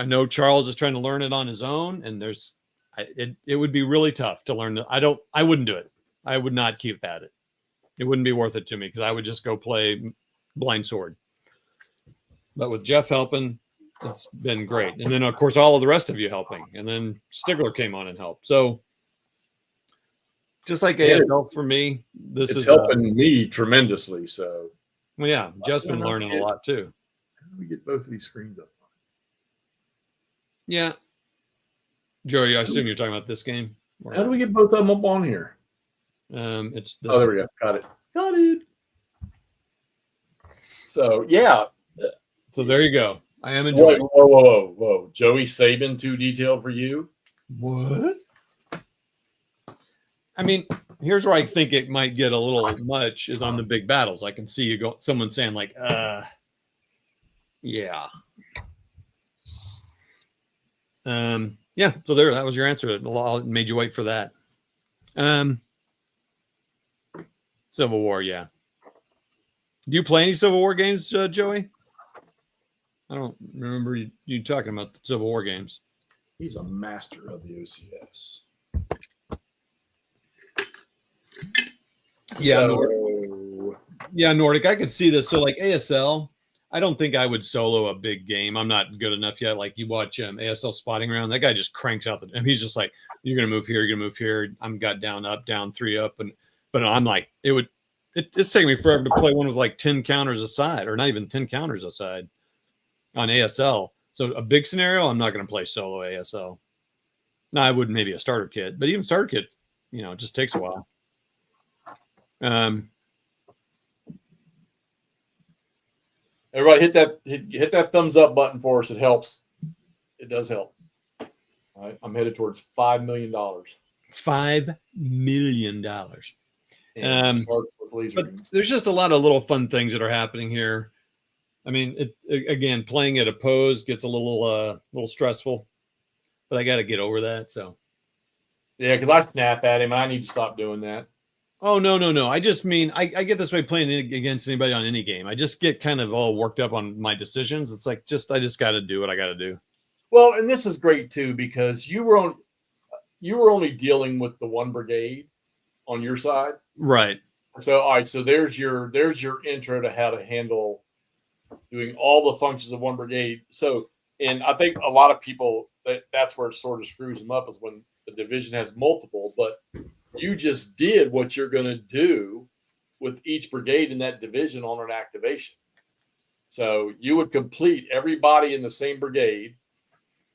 know Charles is trying to learn it on his own, and it would be really tough to learn. I wouldn't do it. I would not keep at it. It wouldn't be worth it to me because I would just go play Blind Sword. But with Jeff helping, it's been great. And then, of course, all of the rest of you helping. And then Stigler came on and helped. So just like ASL for me, it's helping me tremendously. So, well, yeah, Jeff's been learning a lot too. How do we get both of these screens up? Yeah. Joey, I assume you're talking about this game. How do we get both of them up on here? It's this. Oh, there we go. Got it. So, yeah. So there you go. I am enjoying. Whoa. Joey Saban, too detailed for you? What? I mean, here's where I think it might get a little much is on the big battles. I can see someone saying like, yeah. Yeah. So that was your answer. It made you wait for that. Civil War. Yeah. Do you play any Civil War games, Joey? I don't remember you talking about the Civil War games. He's a master of the OCS. Yeah, Nordic. I could see this. So like ASL, I don't think I would solo a big game. I'm not good enough yet. Like you watch ASL spotting round, that guy just cranks out and he's just like, you're gonna move here, you're gonna move here. I'm got down, up, down, 3 up, but I'm like, it's taking me forever to play one with like 10 counters aside, or not even 10 counters aside on ASL. So a big scenario, I'm not gonna play solo ASL. No, I would maybe a starter kit, but even starter kit, it just takes a while. Everybody hit that thumbs up button for us. It helps. It does help. All right. I'm headed towards $5 million. $5 million. But there's just a lot of little fun things that are happening here. I mean, again, playing at opposed gets a little stressful, but I got to get over that. So, yeah, because I snap at him. I need to stop doing that. Oh, no. I just mean, I get this way playing against anybody on any game. I just get kind of all worked up on my decisions. It's like, I just got to do what I got to do. Well, and this is great too, because you were only dealing with the one brigade on your side. Right. So, all right. So there's your intro to how to handle doing all the functions of one brigade. So, and I think a lot of people, that's where it sort of screws them up, is when the division has multiple, but you just did what you're going to do with each brigade in that division on an activation. So you would complete everybody in the same brigade,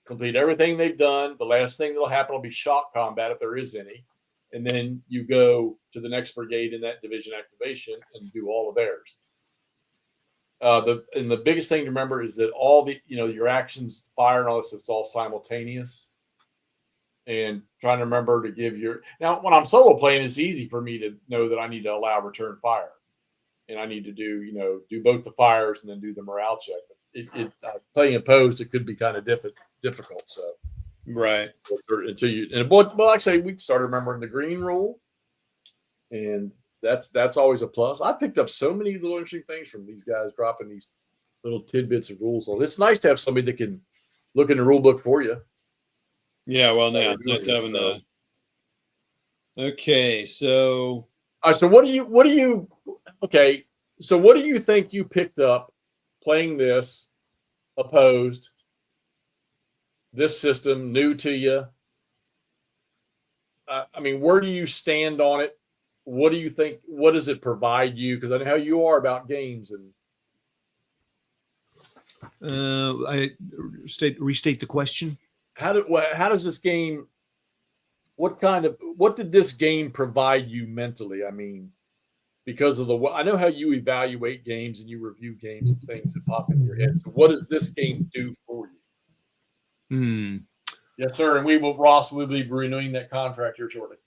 complete everything they've done. The last thing that'll happen will be shock combat, if there is any. And then you go to the next brigade in that division activation and do all of theirs. The biggest thing to remember is that all the, your actions, fire and all this, it's all simultaneous. And trying to remember to give now when I'm solo playing, it's easy for me to know that I need to allow return fire, and I need to do both the fires and then do the morale check. Playing opposed, it could be kind of difficult. So right until well, actually, we started remembering the green rule, and that's always a plus. I picked up so many little interesting things from these guys dropping these little tidbits of rules. So it's nice to have somebody that can look in the rule book for you. Yeah, well, now it's nice having the. Okay, so. All right, so what do you? Okay, so what do you think you picked up playing this opposed? This system new to you. I mean, where do you stand on it? What do you think? What does it provide you? Because I know how you are about games and. I restate the question. How does this game? What did this game provide you mentally? I mean, because of I know how you evaluate games and you review games and things that pop in your head. So, what does this game do for you? Yes, sir. And Ross will be renewing that contract here shortly.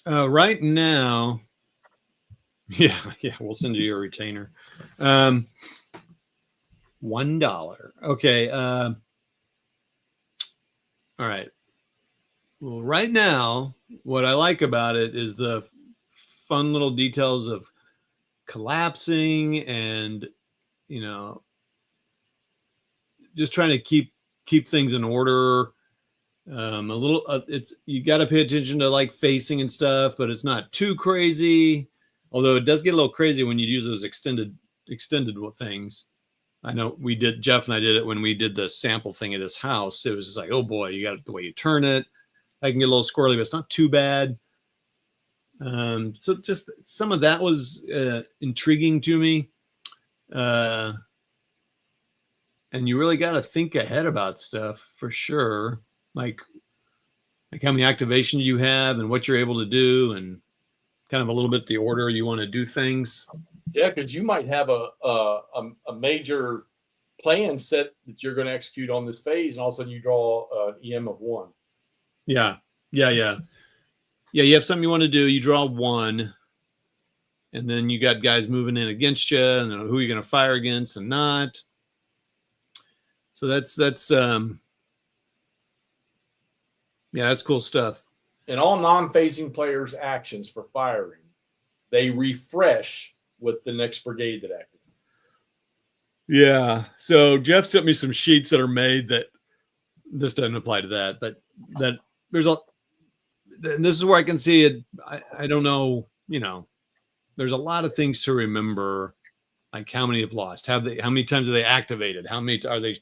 Right now, yeah, we'll send you your retainer. $1. Okay. All right. Well, right now, what I like about it is the fun little details of collapsing and, just trying to keep things in order. You got to pay attention to like facing and stuff, but it's not too crazy. Although it does get a little crazy when you use those extended things. I know Jeff and I did it when we did the sample thing at his house. It was just like, oh boy, you got the way you turn it. I can get a little squirrely, but it's not too bad. So just some of that was intriguing to me. And you really got to think ahead about stuff for sure. Like how many activations you have and what you're able to do, and kind of a little bit the order you want to do things. Yeah, because you might have a major plan set that you're going to execute on this phase, and all of a sudden you draw an EM of 1. Yeah. You have something you want to do. You draw 1, and then you got guys moving in against you, and who you're going to fire against and not. So that's cool stuff. And all non-phasing players' actions for firing, they refresh with the next brigade that activates. Yeah. So Jeff sent me some sheets that are made that this doesn't apply to that, but that there's and this is where I can see it. I don't know, there's a lot of things to remember Like how many have lost? How many times are they activated? How many times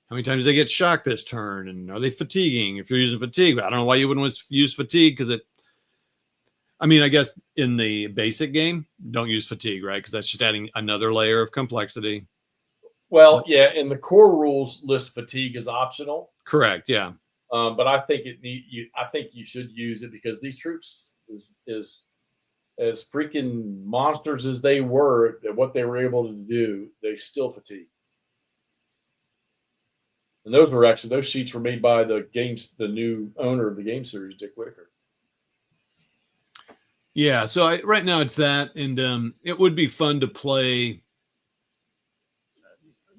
do they get shocked this turn? And are they fatiguing? If you're using fatigue, I don't know why you wouldn't use fatigue, because I guess in the basic game, don't use fatigue, right? Because that's just adding another layer of complexity. Well, yeah, in the core rules list, fatigue is optional. Correct. Yeah. But I think I think you should use it, because these troops is as freaking monsters as they were, and what they were able to do, they still fatigue. And those sheets were made by the new owner of the game series, Dick Whitaker. Yeah. So right now it's that, and it would be fun to play.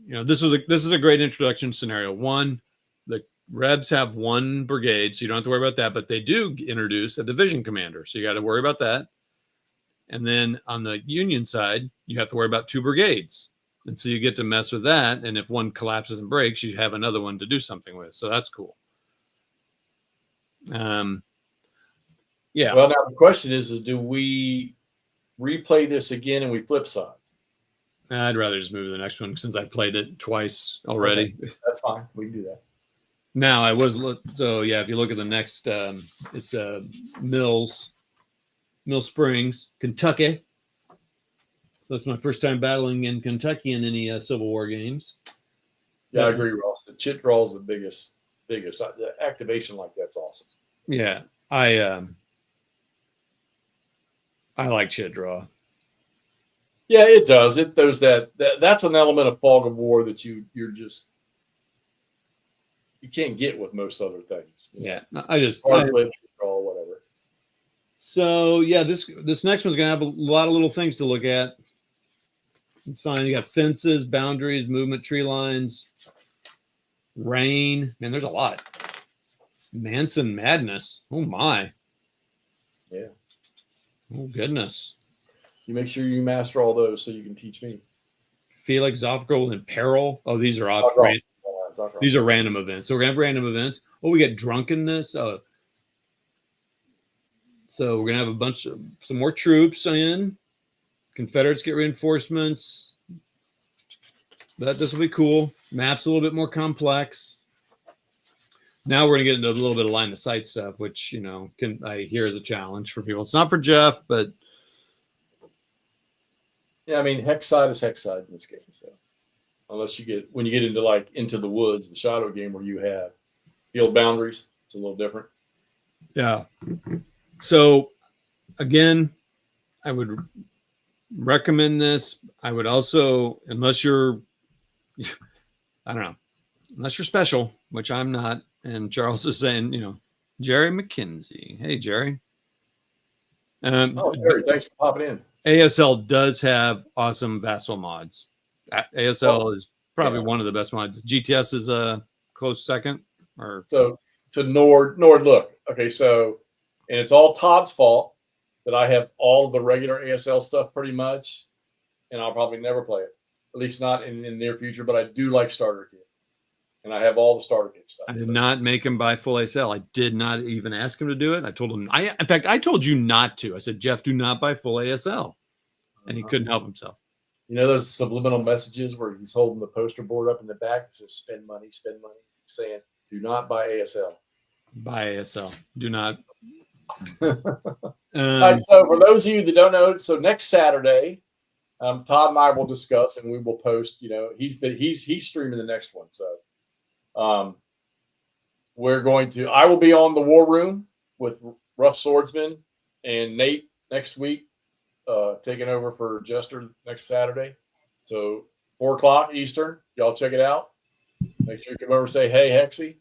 This is a great introduction scenario. One, the Rebs have one brigade, so you don't have to worry about that, but they do introduce a division commander, so you got to worry about that. And then on the Union side, you have to worry about two brigades. And so you get to mess with that. And if one collapses and breaks, you have another one to do something with. So that's cool. Yeah. Well, now the question is do we replay this again and we flip sides? I'd rather just move to the next one, since I played it twice already. Okay. That's fine. We can do that. Now if you look at the next, it's Mill Springs, Kentucky. So that's my first time battling in Kentucky in any Civil War games. Yeah, I agree, Ross. The chit draw is the biggest. The activation like that's awesome. Yeah, I like chit draw. Yeah, it does. That's an element of Fog of War that you can't get with most other things. Yeah, I just draw, whatever. So yeah, this next one's gonna have a lot of little things to look at. It's fine. You got fences, boundaries, movement, tree lines, rain. Man, there's a lot. Manson Madness. Oh my. Yeah. Oh goodness. You make sure you master all those so you can teach me. Felix Zofgirl in Peril. Oh, these are these are random events. So we're gonna have random events. Oh, we got drunkenness. So we're gonna have some more troops in. Confederates get reinforcements. This will be cool. Map's a little bit more complex. Now we're gonna get into a little bit of line of sight stuff, which I hear is a challenge for people. It's not for Jeff, but yeah, I mean, Hexside is Hexside in this game. So unless when you get into the woods, the shadow game where you have field boundaries, it's a little different. Yeah. So again, I would recommend this. I would also, unless you're special, which I'm not, and Charles is saying, Jerry McKenzie. Hey, Jerry. Jerry, thanks for popping in. ASL does have awesome vassal mods. ASL is probably one of the best mods. GTS is a close second. So to Nord, look. Okay, so, and it's all Todd's fault that I have all the regular ASL stuff pretty much, and I'll probably never play it, at least not in the near future. But I do like starter kit, and I have all the starter kit stuff. I did not make him buy full ASL. I did not even ask him to do it. I told him. In fact, I told you not to. I said, Jeff, do not buy full ASL, and he couldn't help himself. Those subliminal messages where he's holding the poster board up in the back that says "spend money, spend money." He's saying, "Do not buy ASL." Buy ASL. Do not. All right, so for those of you that don't know, so next Saturday, Todd and I will discuss, and we will post. He's streaming the next one, so I will be on the War Room with Rough Swordsman and Nate next week, taking over for Jester next Saturday. So 4:00 Eastern, y'all check it out. Make sure you come over and say, "Hey, Hexy,"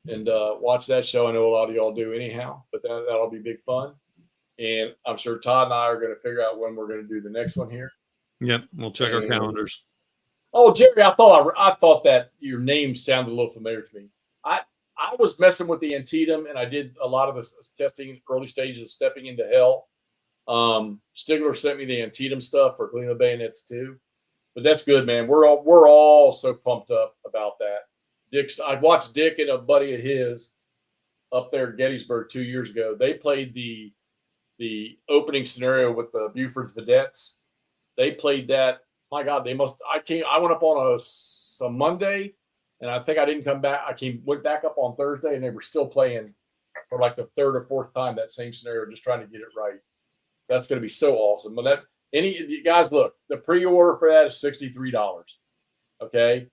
and watch that show. I know a lot of y'all do anyhow, but that'll be big fun. And I'm sure Todd and I are going to figure out when we're going to do the next one here. Yep, we'll check our calendars. Oh, Jerry, I thought that your name sounded a little familiar to me. I was messing with the Antietam, and I did a lot of the testing, early stages of stepping into hell. Stigler sent me the Antietam stuff for Gleam of Bayonets too, but that's good, man. We're all so pumped up about that. I watched Dick and a buddy of his up there at Gettysburg 2 years ago. They played the opening scenario with the Buford's Vedettes. They played that My God, they must. I went up on a Monday, and I think I didn't come back. Went back up on Thursday, and they were still playing for like the third or fourth time that same scenario, just trying to get it right. That's going to be so awesome. But you guys, look, the pre-order for that is $63. Okay,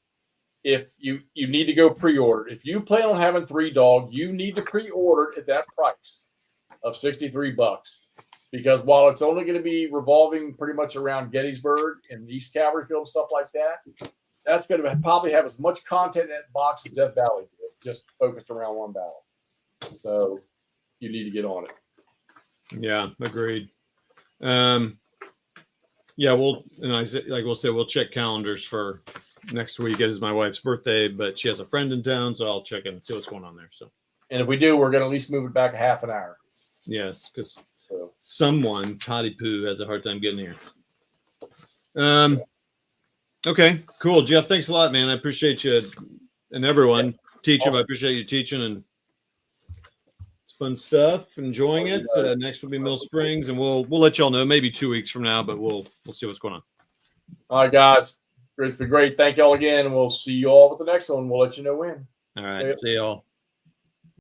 if you need to go pre-order, if you plan on having 3 dog, you need to pre-order it at that price of $63. Because while it's only going to be revolving pretty much around Gettysburg and East Cavalry Field and stuff like that, that's going to probably have as much content in that box as Death Valley did, just focused around one battle. So you need to get on it. Yeah, agreed. Yeah, we'll check calendars for next week. It is my wife's birthday, but she has a friend in town, so I'll check in and see what's going on there. So, and if we do, we're going to at least move it back a half an hour. Yes, because someone, Toddy Poo, has a hard time getting here. Okay, cool. Jeff, thanks a lot, man. I appreciate you and everyone teaching. Awesome. I appreciate you teaching, and it's fun stuff. Enjoying it. Next will be Mill Springs, and we'll let y'all know maybe 2 weeks from now, but we'll see what's going on. All right, guys. It's been great. Thank y'all again. We'll see you all with the next one. We'll let you know when. All right. See y'all.